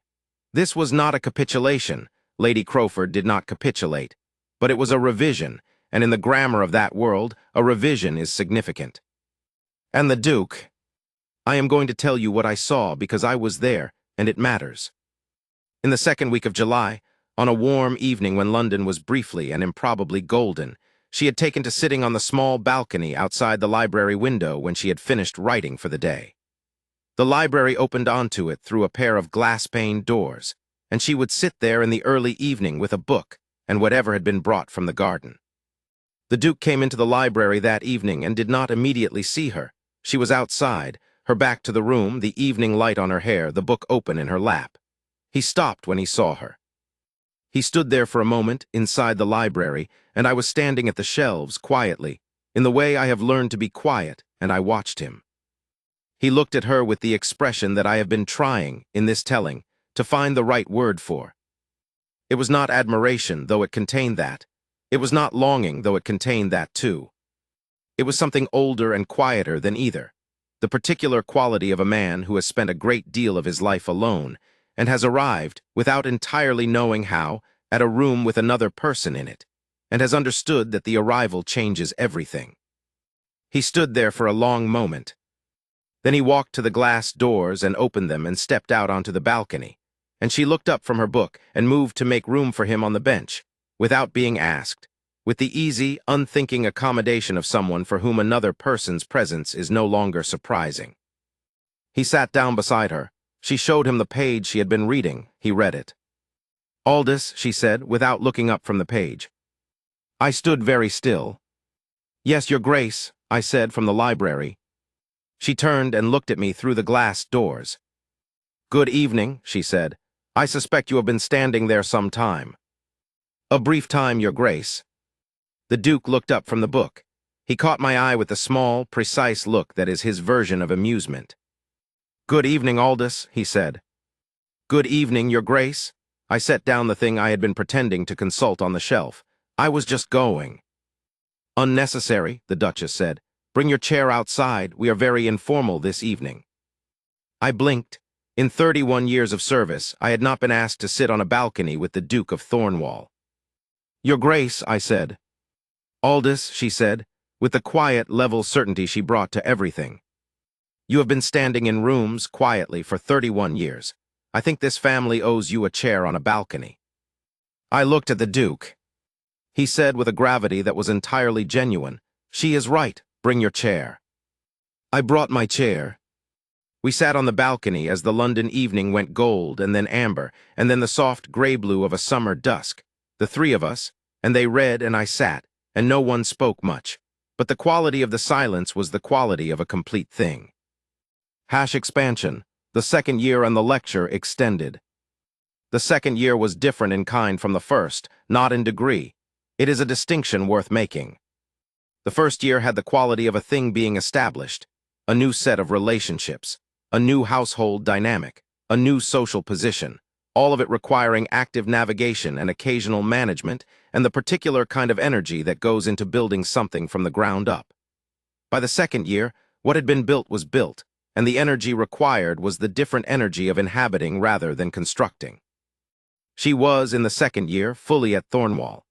This was not a capitulation. Lady Crowford did not capitulate, but it was a revision, and in the grammar of that world, a revision is significant. And the Duke, I am going to tell you what I saw because I was there, and it matters. In the second week of July, on a warm evening when London was briefly and improbably golden, she had taken to sitting on the small balcony outside the library window when she had finished writing for the day. The library opened onto it through a pair of glass-paned doors, and she would sit there in the early evening with a book and whatever had been brought from the garden. The Duke came into the library that evening and did not immediately see her. She was outside, her back to the room, the evening light on her hair, the book open in her lap. He stopped when he saw her. He stood there for a moment inside the library, and I was standing at the shelves quietly, in the way I have learned to be quiet, and I watched him. He looked at her with the expression that I have been trying, in this telling, to find the right word for. It was not admiration, though it contained that. It was not longing, though it contained that too. It was something older and quieter than either, the particular quality of a man who has spent a great deal of his life alone and has arrived, without entirely knowing how, at a room with another person in it, and has understood that the arrival changes everything. He stood there for a long moment. Then he walked to the glass doors and opened them and stepped out onto the balcony, and she looked up from her book and moved to make room for him on the bench, without being asked, with the easy, unthinking accommodation of someone for whom another person's presence is no longer surprising. He sat down beside her. She showed him the page she had been reading. He read it. "Aldous," she said, without looking up from the page. I stood very still. "Yes, Your Grace," I said from the library. She turned and looked at me through the glass doors. "Good evening," she said. "I suspect you have been standing there some time." "A brief time, Your Grace." The Duke looked up from the book. He caught my eye with the small, precise look that is his version of amusement. "Good evening, Aldous," he said. "Good evening, Your Grace." I set down the thing I had been pretending to consult on the shelf. "I was just going." "Unnecessary," the Duchess said. "Bring your chair outside. We are very informal this evening." I blinked. In 31 years of service, I had not been asked to sit on a balcony with the Duke of Thornwall. "Your Grace," I said. "Aldous," she said, with the quiet, level certainty she brought to everything. "You have been standing in rooms quietly for 31 years. I think this family owes you a chair on a balcony." I looked at the Duke. He said with a gravity that was entirely genuine, "She is right. Bring your chair." I brought my chair. We sat on the balcony as the London evening went gold and then amber, and then the soft gray-blue of a summer dusk, the 3 of us, and they read and I sat, and no one spoke much, but the quality of the silence was the quality of a complete thing. Expansion. The second year and the lecture extended. The second year was different in kind from the first, not in degree. It is a distinction worth making. The first year had the quality of a thing being established, a new set of relationships, a new household dynamic, a new social position, all of it requiring active navigation and occasional management and the particular kind of energy that goes into building something from the ground up. By the second year, what had been built was built, and the energy required was the different energy of inhabiting rather than constructing. She was, in the second year, fully at Thornwall,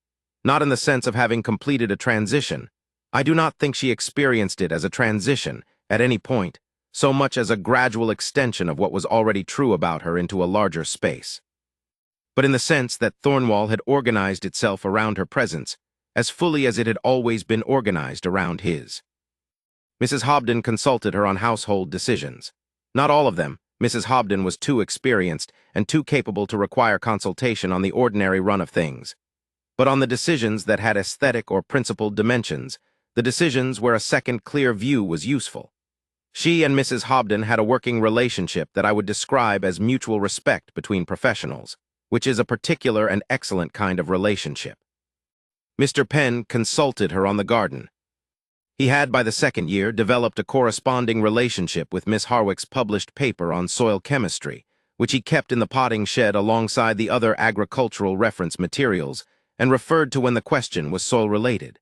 not in the sense of having completed a transition. I do not think she experienced it as a transition, at any point, so much as a gradual extension of what was already true about her into a larger space. But in the sense that Thornwall had organized itself around her presence, as fully as it had always been organized around his. Mrs. Hobden consulted her on household decisions. Not all of them. Mrs. Hobden was too experienced and too capable to require consultation on the ordinary run of things. But on the decisions that had aesthetic or principled dimensions, the decisions where a second clear view was useful. She and Mrs. Hobden had a working relationship that I would describe as mutual respect between professionals, which is a particular and excellent kind of relationship. Mr. Penn consulted her on the garden. He had, by the second year, developed a corresponding relationship with Miss Harwick's published paper on soil chemistry, which he kept in the potting shed alongside the other agricultural reference materials, and referred to when the question was soil-related.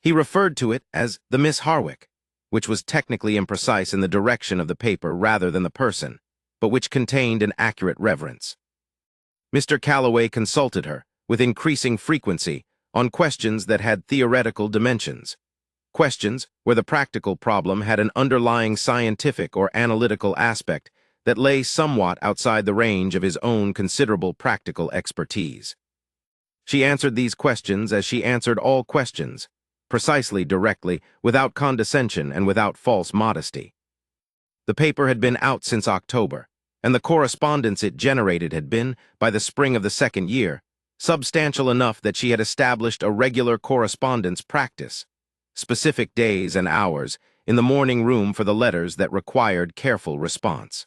He referred to it as the Miss Harwick, which was technically imprecise in the direction of the paper rather than the person, but which contained an accurate reverence. Mr. Calloway consulted her, with increasing frequency, on questions that had theoretical dimensions. Questions where the practical problem had an underlying scientific or analytical aspect that lay somewhat outside the range of his own considerable practical expertise. She answered these questions as she answered all questions, precisely, directly, without condescension and without false modesty. The paper had been out since October, and the correspondence it generated had been, by the spring of the second year, substantial enough that she had established a regular correspondence practice, specific days and hours, in the morning room for the letters that required careful response.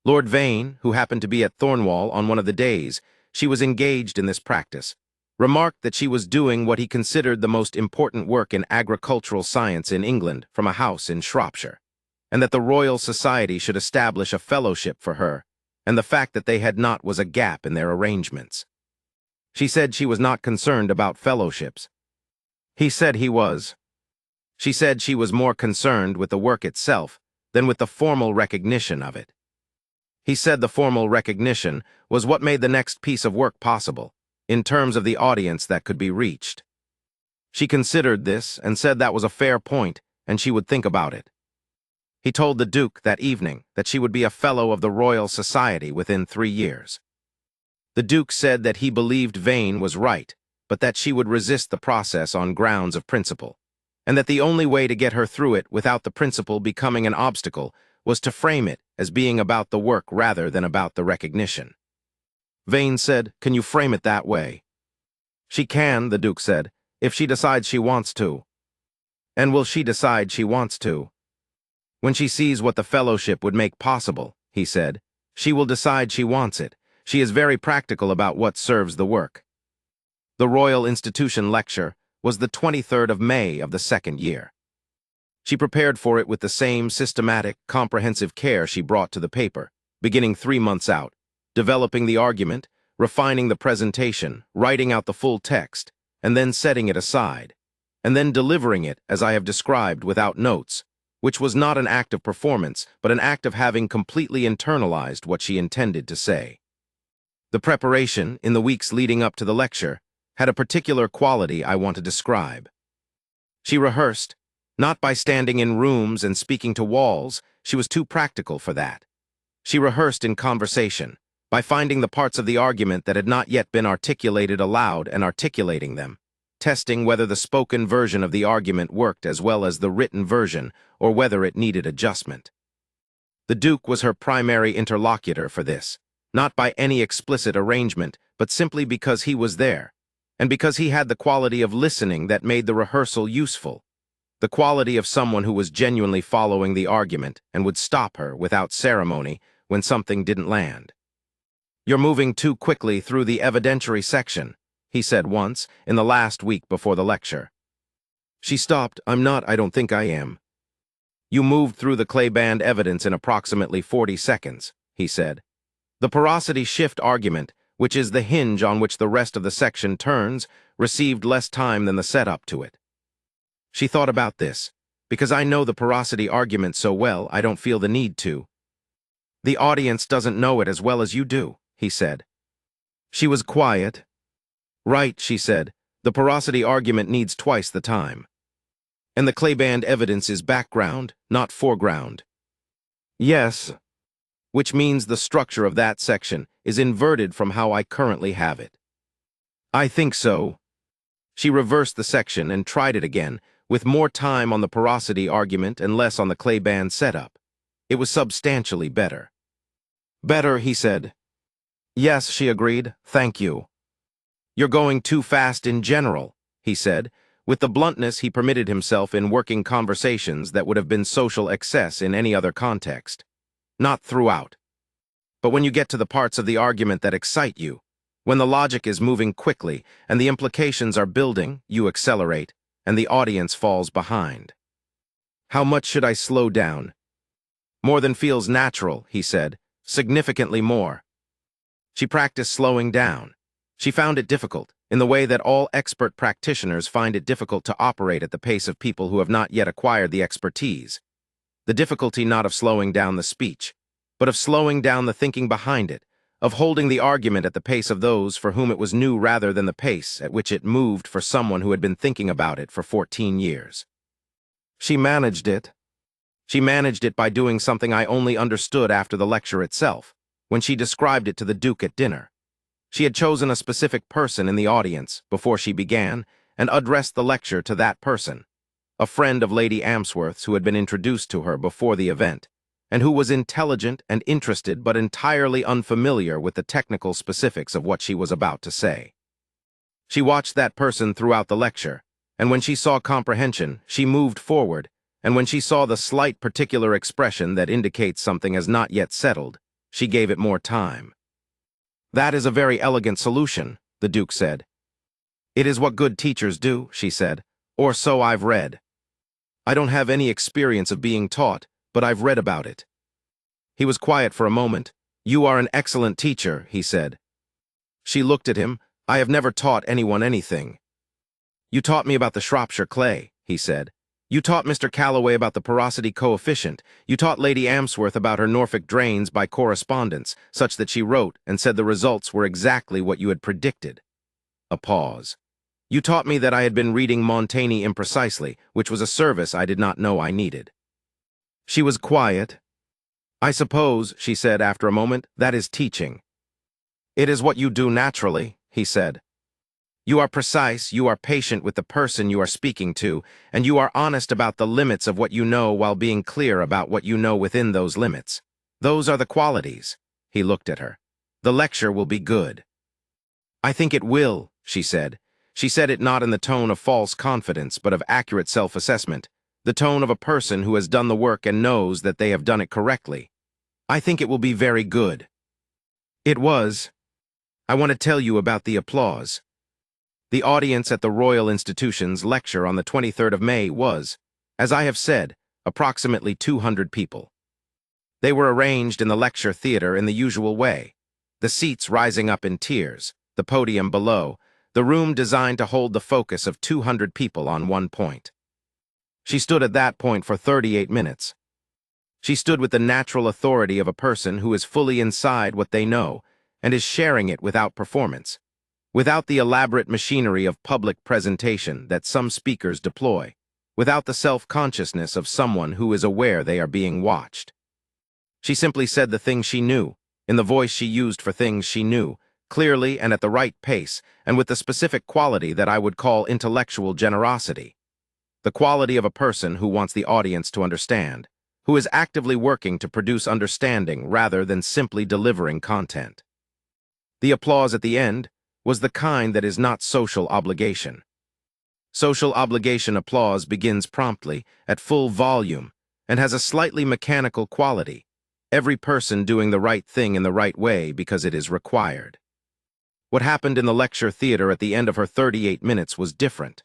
Lord Vane, who happened to be at Thornwall on one of the days she was engaged in this practice, remarked that she was doing what he considered the most important work in agricultural science in England from a house in Shropshire, and that the Royal Society should establish a fellowship for her, and the fact that they had not was a gap in their arrangements. She said she was not concerned about fellowships. He said he was. She said she was more concerned with the work itself than with the formal recognition of it. He said the formal recognition was what made the next piece of work possible, in terms of the audience that could be reached. She considered this and said that was a fair point, and she would think about it. He told the Duke that evening that she would be a Fellow of the Royal Society within 3 years. The Duke said that he believed Vane was right, but that she would resist the process on grounds of principle, and that the only way to get her through it without the principle becoming an obstacle was to frame it as being about the work rather than about the recognition. Vane said, "Can you frame it that way?" "She can," the Duke said, "if she decides she wants to." "And will she decide she wants to?" "When she sees what the fellowship would make possible," he said, "she will decide she wants it. She is very practical about what serves the work." The Royal Institution lecture was the 23rd of May of the second year. She prepared for it with the same systematic, comprehensive care she brought to the paper, beginning 3 months out, developing the argument, refining the presentation, writing out the full text, and then setting it aside, and then delivering it as I have described without notes, which was not an act of performance, but an act of having completely internalized what she intended to say. The preparation, in the weeks leading up to the lecture, had a particular quality I want to describe. She rehearsed, not by standing in rooms and speaking to walls, she was too practical for that. She rehearsed in conversation, by finding the parts of the argument that had not yet been articulated aloud and articulating them, testing whether the spoken version of the argument worked as well as the written version or whether it needed adjustment. The Duke was her primary interlocutor for this, not by any explicit arrangement, but simply because he was there, and because he had the quality of listening that made the rehearsal useful, the quality of someone who was genuinely following the argument and would stop her without ceremony when something didn't land. "You're moving too quickly through the evidentiary section," he said once, in the last week before the lecture. She stopped. "I'm not, I don't think I am." "You moved through the clay band evidence in approximately 40 seconds, he said. "The porosity shift argument, which is the hinge on which the rest of the section turns, received less time than the setup to it." She thought about this. "Because I know the porosity argument so well, I don't feel the need to." "The audience doesn't know it as well as you do," he said. She was quiet. "Right," she said. "The porosity argument needs twice the time. And the clayband evidence is background, not foreground." "Yes. Which means the structure of that section is inverted from how I currently have it." "I think so." She reversed the section and tried it again, with more time on the porosity argument and less on the clayband setup. It was substantially better. Better, he said. Yes, she agreed. Thank you. You're going too fast in general, he said, with the bluntness he permitted himself in working conversations that would have been social excess in any other context. Not throughout. But when you get to the parts of the argument that excite you, when the logic is moving quickly and the implications are building, you accelerate, and the audience falls behind. How much should I slow down? More than feels natural, he said, significantly more. She practiced slowing down. She found it difficult, in the way that all expert practitioners find it difficult to operate at the pace of people who have not yet acquired the expertise. The difficulty not of slowing down the speech, but of slowing down the thinking behind it, of holding the argument at the pace of those for whom it was new rather than the pace at which it moved for someone who had been thinking about it for 14 years. She managed it. She managed it by doing something I only understood after the lecture itself, when she described it to the Duke at dinner. She had chosen a specific person in the audience before she began and addressed the lecture to that person, a friend of Lady Amsworth's who had been introduced to her before the event, and who was intelligent and interested but entirely unfamiliar with the technical specifics of what she was about to say. She watched that person throughout the lecture, and when she saw comprehension, she moved forward, and when she saw the slight particular expression that indicates something has not yet settled, she gave it more time. That is a very elegant solution, the Duke said. It is what good teachers do, she said, or so I've read. I don't have any experience of being taught, but I've read about it. He was quiet for a moment. You are an excellent teacher, he said. She looked at him. I have never taught anyone anything. You taught me about the Shropshire clay, he said. You taught Mr. Calloway about the porosity coefficient. You taught Lady Amsworth about her Norfolk drains by correspondence, such that she wrote and said the results were exactly what you had predicted. A pause. You taught me that I had been reading Montaigne imprecisely, which was a service I did not know I needed. She was quiet. I suppose, she said after a moment, that is teaching. It is what you do naturally, he said. You are precise, you are patient with the person you are speaking to, and you are honest about the limits of what you know while being clear about what you know within those limits. Those are the qualities. He looked at her. The lecture will be good. I think it will, she said. She said it not in the tone of false confidence, but of accurate self-assessment, the tone of a person who has done the work and knows that they have done it correctly. I think it will be very good. It was. I want to tell you about the applause. The audience at the Royal Institution's lecture on the 23rd of May was, as I have said, approximately 200 people. They were arranged in the lecture theater in the usual way, the seats rising up in tiers, the podium below, the room designed to hold the focus of 200 people on one point. She stood at that point for 38 minutes. She stood with the natural authority of a person who is fully inside what they know and is sharing it without performance, without the elaborate machinery of public presentation that some speakers deploy, without the self-consciousness of someone who is aware they are being watched. She simply said the things she knew, in the voice she used for things she knew, clearly and at the right pace, and with the specific quality that I would call intellectual generosity. The quality of a person who wants the audience to understand, who is actively working to produce understanding rather than simply delivering content. The applause at the end was the kind that is not social obligation. Social obligation applause begins promptly, at full volume, and has a slightly mechanical quality, every person doing the right thing in the right way because it is required. What happened in the lecture theater at the end of her 38 minutes was different.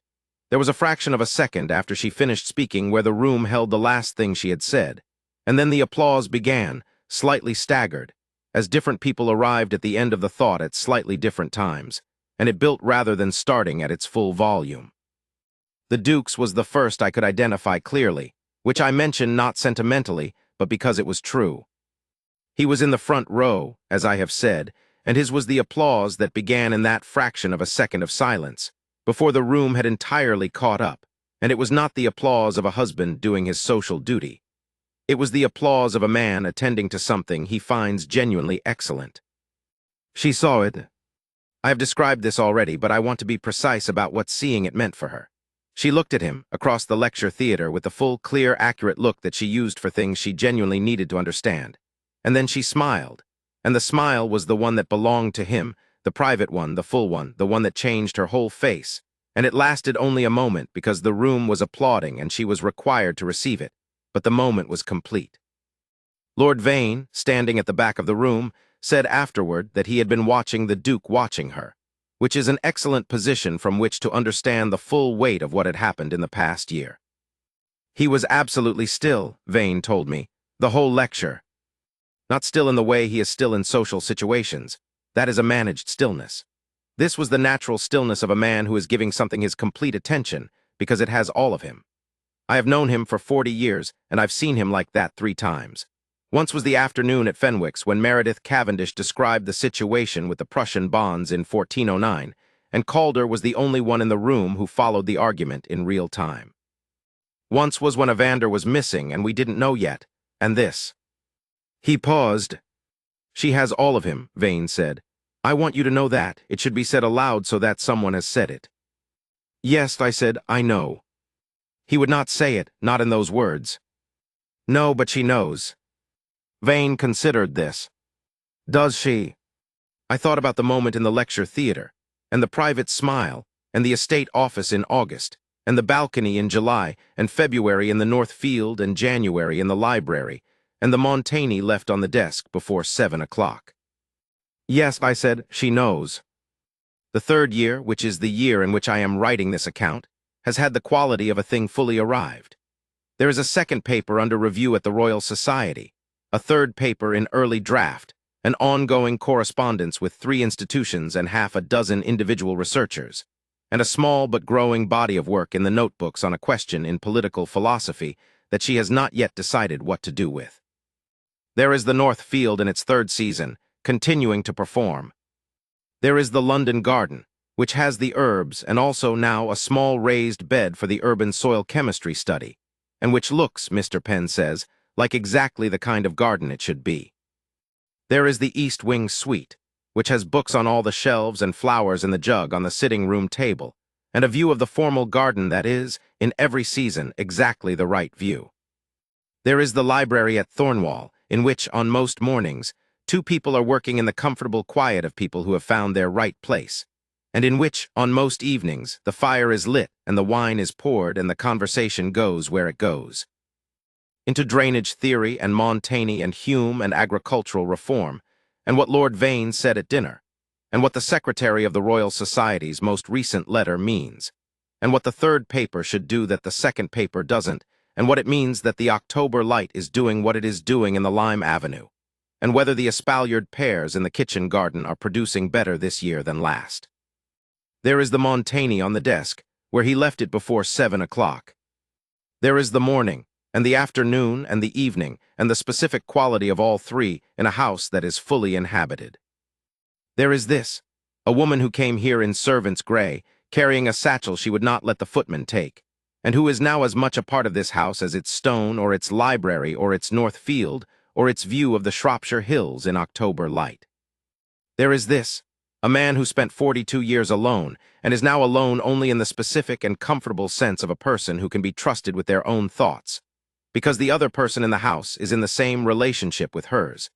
There was a fraction of a second after she finished speaking where the room held the last thing she had said, and then the applause began, slightly staggered, as different people arrived at the end of the thought at slightly different times, and it built rather than starting at its full volume. The Duke's was the first I could identify clearly, which I mention not sentimentally, but because it was true. He was in the front row, as I have said, and his was the applause that began in that fraction of a second of silence, before the room had entirely caught up, and it was not the applause of a husband doing his social duty. It was the applause of a man attending to something he finds genuinely excellent. She saw it. I have described this already, but I want to be precise about what seeing it meant for her. She looked at him across the lecture theater with the full, clear, accurate look that she used for things she genuinely needed to understand. And then she smiled. And the smile was the one that belonged to him, the private one, the full one, the one that changed her whole face. And it lasted only a moment because the room was applauding and she was required to receive it. But the moment was complete. Lord Vane, standing at the back of the room, said afterward that he had been watching the Duke watching her, which is an excellent position from which to understand the full weight of what had happened in the past year. He was absolutely still, Vane told me, the whole lecture. Not still in the way he is still in social situations. That is a managed stillness. This was the natural stillness of a man who is giving something his complete attention, because it has all of him. I have known him for 40 years, and I've seen him like that 3 times. Once was the afternoon at Fenwick's when Meredith Cavendish described the situation with the Prussian bonds in 1409, and Calder was the only one in the room who followed the argument in real time. Once was when Evander was missing and we didn't know yet, and this. He paused. She has all of him, Vane said. I want you to know that. It should be said aloud so that someone has said it. Yes, I said, I know. He would not say it, not in those words. No, but she knows. Vane considered this. Does she? I thought about the moment in the lecture theater, and the private smile, and the estate office in August, and the balcony in July, and February in the North Field, and January in the library, and the Montaigne left on the desk before 7 o'clock. Yes, I said, she knows. The 3rd year, which is the year in which I am writing this account, has had the quality of a thing fully arrived. There is a 2nd paper under review at the Royal Society, a 3rd paper in early draft, an ongoing correspondence with 3 institutions and half a dozen individual researchers, and a small but growing body of work in the notebooks on a question in political philosophy that she has not yet decided what to do with. There is the North Field in its 3rd season, continuing to perform. There is the London Garden, which has the herbs and also now a small raised bed for the urban soil chemistry study, and which looks, Mr. Penn says, like exactly the kind of garden it should be. There is the East Wing Suite, which has books on all the shelves and flowers in the jug on the sitting room table, and a view of the formal garden that is, in every season, exactly the right view. There is the library at Thornwall, in which, on most mornings, 2 people are working in the comfortable quiet of people who have found their right place, and in which, on most evenings, the fire is lit and the wine is poured and the conversation goes where it goes. Into drainage theory and Montaigne and Hume and agricultural reform, and what Lord Vane said at dinner, and what the Secretary of the Royal Society's most recent letter means, and what the 3rd paper should do that the 2nd paper doesn't, and what it means that the October light is doing what it is doing in the Lime Avenue, and whether the espaliered pears in the kitchen garden are producing better this year than last. There is the Montaigne on the desk, where he left it before 7 o'clock. There is the morning, and the afternoon, and the evening, and the specific quality of all 3 in a house that is fully inhabited. There is this, a woman who came here in servant's gray, carrying a satchel she would not let the footman take, and who is now as much a part of this house as its stone or its library or its North Field or its view of the Shropshire Hills in October light. There is this, a man who spent 42 years alone and is now alone only in the specific and comfortable sense of a person who can be trusted with their own thoughts, because the other person in the house is in the same relationship with hers,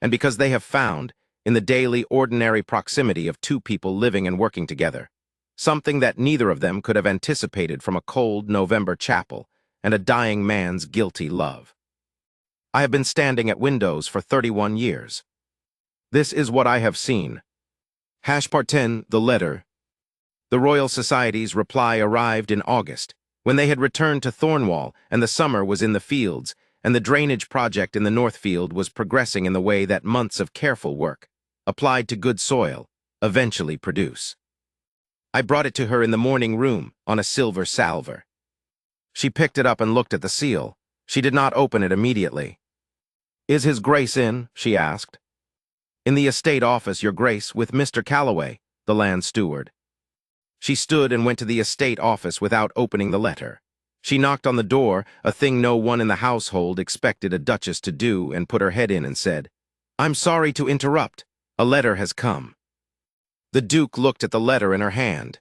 and because they have found, in the daily ordinary proximity of 2 people living and working together, something that neither of them could have anticipated from a cold November chapel and a dying man's guilty love. I have been standing at windows for 31 years. This is what I have seen. #10, the letter. The Royal Society's reply arrived in August, when they had returned to Thornwall and the summer was in the fields, and the drainage project in the North Field was progressing in the way that months of careful work, applied to good soil, eventually produce. I brought it to her in the morning room on a silver salver. She picked it up and looked at the seal. She did not open it immediately. Is His Grace in? She asked. In the estate office, Your Grace, with Mr. Calloway, the land steward. She stood and went to the estate office without opening the letter. She knocked on the door, a thing no one in the household expected a duchess to do, and put her head in and said, I'm sorry to interrupt. A letter has come. The Duke looked at the letter in her hand.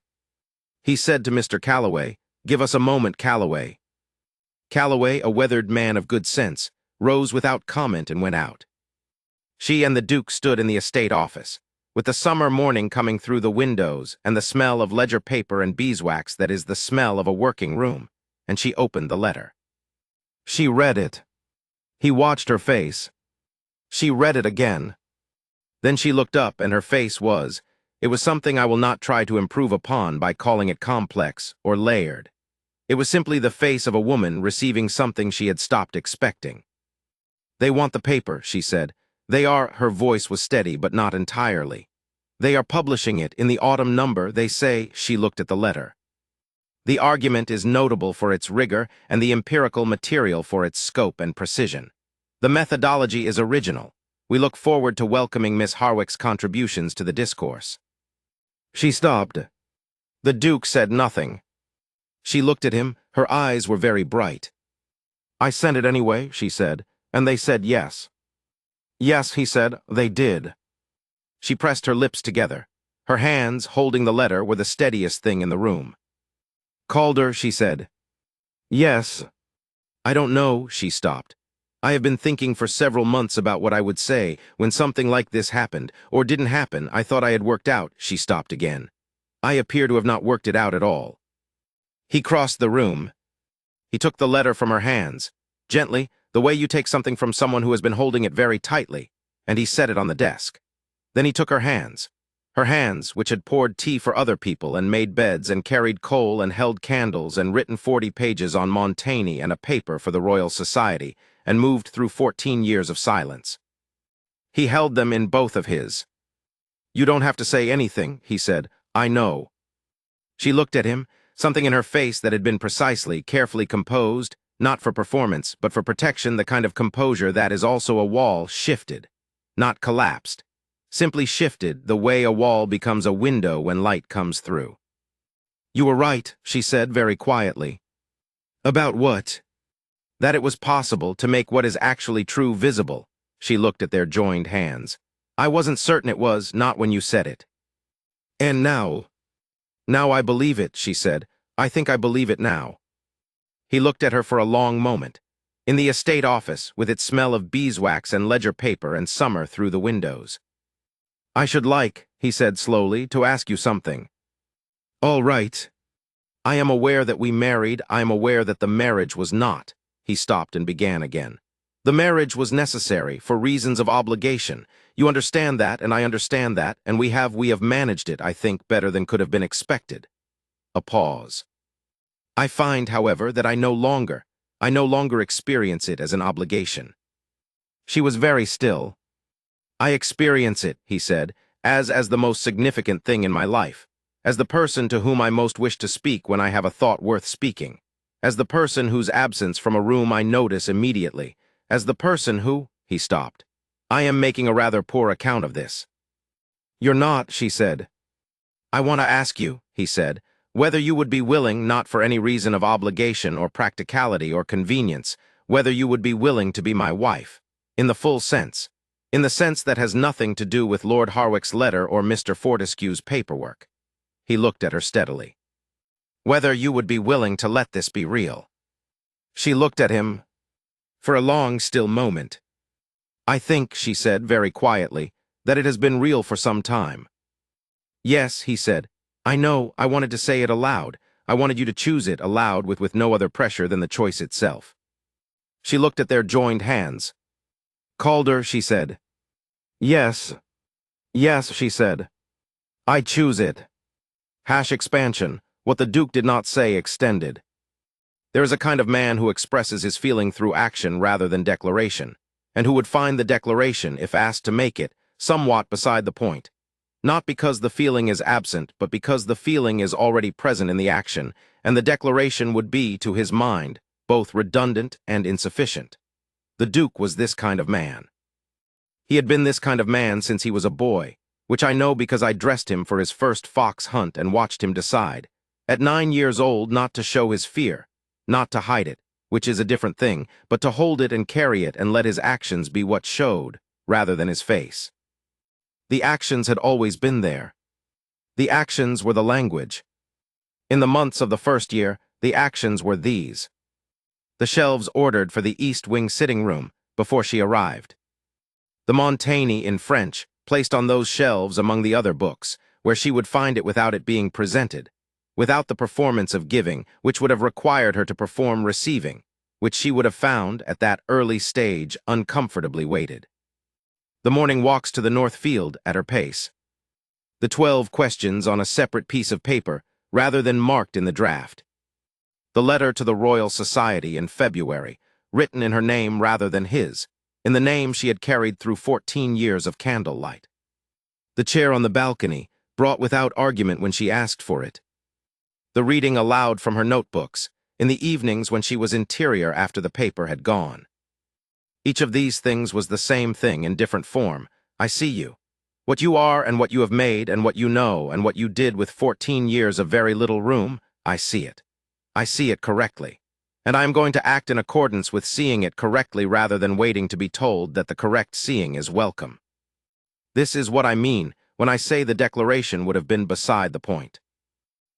He said to Mr. Calloway, Give us a moment, Calloway." Calloway, a weathered man of good sense, rose without comment and went out. She and the Duke stood in the estate office, with the summer morning coming through the windows and the smell of ledger paper and beeswax that is the smell of a working room, and she opened the letter. She read it. He watched her face. She read it again. Then she looked up, and her face it was something I will not try to improve upon by calling it complex or layered. It was simply the face of a woman receiving something she had stopped expecting. "They want the paper," she said. Her voice was steady, but not entirely. "They are publishing it in the autumn number, they say." She looked at the letter. "The argument is notable for its rigor and the empirical material for its scope and precision. The methodology is original. We look forward to welcoming Miss Harwick's contributions to the discourse." She stopped. The Duke said nothing. She looked at him. Her eyes were very bright. "I sent it anyway," she said, "and they said yes." "Yes," he said, "they did." She pressed her lips together. Her hands, holding the letter, were the steadiest thing in the room. "Calder," she said. "Yes." "I don't know," she stopped. "I have been thinking for several months about what I would say when something like this happened, or didn't happen. I thought I had worked out." She stopped again. "I appear to have not worked it out at all." He crossed the room. He took the letter from her hands, gently, the way you take something from someone who has been holding it very tightly, and he set it on the desk. Then he took her hands, which had poured tea for other people and made beds and carried coal and held candles and written 40 pages on Montaigne and a paper for the Royal Society, and moved through 14 years of silence. He held them in both of his. "You don't have to say anything," he said. "I know." She looked at him, something in her face that had been precisely, carefully composed, not for performance, but for protection, the kind of composure that is also a wall, shifted, not collapsed, simply shifted the way a wall becomes a window when light comes through. "You were right," she said very quietly. "About what?" "That it was possible to make what is actually true visible." She looked at their joined hands. "I wasn't certain it was, not when you said it." "And now?" "Now I believe it," she said. "I think I believe it now." He looked at her for a long moment. In the estate office, with its smell of beeswax and ledger paper and summer through the windows. "I should like," he said slowly, "to ask you something." "All right." "I am aware that we married. I am aware that the marriage was not." He stopped and began again. "The marriage was necessary for reasons of obligation. You understand that, and I understand that, and we have managed it, I think, better than could have been expected." A pause. "I find, however, that I no longer experience it as an obligation." She was very still. "I experience it," he said, as the most significant thing in my life, as the person to whom I most wish to speak when I have a thought worth speaking, as the person whose absence from a room I notice immediately, as the person who—" He stopped. "I am making a rather poor account of this." "You're not," she said. "I want to ask you," he said, "whether you would be willing, not for any reason of obligation or practicality or convenience, whether you would be willing to be my wife, in the full sense, in the sense that has nothing to do with Lord Harwick's letter or Mr. Fortescue's paperwork." He looked at her steadily. "Whether you would be willing to let this be real." She looked at him for a long, still moment. "I think," she said very quietly, "that it has been real for some time." "Yes," he said. "I know. I wanted to say it aloud. I wanted you to choose it aloud with no other pressure than the choice itself." She looked at their joined hands. "Calder," she said. "Yes. Yes," she said. "I choose it." Expansion. What the Duke did not say extended. There is a kind of man who expresses his feeling through action rather than declaration, and who would find the declaration, if asked to make it, somewhat beside the point. Not because the feeling is absent, but because the feeling is already present in the action, and the declaration would be, to his mind, both redundant and insufficient. The Duke was this kind of man. He had been this kind of man since he was a boy, which I know because I dressed him for his first fox hunt and watched him decide, at 9 years old, not to show his fear, not to hide it, which is a different thing, but to hold it and carry it and let his actions be what showed, rather than his face. The actions had always been there. The actions were the language. In the months of the first year, The actions were these. The shelves ordered for the East Wing sitting room before she arrived. The Montaigne in French placed on those shelves among the other books, where she would find it without it being presented, without the performance of giving, which would have required her to perform receiving, which she would have found, at that early stage, uncomfortably weighted. The morning walks to the North Field at her pace. The 12 questions on a separate piece of paper, rather than marked in the draft. The letter to the Royal Society in February, written in her name rather than his, in the name she had carried through 14 years of candlelight. The chair on the balcony, brought without argument when she asked for it. The reading aloud from her notebooks, in the evenings when she was interior after the paper had gone. Each of these things was the same thing in different form. I see you. What you are and what you have made and what you know and what you did with 14 years of very little room, I see it. I see it correctly. And I am going to act in accordance with seeing it correctly rather than waiting to be told that the correct seeing is welcome. This is what I mean when I say the declaration would have been beside the point.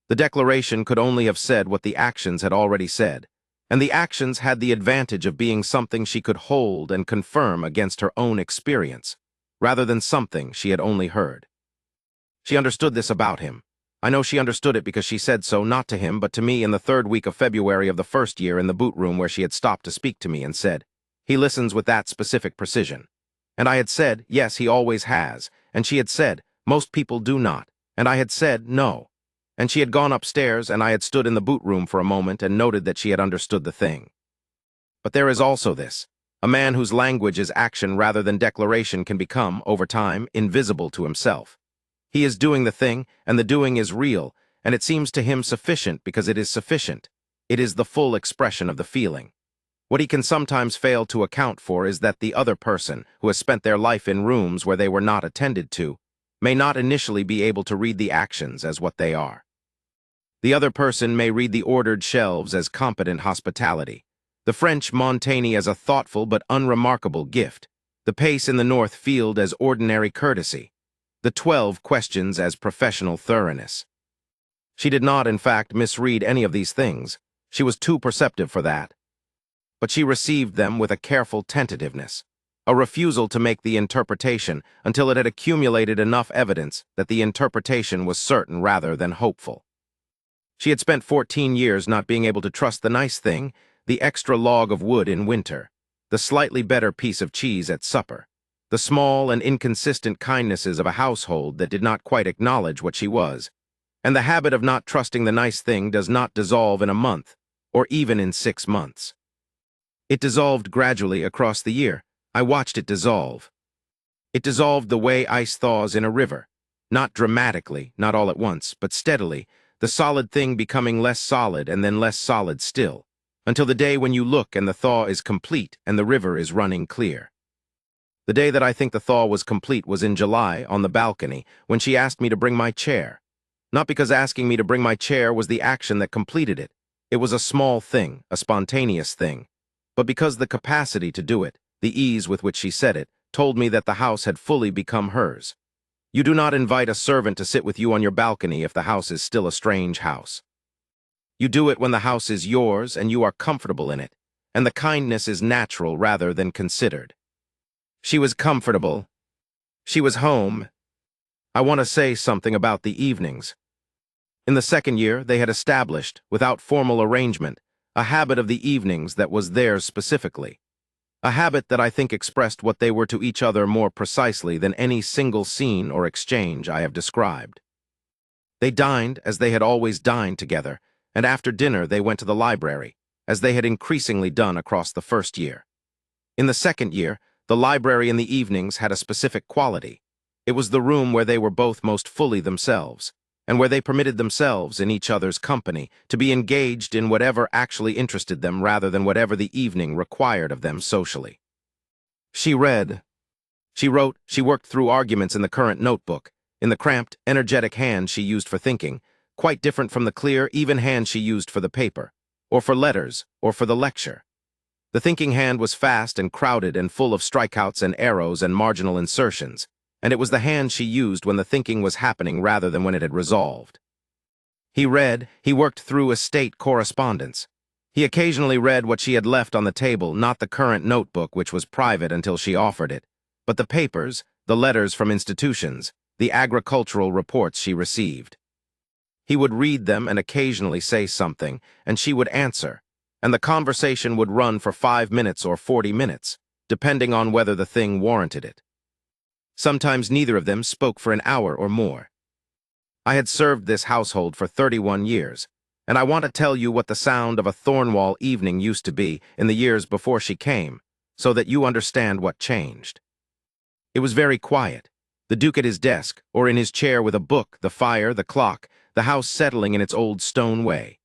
The declaration could only have said what the actions had already said, and the actions had the advantage of being something she could hold and confirm against her own experience, rather than something she had only heard. She understood this about him. I know she understood it because she said so not to him but to me in the 3rd week of February of the first year in the boot room where she had stopped to speak to me and said, "He listens with that specific precision." And I had said, "Yes, he always has," and she had said, "Most people do not," and I had said, "No." And she had gone upstairs, and I had stood in the boot room for a moment and noted that she had understood the thing. But there is also this. A man whose language is action rather than declaration can become, over time, invisible to himself. He is doing the thing, and the doing is real, and it seems to him sufficient because it is sufficient. It is the full expression of the feeling. What he can sometimes fail to account for is that the other person, who has spent their life in rooms where they were not attended to, may not initially be able to read the actions as what they are. The other person may read the ordered shelves as competent hospitality, the French Montaigne as a thoughtful but unremarkable gift, the pace in the North Field as ordinary courtesy, the 12 questions as professional thoroughness. She did not, in fact, misread any of these things. She was too perceptive for that. But she received them with a careful tentativeness, a refusal to make the interpretation until it had accumulated enough evidence that the interpretation was certain rather than hopeful. She had spent 14 years not being able to trust the nice thing, the extra log of wood in winter, the slightly better piece of cheese at supper, the small and inconsistent kindnesses of a household that did not quite acknowledge what she was, and the habit of not trusting the nice thing does not dissolve in a month, or even in 6 months. It dissolved gradually across the year. I watched it dissolve. It dissolved the way ice thaws in a river, not dramatically, not all at once, but steadily, the solid thing becoming less solid and then less solid still, until the day when you look and the thaw is complete and the river is running clear. The day that I think the thaw was complete was in July, on the balcony, when she asked me to bring my chair. Not because asking me to bring my chair was the action that completed it. It was a small thing, a spontaneous thing. But because the capacity to do it, the ease with which she said it, told me that the house had fully become hers. You do not invite a servant to sit with you on your balcony if the house is still a strange house. You do it when the house is yours and you are comfortable in it, and the kindness is natural rather than considered. She was comfortable. She was home. I want to say something about the evenings. In the 2nd year, they had established, without formal arrangement, a habit of the evenings that was theirs specifically. A habit that I think expressed what they were to each other more precisely than any single scene or exchange I have described. They dined as they had always dined together, and after dinner they went to the library, as they had increasingly done across the 1st year. In the 2nd year, the library in the evenings had a specific quality. It was the room where they were both most fully themselves, and where they permitted themselves, in each other's company, to be engaged in whatever actually interested them rather than whatever the evening required of them socially. She read. She wrote, she worked through arguments in the current notebook, in the cramped, energetic hand she used for thinking, quite different from the clear, even hand she used for the paper, or for letters, or for the lecture. The thinking hand was fast and crowded and full of strikeouts and arrows and marginal insertions, and it was the hand she used when the thinking was happening rather than when it had resolved. He worked through estate correspondence. He occasionally read what she had left on the table, not the current notebook, which was private until she offered it, but the papers, the letters from institutions, the agricultural reports she received. He would read them and occasionally say something, and she would answer, and the conversation would run for 5 minutes or 40 minutes, depending on whether the thing warranted it. Sometimes neither of them spoke for an hour or more. I had served this household for 31 years, and I want to tell you what the sound of a Thornwall evening used to be in the years before she came, so that you understand what changed. It was very quiet. The Duke at his desk, or in his chair with a book, the fire, the clock, the house settling in its old stone way.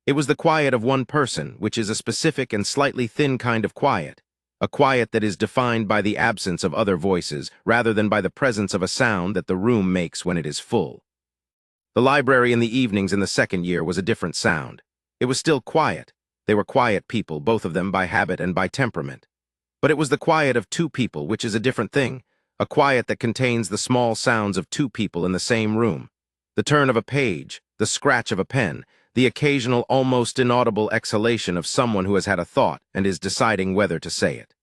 It was the quiet of one person, which is a specific and slightly thin kind of quiet, a quiet that is defined by the absence of other voices rather than by the presence of a sound that the room makes when it is full. The library in the evenings in the second year was a different sound. It was still quiet. They were quiet people, both of them by habit and by temperament. But it was the quiet of two people, which is a different thing, a quiet that contains the small sounds of two people in the same room, the turn of a page, the scratch of a pen, the occasional almost inaudible exhalation of someone who has had a thought and is deciding whether to say it.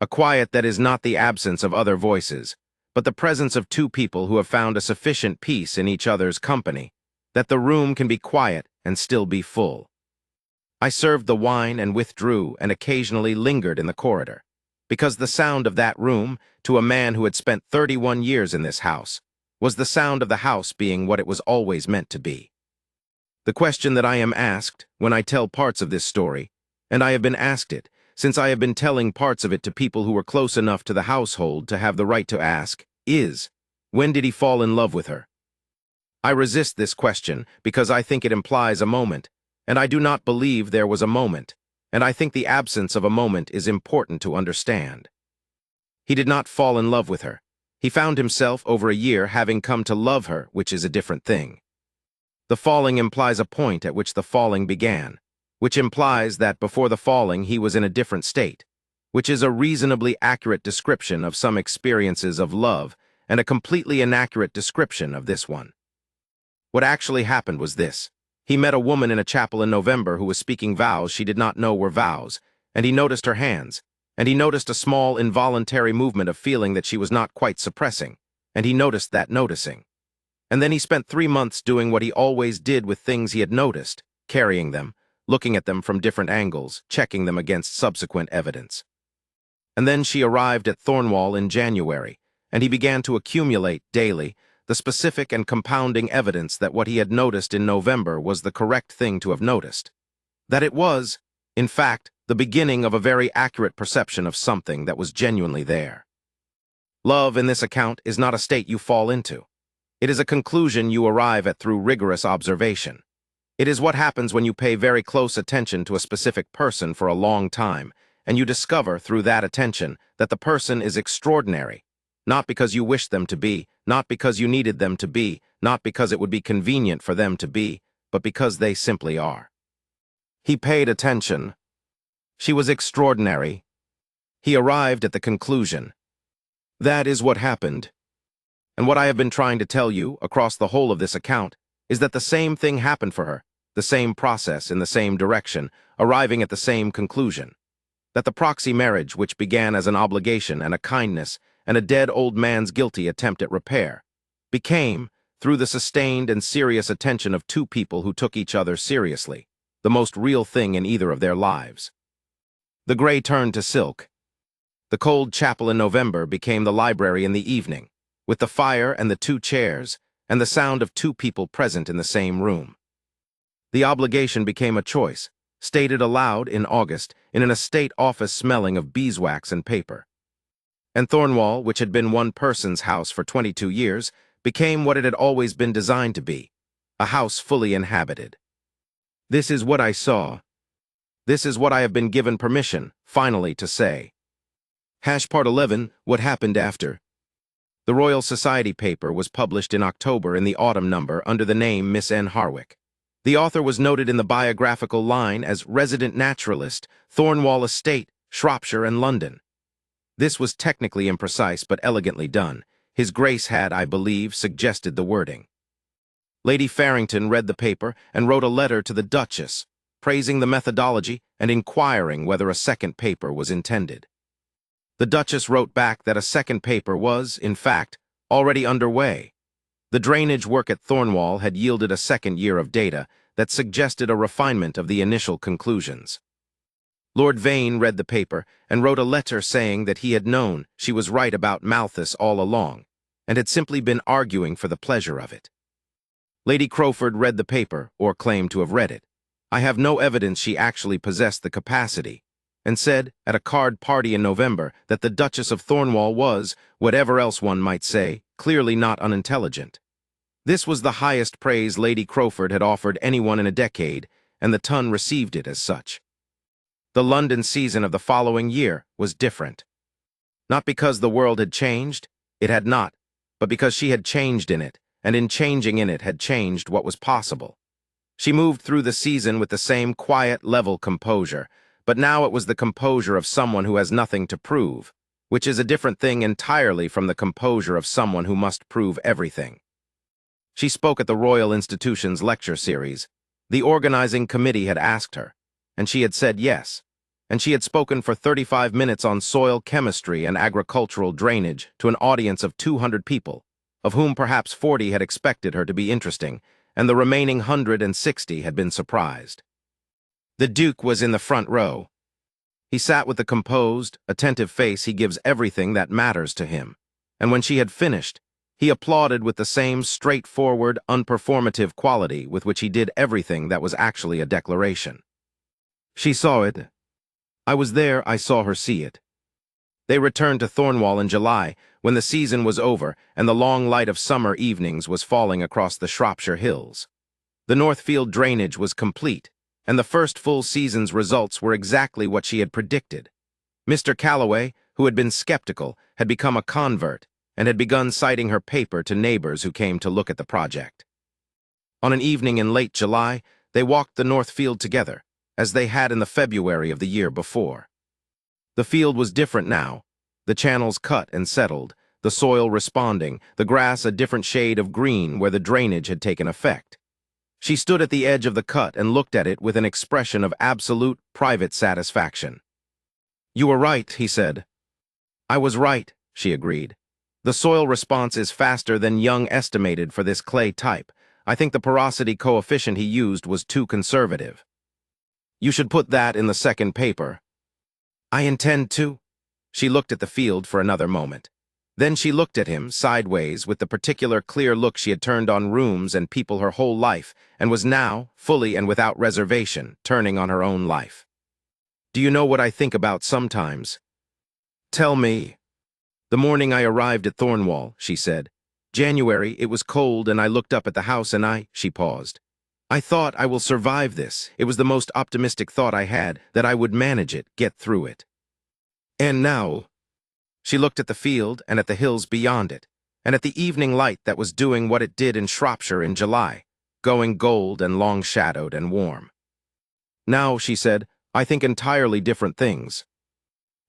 A quiet that is not the absence of other voices, but the presence of two people who have found a sufficient peace in each other's company, that the room can be quiet and still be full. I served the wine and withdrew and occasionally lingered in the corridor, because the sound of that room, to a man who had spent 31 years in this house, was the sound of the house being what it was always meant to be. The question that I am asked when I tell parts of this story, and I have been asked it, since I have been telling parts of it to people who were close enough to the household to have the right to ask, is, when did he fall in love with her? I resist this question because I think it implies a moment, and I do not believe there was a moment, and I think the absence of a moment is important to understand. He did not fall in love with her. He found himself over a year having come to love her, which is a different thing. The falling implies a point at which the falling began, which implies that before the falling he was in a different state, which is a reasonably accurate description of some experiences of love and a completely inaccurate description of this one. What actually happened was this. He met a woman in a chapel in November who was speaking vows she did not know were vows, and he noticed her hands, and he noticed a small involuntary movement of feeling that she was not quite suppressing, and he noticed that noticing. And then he spent 3 months doing what he always did with things he had noticed, carrying them, looking at them from different angles, checking them against subsequent evidence. And then she arrived at Thornwall in January, and he began to accumulate, daily, the specific and compounding evidence that what he had noticed in November was the correct thing to have noticed. That it was, in fact, the beginning of a very accurate perception of something that was genuinely there. Love, in this account, is not a state you fall into. It is a conclusion you arrive at through rigorous observation. It is what happens when you pay very close attention to a specific person for a long time, and you discover through that attention that the person is extraordinary, not because you wish them to be, not because you needed them to be, not because it would be convenient for them to be, but because they simply are. He paid attention. She was extraordinary. He arrived at the conclusion. That is what happened. And what I have been trying to tell you, across the whole of this account, is that the same thing happened for her, the same process in the same direction, arriving at the same conclusion. That the proxy marriage, which began as an obligation and a kindness and a dead old man's guilty attempt at repair, became, through the sustained and serious attention of two people who took each other seriously, the most real thing in either of their lives. The gray turned to silk. The cold chapel in November became the library in the evening, with the fire and the 2 chairs, and the sound of 2 people present in the same room. The obligation became a choice, stated aloud in August in an estate office smelling of beeswax and paper. And Thornwall, which had been one person's house for 22 years, became what it had always been designed to be, a house fully inhabited. This is what I saw. This is what I have been given permission, finally, to say. Part 11, what happened after. The Royal Society paper was published in October in the autumn number under the name Miss N. Harwick. The author was noted in the biographical line as resident naturalist, Thornwall Estate, Shropshire and London. This was technically imprecise but elegantly done. His Grace had, I believe, suggested the wording. Lady Farrington read the paper and wrote a letter to the Duchess, praising the methodology and inquiring whether a second paper was intended. The Duchess wrote back that a second paper was, in fact, already underway. The drainage work at Thornwall had yielded a second year of data that suggested a refinement of the initial conclusions. Lord Vane read the paper and wrote a letter saying that he had known she was right about Malthus all along, and had simply been arguing for the pleasure of it. Lady Crowford read the paper, or claimed to have read it. I have no evidence she actually possessed the capacity, and said, at a card party in November, that the Duchess of Thornwall was, whatever else one might say, clearly not unintelligent. This was the highest praise Lady Crowford had offered anyone in a decade, and the Ton received it as such. The London season of the following year was different. Not because the world had changed, it had not, but because she had changed in it, and in changing in it had changed what was possible. She moved through the season with the same quiet, level composure, but now it was the composure of someone who has nothing to prove, which is a different thing entirely from the composure of someone who must prove everything. She spoke at the Royal Institution's lecture series. The organizing committee had asked her, and she had said yes, and she had spoken for 35 minutes on soil chemistry and agricultural drainage to an audience of 200 people, of whom perhaps 40 had expected her to be interesting, and the remaining 160 had been surprised. The Duke was in the front row. He sat with the composed, attentive face he gives everything that matters to him, and when she had finished, he applauded with the same straightforward, unperformative quality with which he did everything that was actually a declaration. She saw it. I was there, I saw her see it. They returned to Thornwall in July, when the season was over and the long light of summer evenings was falling across the Shropshire hills. The Northfield drainage was complete, and the first full season's results were exactly what she had predicted. Mr. Calloway, who had been skeptical, had become a convert, and had begun citing her paper to neighbors who came to look at the project. On an evening in late July, they walked the Northfield together, as they had in the February of the year before. The field was different now, the channels cut and settled, the soil responding, the grass a different shade of green where the drainage had taken effect. She stood at the edge of the cut and looked at it with an expression of absolute, private satisfaction. "You were right," he said. "I was right," she agreed. "The soil response is faster than Young estimated for this clay type. I think the porosity coefficient he used was too conservative. You should put that in the second paper." "I intend to." She looked at the field for another moment. Then she looked at him, sideways, with the particular clear look she had turned on rooms and people her whole life, and was now, fully and without reservation, turning on her own life. "Do you know what I think about sometimes?" "Tell me." "The morning I arrived at Thornwall," she said. "January, it was cold, and I looked up at the house and she paused. "I thought, I will survive this. It was the most optimistic thought I had, that I would manage it, get through it. And now..." She looked at the field and at the hills beyond it, and at the evening light that was doing what it did in Shropshire in July, going gold and long-shadowed and warm. "Now," she said, "I think entirely different things."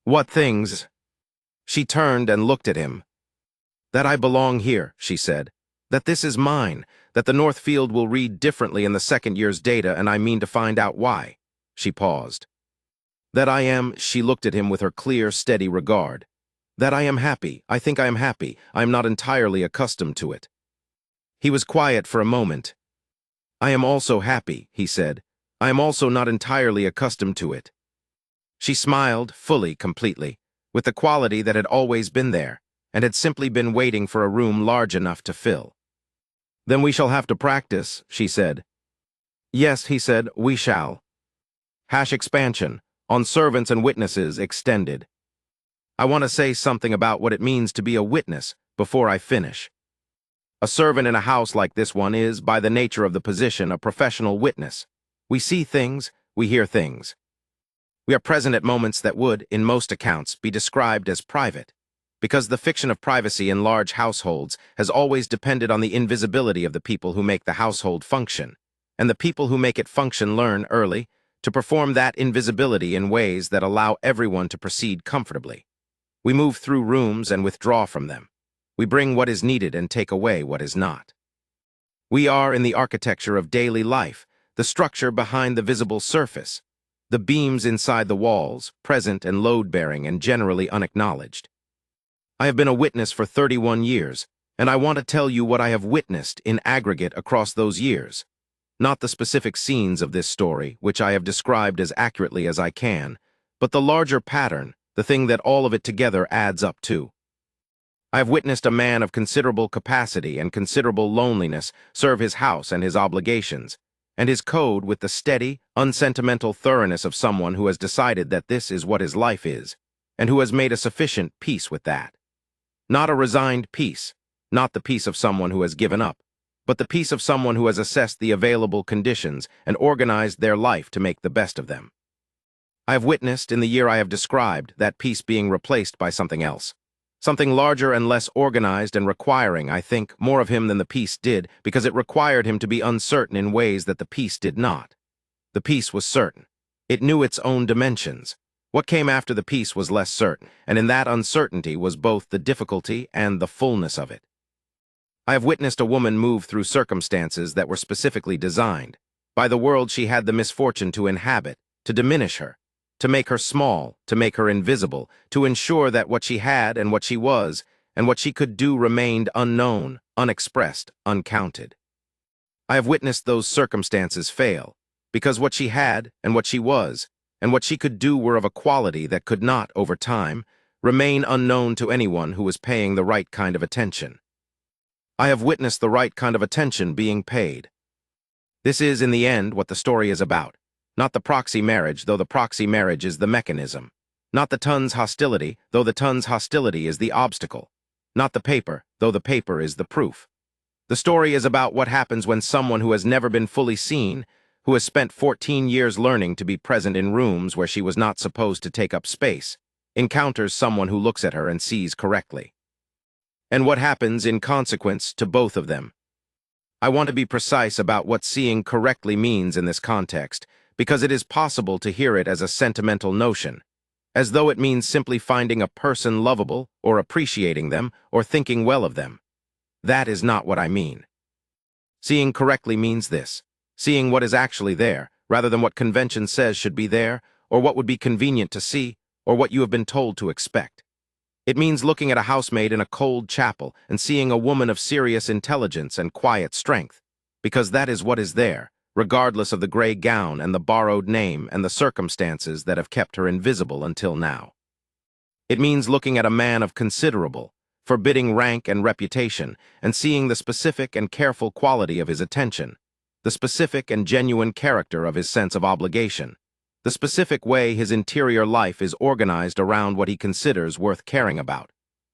"What things?" She turned and looked at him. "That I belong here," she said. "That this is mine. That the Northfield will read differently in the second year's data, and I mean to find out why." She paused. "That I am..." She looked at him with her clear, steady regard. "That I am happy. I think I am happy. I am not entirely accustomed to it." He was quiet for a moment. "I am also happy," he said. "I am also not entirely accustomed to it." She smiled, fully, completely, with the quality that had always been there, and had simply been waiting for a room large enough to fill. "Then we shall have to practice," she said. "Yes," he said, "we shall." Expansion, on servants and witnesses, extended. I want to say something about what it means to be a witness before I finish. A servant in a house like this one is, by the nature of the position, a professional witness. We see things, we hear things. We are present at moments that would, in most accounts, be described as private, because the fiction of privacy in large households has always depended on the invisibility of the people who make the household function, and the people who make it function learn early to perform that invisibility in ways that allow everyone to proceed comfortably. We move through rooms and withdraw from them. We bring what is needed and take away what is not. We are in the architecture of daily life, the structure behind the visible surface, the beams inside the walls, present and load-bearing and generally unacknowledged. I have been a witness for 31 years, and I want to tell you what I have witnessed in aggregate across those years. Not the specific scenes of this story, which I have described as accurately as I can, but the larger pattern, the thing that all of it together adds up to. I have witnessed a man of considerable capacity and considerable loneliness serve his house and his obligations, and his code with the steady, unsentimental thoroughness of someone who has decided that this is what his life is, and who has made a sufficient peace with that. Not a resigned peace, not the peace of someone who has given up, but the peace of someone who has assessed the available conditions and organized their life to make the best of them. I have witnessed, in the year I have described, that peace being replaced by something else. Something larger and less organized and requiring, I think, more of him than the peace did, because it required him to be uncertain in ways that the peace did not. The peace was certain. It knew its own dimensions. What came after the peace was less certain, and in that uncertainty was both the difficulty and the fullness of it. I have witnessed a woman move through circumstances that were specifically designed, by the world she had the misfortune to inhabit, to diminish her, to make her small, to make her invisible, to ensure that what she had and what she was, and what she could do remained unknown, unexpressed, uncounted. I have witnessed those circumstances fail, because what she had and what she was, and what she could do were of a quality that could not, over time, remain unknown to anyone who was paying the right kind of attention. I have witnessed the right kind of attention being paid. This is, in the end, what the story is about. Not the proxy marriage, though the proxy marriage is the mechanism. Not the ton's hostility, though the ton's hostility is the obstacle. Not the paper, though the paper is the proof. The story is about what happens when someone who has never been fully seen, who has spent 14 years learning to be present in rooms where she was not supposed to take up space, encounters someone who looks at her and sees correctly. And what happens in consequence to both of them. I want to be precise about what seeing correctly means in this context, because it is possible to hear it as a sentimental notion, as though it means simply finding a person lovable, or appreciating them, or thinking well of them. That is not what I mean. Seeing correctly means this: seeing what is actually there, rather than what convention says should be there, or what would be convenient to see, or what you have been told to expect. It means looking at a housemaid in a cold chapel and seeing a woman of serious intelligence and quiet strength, because that is what is there, regardless of the gray gown and the borrowed name and the circumstances that have kept her invisible until now. It means looking at a man of considerable, forbidding rank and reputation, and seeing the specific and careful quality of his attention, the specific and genuine character of his sense of obligation, the specific way his interior life is organized around what he considers worth caring about,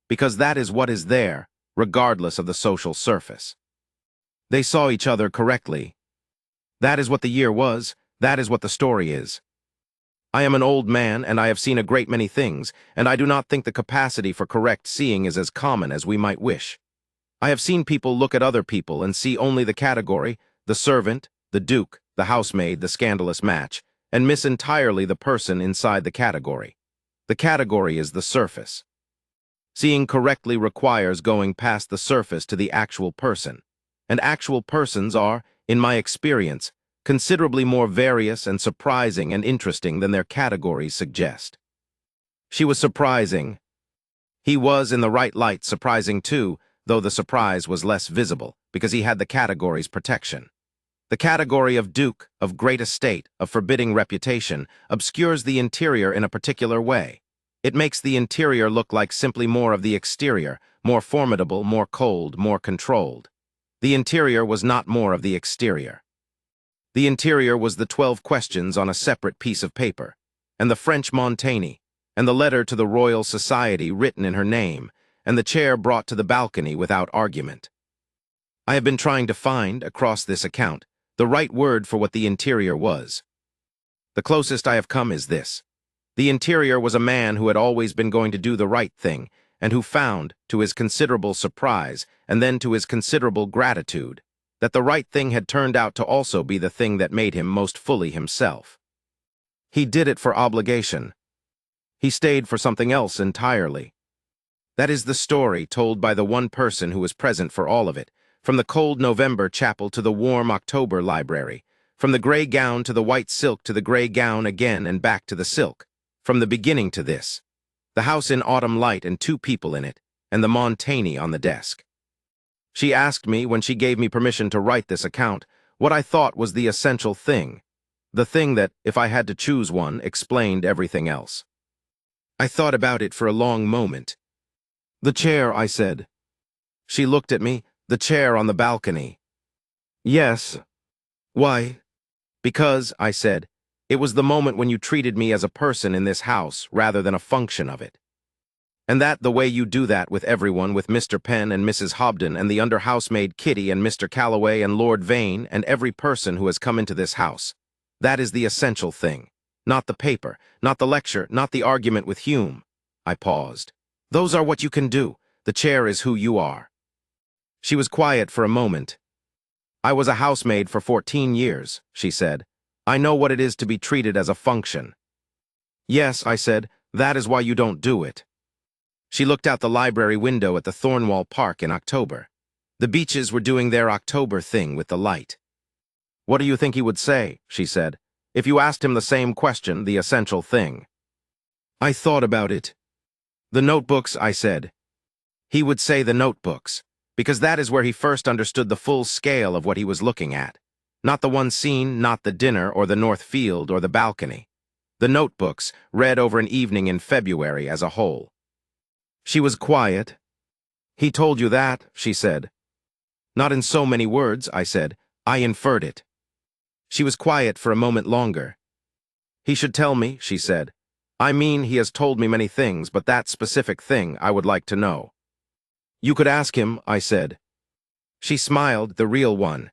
because that is what is there, regardless of the social surface. They saw each other correctly. That is what the year was, that is what the story is. I am an old man, and I have seen a great many things, and I do not think the capacity for correct seeing is as common as we might wish. I have seen people look at other people and see only the category, the servant, the duke, the housemaid, the scandalous match, and miss entirely the person inside the category. The category is the surface. Seeing correctly requires going past the surface to the actual person, and actual persons are, in my experience, considerably more various and surprising and interesting than their categories suggest. She was surprising. He was, in the right light, surprising too, though the surprise was less visible, because he had the category's protection. The category of duke, of great estate, of forbidding reputation, obscures the interior in a particular way. It makes the interior look like simply more of the exterior, more formidable, more cold, more controlled. The interior was not more of the exterior. The interior was the 12 questions on a separate piece of paper, and the French Montaigne, and the letter to the Royal Society written in her name, and the chair brought to the balcony without argument. I have been trying to find, across this account, the right word for what the interior was. The closest I have come is this. The interior was a man who had always been going to do the right thing, and who found, to his considerable surprise, and then to his considerable gratitude, that the right thing had turned out to also be the thing that made him most fully himself. He did it for obligation. He stayed for something else entirely. That is the story told by the one person who was present for all of it, from the cold November chapel to the warm October library, from the gray gown to the white silk to the gray gown again and back to the silk, from the beginning to this. The house in autumn light and two people in it, and the Montaigne on the desk. She asked me, when she gave me permission to write this account, what I thought was the essential thing, the thing that, if I had to choose one, explained everything else. I thought about it for a long moment. "The chair," I said. She looked at me. "The chair on the balcony." "Yes." "Why?" "Because," I said, "it was the moment when you treated me as a person in this house rather than a function of it. And that the way you do that with everyone, with Mr. Penn and Mrs. Hobden and the under-housemaid Kitty and Mr. Calloway and Lord Vane and every person who has come into this house, that is the essential thing. Not the paper, not the lecture, not the argument with Hume." I paused. "Those are what you can do. The chair is who you are." She was quiet for a moment. "I was a housemaid for 14 years, she said. "I know what it is to be treated as a function." "Yes," I said, "that is why you don't do it." She looked out the library window at the Thornwall Park in October. The beeches were doing their October thing with the light. "What do you think he would say," she said, "if you asked him the same question, the essential thing?" I thought about it. "The notebooks," I said. He would say the notebooks, because that is where he first understood the full scale of what he was looking at. Not the one scene, not the dinner, or the north field, or the balcony. The notebooks, read over an evening in February as a whole. She was quiet. "He told you that," she said. "Not in so many words," I said. "I inferred it." She was quiet for a moment longer. "He should tell me," she said. "I mean, he has told me many things, but that specific thing I would like to know." "You could ask him," I said. She smiled, the real one.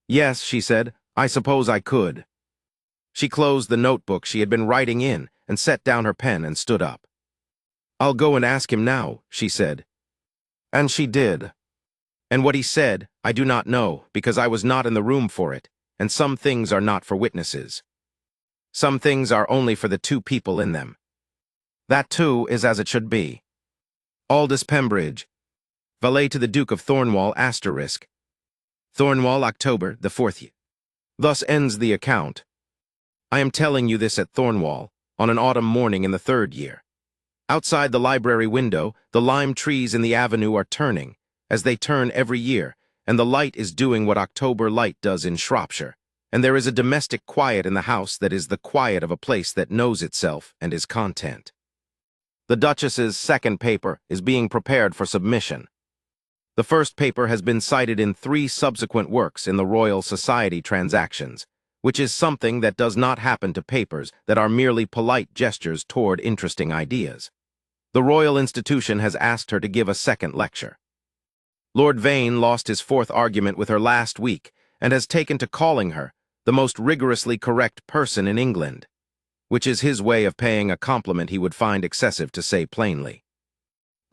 "Yes," she said, "I suppose I could." She closed the notebook she had been writing in and set down her pen and stood up. "I'll go and ask him now," she said. And she did. And what he said, I do not know, because I was not in the room for it, and some things are not for witnesses. Some things are only for the two people in them. That, too, is as it should be. Aldous Pembridge, valet to the Duke of Thornwall, **. Thornwall, October the 4th. Thus ends the account. I am telling you this at Thornwall, on an autumn morning in the 3rd year. Outside the library window, the lime trees in the avenue are turning, as they turn every year, and the light is doing what October light does in Shropshire, and there is a domestic quiet in the house that is the quiet of a place that knows itself and is content. The Duchess's second paper is being prepared for submission. The first paper has been cited in 3 subsequent works in the Royal Society transactions, which is something that does not happen to papers that are merely polite gestures toward interesting ideas. The Royal Institution has asked her to give a second lecture. Lord Vane lost his 4th argument with her last week and has taken to calling her the most rigorously correct person in England, which is his way of paying a compliment he would find excessive to say plainly.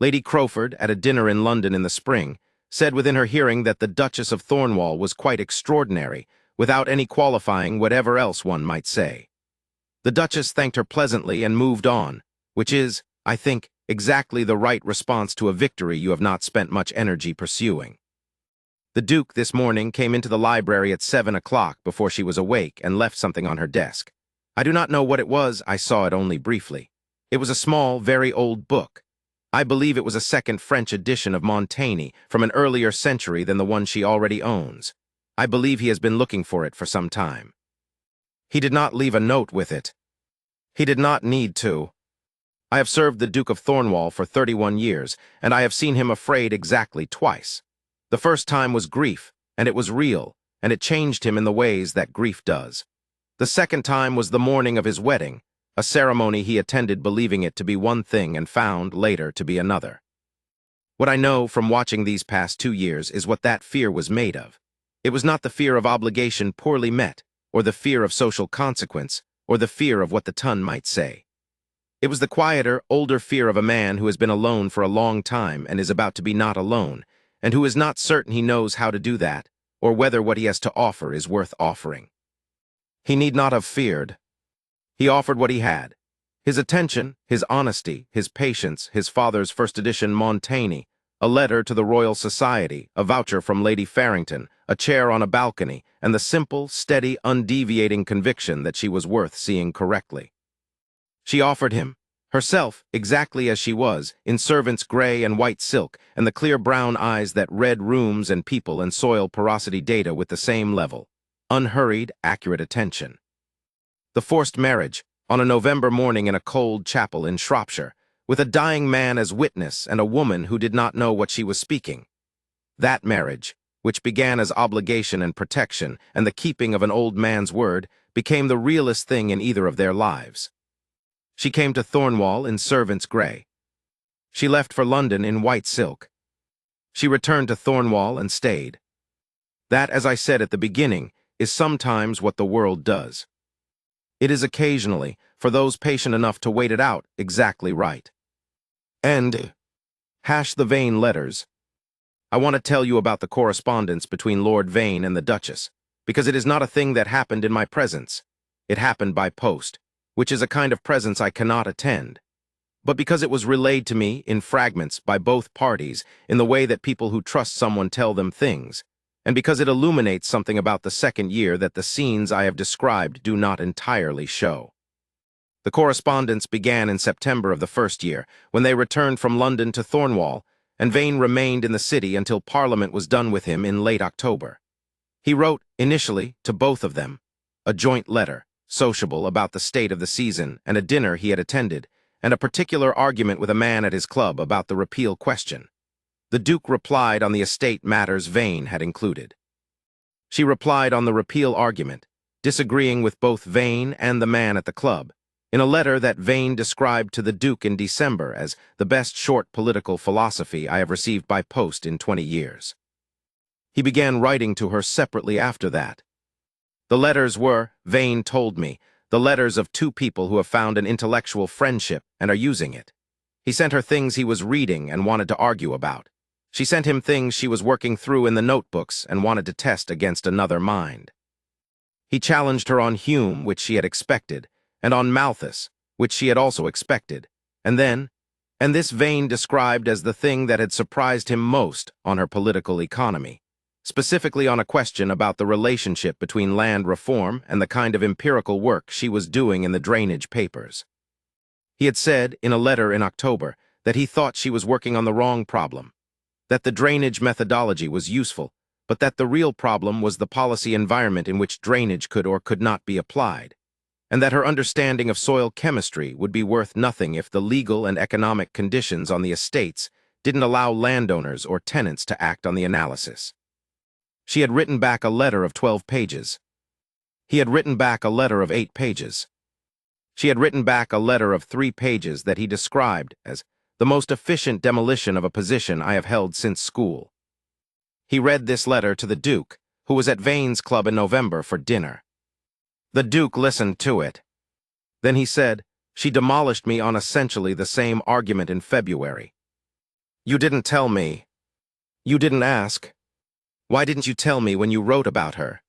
Lady Crowford, at a dinner in London in the spring, said within her hearing that the Duchess of Thornwall was quite extraordinary, without any qualifying whatever else one might say. The Duchess thanked her pleasantly and moved on, which is, I think, exactly the right response to a victory you have not spent much energy pursuing. The Duke this morning came into the library at 7 o'clock before she was awake and left something on her desk. I do not know what it was, I saw it only briefly. It was a small, very old book. I believe it was a second French edition of Montaigne from an earlier century than the one she already owns. I believe he has been looking for it for some time. He did not leave a note with it. He did not need to. I have served the Duke of Thornwall for 31 years, and I have seen him afraid exactly twice. The first time was grief, and it was real, and it changed him in the ways that grief does. The second time was the morning of his wedding, a ceremony he attended believing it to be one thing and found later to be another. What I know from watching these past 2 years is what that fear was made of. It was not the fear of obligation poorly met, or the fear of social consequence, or the fear of what the ton might say. It was the quieter, older fear of a man who has been alone for a long time and is about to be not alone, and who is not certain he knows how to do that, or whether what he has to offer is worth offering. He need not have feared. He offered what he had. His attention, his honesty, his patience, his father's first edition Montaigne, a letter to the Royal Society, a voucher from Lady Farrington, a chair on a balcony, and the simple, steady, undeviating conviction that she was worth seeing correctly. She offered him, herself exactly as she was, in servant's gray and white silk, and the clear brown eyes that read rooms and people and soil porosity data with the same level. Unhurried, accurate attention. The forced marriage, on a November morning in a cold chapel in Shropshire, with a dying man as witness and a woman who did not know what she was speaking. That marriage, which began as obligation and protection and the keeping of an old man's word, became the realest thing in either of their lives. She came to Thornwall in servant's grey. She left for London in white silk. She returned to Thornwall and stayed. That, as I said at the beginning, is sometimes what the world does. It is occasionally, for those patient enough to wait it out, exactly right. And the Vane letters. I want to tell you about the correspondence between Lord Vane and the Duchess, because it is not a thing that happened in my presence. It happened by post, which is a kind of presence I cannot attend. But because it was relayed to me in fragments by both parties in the way that people who trust someone tell them things, and because it illuminates something about the second year that the scenes I have described do not entirely show. The correspondence began in September of the first year, when they returned from London to Thornwall, and Vane remained in the city until Parliament was done with him in late October. He wrote, initially, to both of them, a joint letter, sociable about the state of the season and a dinner he had attended, and a particular argument with a man at his club about the repeal question. The Duke replied on the estate matters Vane had included. She replied on the repeal argument, disagreeing with both Vane and the man at the club, in a letter that Vane described to the Duke in December as the best short political philosophy I have received by post in 20 years. He began writing to her separately after that. The letters were, Vane told me, the letters of two people who have found an intellectual friendship and are using it. He sent her things he was reading and wanted to argue about. She sent him things she was working through in the notebooks and wanted to test against another mind. He challenged her on Hume, which she had expected, and on Malthus, which she had also expected, and this Vane described as the thing that had surprised him most on her political economy, specifically on a question about the relationship between land reform and the kind of empirical work she was doing in the drainage papers. He had said, in a letter in October, that he thought she was working on the wrong problem, that the drainage methodology was useful, but that the real problem was the policy environment in which drainage could or could not be applied, and that her understanding of soil chemistry would be worth nothing if the legal and economic conditions on the estates didn't allow landowners or tenants to act on the analysis. She had written back a letter of 12 pages. He had written back a letter of 8 pages. She had written back a letter of 3 pages that he described as the most efficient demolition of a position I have held since school. He read this letter to the Duke, who was at Vane's club in November for dinner. The Duke listened to it. Then he said, she demolished me on essentially the same argument in February. You didn't tell me. You didn't ask. Why didn't you tell me when you wrote about her?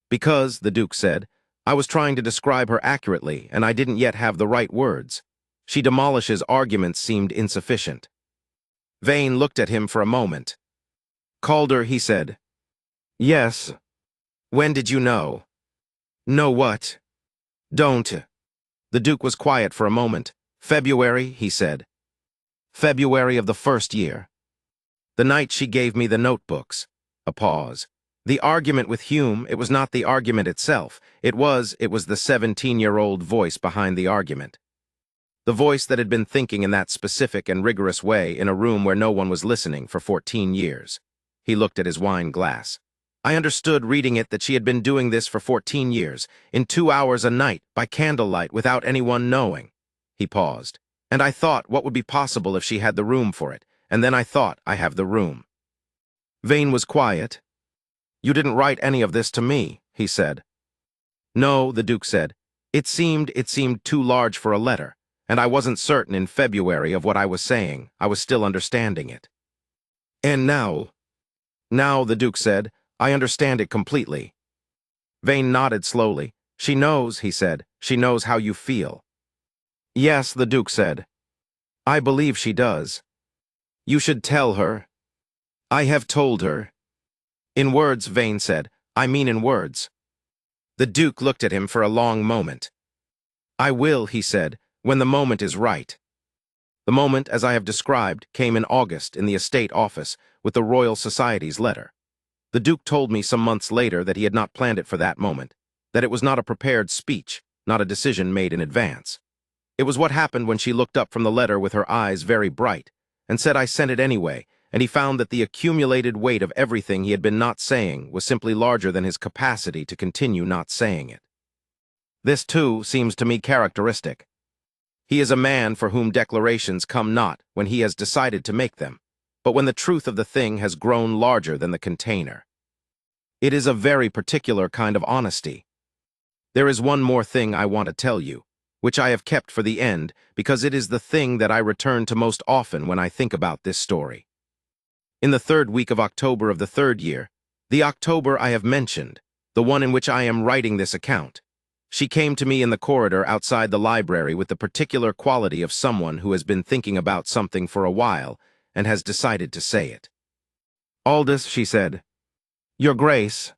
Because, the Duke said, I was trying to describe her accurately and I didn't yet have the right words. She demolishes arguments seemed insufficient. Vane looked at him for a moment. Calder, he said. Yes. When did you know? Know what? Don't. The Duke was quiet for a moment. February, he said. February of the first year. The night she gave me the notebooks. A pause. The argument with Hume, it was not the argument itself. It was the 17-year-old voice behind the argument. The voice that had been thinking in that specific and rigorous way in a room where no one was listening for 14 years. He looked at his wine glass. I understood reading it that she had been doing this for 14 years, in 2 hours a night, by candlelight, without anyone knowing. He paused. And I thought what would be possible if she had the room for it, and then I thought, I have the room. Vane was quiet. You didn't write any of this to me, he said. No, the Duke said. It seemed too large for a letter, and I wasn't certain in February of what I was saying. I was still understanding it. And now, the Duke said, I understand it completely. Vane nodded slowly. She knows, he said. She knows how you feel. Yes, the Duke said. I believe she does. You should tell her. I have told her. In words, Vane said. I mean in words. The Duke looked at him for a long moment. I will, he said, when the moment is right. The moment, as I have described, came in August in the estate office with the Royal Society's letter. The Duke told me some months later that he had not planned it for that moment, that it was not a prepared speech, not a decision made in advance. It was what happened when she looked up from the letter with her eyes very bright, and said I sent it anyway, and he found that the accumulated weight of everything he had been not saying was simply larger than his capacity to continue not saying it. This, too, seems to me characteristic. He is a man for whom declarations come not when he has decided to make them, but when the truth of the thing has grown larger than the container. It is a very particular kind of honesty. There is one more thing I want to tell you, which I have kept for the end because it is the thing that I return to most often when I think about this story. In the third week of October of the third year, the October I have mentioned, the one in which I am writing this account, she came to me in the corridor outside the library with the particular quality of someone who has been thinking about something for a while and has decided to say it. Aldous, she said, Your Grace,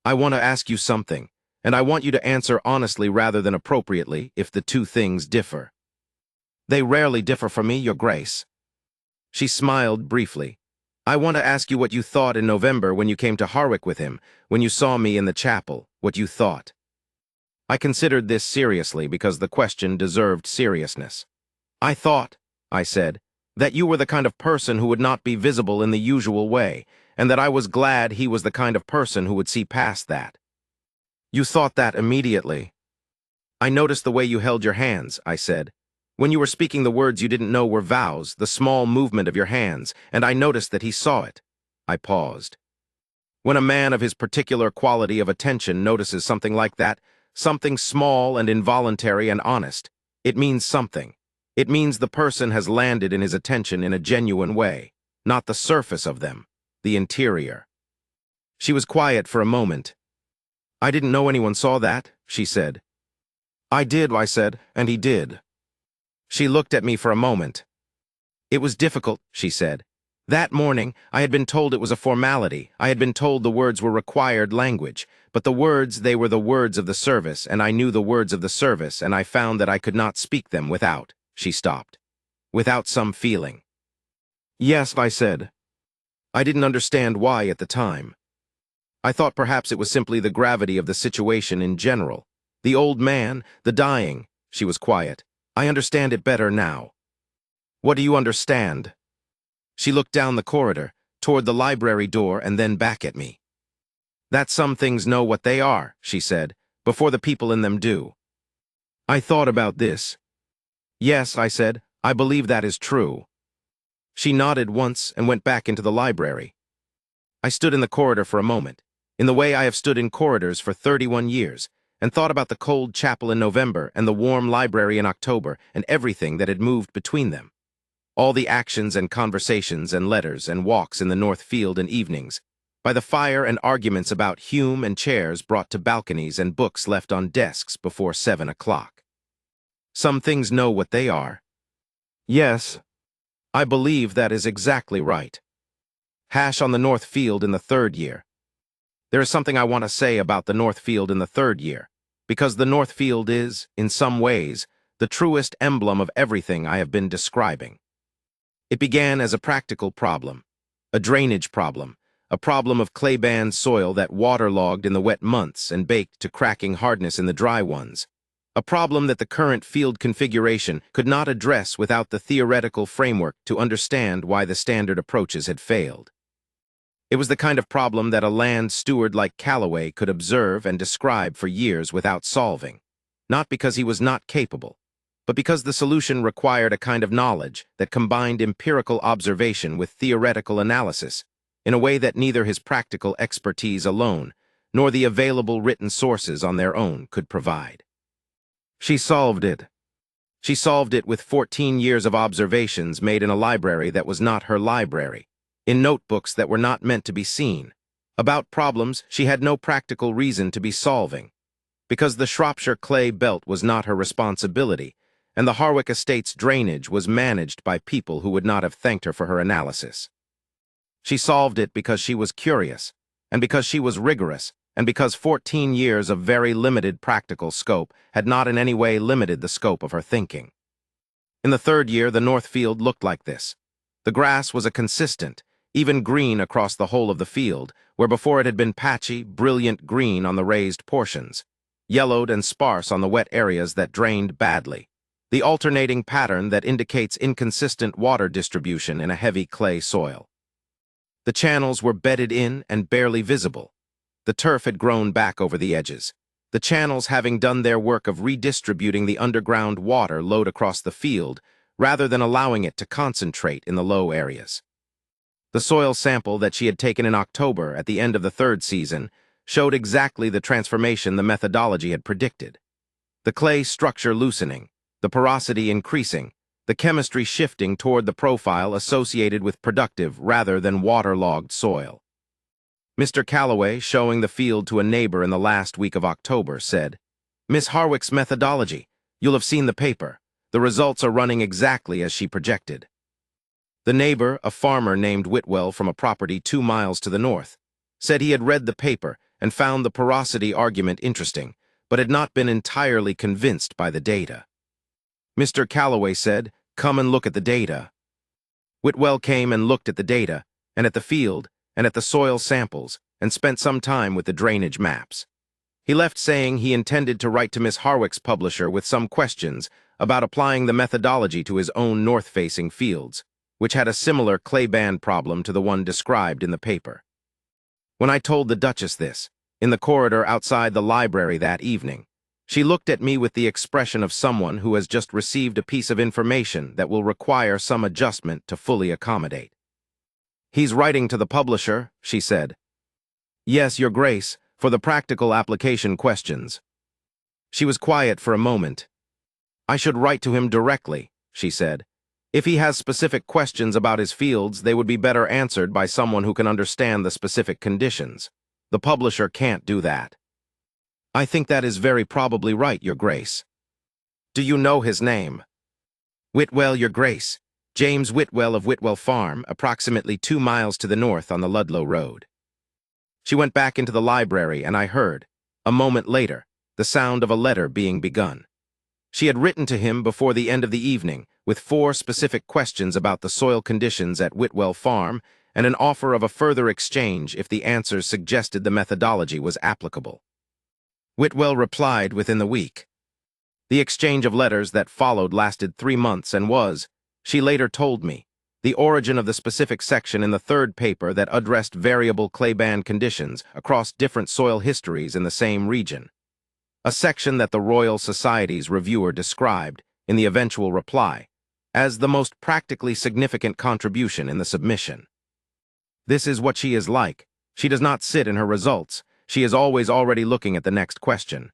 I want to ask you something, and I want you to answer honestly rather than appropriately if the two things differ. They rarely differ from me, Your Grace. She smiled briefly. I want to ask you what you thought in November when you came to Harwick with him, when you saw me in the chapel, what you thought. I considered this seriously because the question deserved seriousness. I thought, I said, that you were the kind of person who would not be visible in the usual way, and that I was glad he was the kind of person who would see past that. You thought that immediately. I noticed the way you held your hands, I said. When you were speaking the words you didn't know were vows, the small movement of your hands, and I noticed that he saw it. I paused. When a man of his particular quality of attention notices something like that, something small and involuntary and honest, it means something. It means the person has landed in his attention in a genuine way, not the surface of them, the interior. She was quiet for a moment. I didn't know anyone saw that, she said. I did, I said, and he did. She looked at me for a moment. It was difficult, she said. That morning, I had been told it was a formality. I had been told the words were required language, but the words, they were the words of the service, and I knew the words of the service, and I found that I could not speak them without, she stopped, without some feeling. Yes, I said. I didn't understand why at the time. I thought perhaps it was simply the gravity of the situation in general. The old man, the dying, she was quiet. I understand it better now. What do you understand? She looked down the corridor, toward the library door, and then back at me. That some things know what they are, she said, before the people in them do. I thought about this. Yes, I said, I believe that is true. She nodded once and went back into the library. I stood in the corridor for a moment, in the way I have stood in corridors for 31 years, and thought about the cold chapel in November and the warm library in October and everything that had moved between them. All the actions and conversations and letters and walks in the North Field and evenings, by the fire and arguments about Hume and chairs brought to balconies and books left on desks before 7 o'clock. Some things know what they are. Yes, I believe that is exactly right. Hash on the North Field in the third year. There is something I want to say about the North Field in the third year, because the North Field is, in some ways, the truest emblem of everything I have been describing. It began as a practical problem, a drainage problem, a problem of clay-band soil that waterlogged in the wet months and baked to cracking hardness in the dry ones, a problem that the current field configuration could not address without the theoretical framework to understand why the standard approaches had failed. It was the kind of problem that a land steward like Calloway could observe and describe for years without solving, not because he was not capable, but because the solution required a kind of knowledge that combined empirical observation with theoretical analysis in a way that neither his practical expertise alone nor the available written sources on their own could provide. She solved it. She solved it with 14 years of observations made in a library that was not her library, in notebooks that were not meant to be seen, about problems she had no practical reason to be solving, because the Shropshire clay belt was not her responsibility, and the Harwick estate's drainage was managed by people who would not have thanked her for her analysis. She solved it because she was curious, and because she was rigorous, and because 14 years of very limited practical scope had not in any way limited the scope of her thinking. In the third year, the North Field looked like this. The grass was a consistent, even green across the whole of the field, where before it had been patchy, brilliant green on the raised portions, yellowed and sparse on the wet areas that drained badly, the alternating pattern that indicates inconsistent water distribution in a heavy clay soil. The channels were bedded in and barely visible. The turf had grown back over the edges, the channels having done their work of redistributing the underground water load across the field rather than allowing it to concentrate in the low areas. The soil sample that she had taken in October at the end of the third season showed exactly the transformation the methodology had predicted. The clay structure loosening, the porosity increasing, the chemistry shifting toward the profile associated with productive rather than waterlogged soil. Mr. Calloway, showing the field to a neighbor in the last week of October, said, "Miss Harwick's methodology, you'll have seen the paper. The results are running exactly as she projected." The neighbor, a farmer named Whitwell from a property 2 miles to the north, said he had read the paper and found the porosity argument interesting, but had not been entirely convinced by the data. Mr. Calloway said, "Come and look at the data." Whitwell came and looked at the data, and at the field, and at the soil samples, and spent some time with the drainage maps. He left saying he intended to write to Miss Harwick's publisher with some questions about applying the methodology to his own north-facing fields, which had a similar clay band problem to the one described in the paper. When I told the Duchess this, in the corridor outside the library that evening, she looked at me with the expression of someone who has just received a piece of information that will require some adjustment to fully accommodate. "He's writing to the publisher," she said. "Yes, Your Grace, for the practical application questions." She was quiet for a moment. "I should write to him directly," she said. "If he has specific questions about his fields, they would be better answered by someone who can understand the specific conditions. The publisher can't do that." "I think that is very probably right, Your Grace." "Do you know his name?" "Whitwell, Your Grace. James Whitwell of Whitwell Farm, approximately 2 miles to the north on the Ludlow Road." She went back into the library, and I heard, a moment later, the sound of a letter being begun. She had written to him before the end of the evening, with 4 specific questions about the soil conditions at Whitwell Farm and an offer of a further exchange if the answers suggested the methodology was applicable. Whitwell replied within the week. The exchange of letters that followed lasted 3 months and was, she later told me, the origin of the specific section in the third paper that addressed variable clay band conditions across different soil histories in the same region. A section that the Royal Society's reviewer described, in the eventual reply, as the most practically significant contribution in the submission. This is what she is like. She does not sit in her results. She is always already looking at the next question.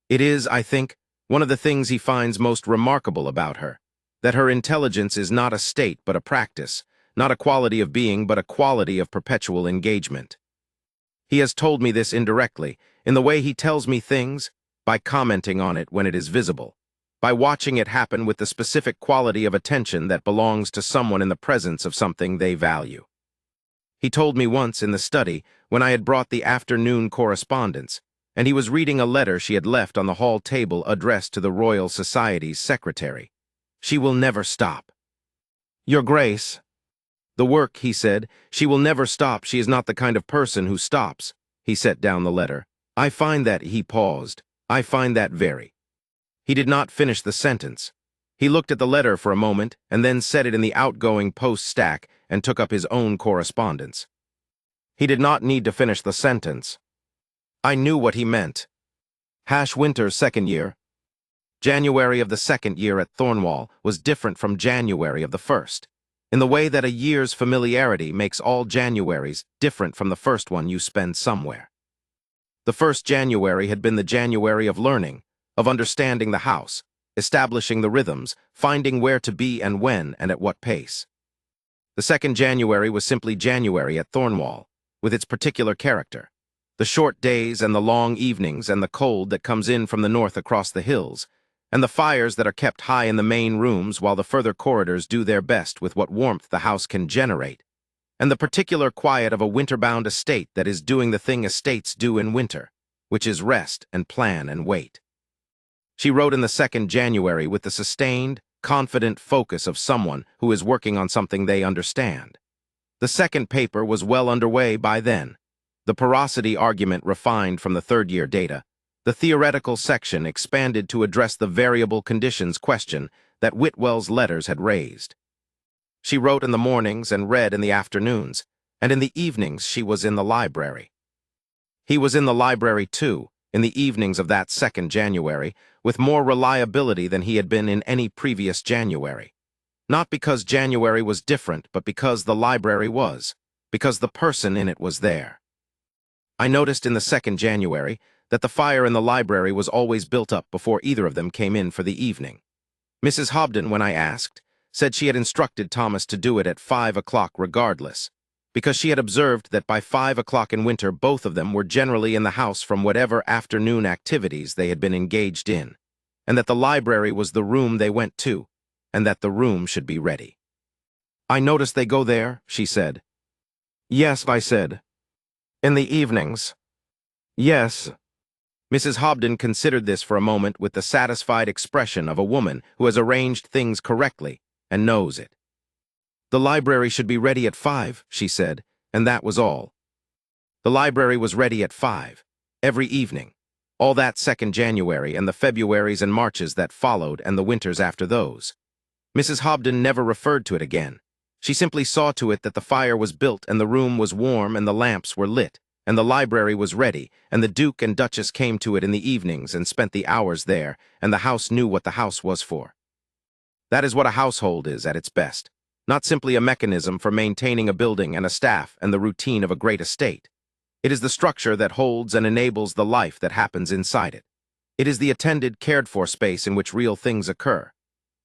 It is, I think, one of the things he finds most remarkable about her, that her intelligence is not a state but a practice, not a quality of being but a quality of perpetual engagement. He has told me this indirectly, in the way he tells me things, by commenting on it when it is visible, by watching it happen with the specific quality of attention that belongs to someone in the presence of something they value. He told me once in the study when I had brought the afternoon correspondence, and he was reading a letter she had left on the hall table addressed to the Royal Society's secretary. "She will never stop." "Your Grace." "The work," he said, "she will never stop. She is not the kind of person who stops." He set down the letter. "I find that," he paused. "I find that very." He did not finish the sentence. He looked at the letter for a moment and then set it in the outgoing post stack and took up his own correspondence. He did not need to finish the sentence. I knew what he meant. Winter's second year. January of the second year at Thornwall was different from January of the first, in the way that a year's familiarity makes all Januaries different from the first one you spend somewhere. The first January had been the January of learning, of understanding the house, establishing the rhythms, finding where to be and when and at what pace. The second January was simply January at Thornwall, with its particular character. The short days and the long evenings and the cold that comes in from the north across the hills, and the fires that are kept high in the main rooms while the further corridors do their best with what warmth the house can generate, and the particular quiet of a winter-bound estate that is doing the thing estates do in winter, which is rest and plan and wait. She wrote in the 2nd January with the sustained, confident focus of someone who is working on something they understand. The second paper was well underway by then. The porosity argument refined from the third-year data. The theoretical section expanded to address the variable conditions question that Whitwell's letters had raised. She wrote in the mornings and read in the afternoons, and in the evenings she was in the library. He was in the library too, in the evenings of that 2nd January, with more reliability than he had been in any previous January. Not because January was different, but because the library was, because the person in it was there. I noticed in the 2nd January that the fire in the library was always built up before either of them came in for the evening. Mrs. Hobden, when I asked, said she had instructed Thomas to do it at 5 o'clock regardless, because she had observed that by 5 o'clock in winter both of them were generally in the house from whatever afternoon activities they had been engaged in, and that the library was the room they went to, and that the room should be ready. "I notice they go there," she said. "Yes," I said. "In the evenings." "Yes." Mrs. Hobden considered this for a moment with the satisfied expression of a woman who has arranged things correctly and knows it. "The library should be ready at 5, she said, and that was all. The library was ready at 5, every evening, all that 2nd January and the Februaries and Marches that followed and the winters after those. Mrs. Hobden never referred to it again. She simply saw to it that the fire was built and the room was warm and the lamps were lit, and the library was ready, and the Duke and Duchess came to it in the evenings and spent the hours there, and the house knew what the house was for. That is what a household is at its best, not simply a mechanism for maintaining a building and a staff and the routine of a great estate. It is the structure that holds and enables the life that happens inside it. It is the attended, cared-for space in which real things occur.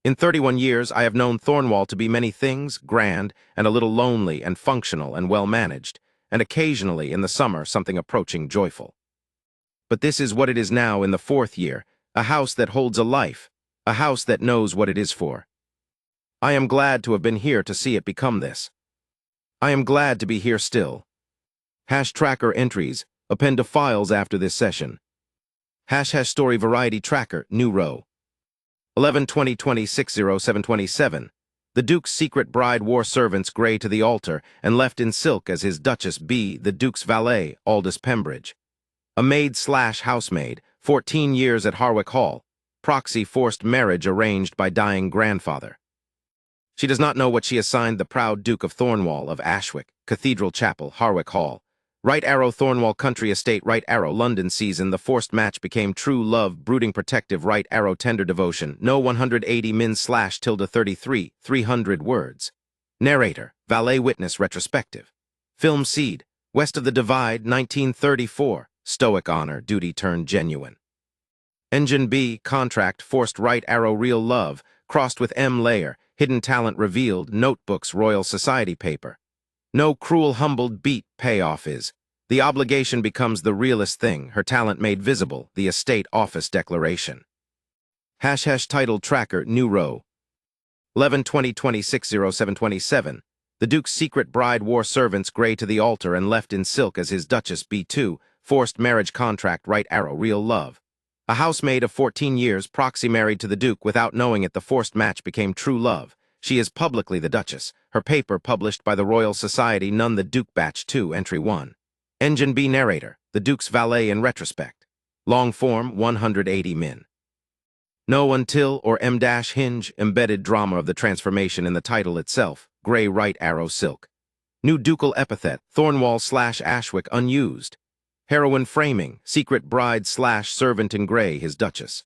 In 31 years, I have known Thornwall to be many things, grand, and a little lonely and functional and well-managed, and occasionally, in the summer, something approaching joyful. But this is what it is now in the 4th year, a house that holds a life, a house that knows what it is for. I am glad to have been here to see it become this. I am glad to be here still. #tracker entries, append to files after this session. #story variety tracker, new row. 11/20/20/60727. The Duke's secret bride wore servants grey to the altar and left in silk as his Duchess B, the Duke's valet, Aldous Pembridge. A maid/housemaid, 14 years at Harwick Hall. Proxy forced marriage arranged by dying grandfather. She does not know what she assigned the proud Duke of Thornwall of Ashwick, Cathedral Chapel, Harwick Hall. Right arrow Thornwall country estate, right arrow London season. The forced match became true love, brooding protective, right arrow tender devotion. No 180 min/33, 300 words. Narrator, valet witness retrospective. Film seed, West of the Divide, 1934. Stoic honor, duty turned genuine. Engine B, contract, forced right arrow real love, crossed with M layer, hidden talent revealed, notebooks, Royal Society paper. No cruel humbled beat, payoff is. The obligation becomes the realest thing, her talent made visible, the estate office declaration. #title tracker, new row. 11/20/20/60727. The Duke's secret bride wore servants grey to the altar and left in silk as his Duchess B2, forced marriage contract, right arrow real love. A housemaid of 14 years, proxy married to the Duke without knowing it. The forced match became true love. She is publicly the Duchess. Her paper published by the Royal Society, none the Duke batch 2, entry 1. Engine B narrator, the Duke's valet in retrospect. Long form, 180 min. No until or M-hinge, embedded drama of the transformation in the title itself, grey right arrow silk. New ducal epithet, Thornwall/Ashwick unused. Heroine framing, secret bride/servant in grey, his Duchess.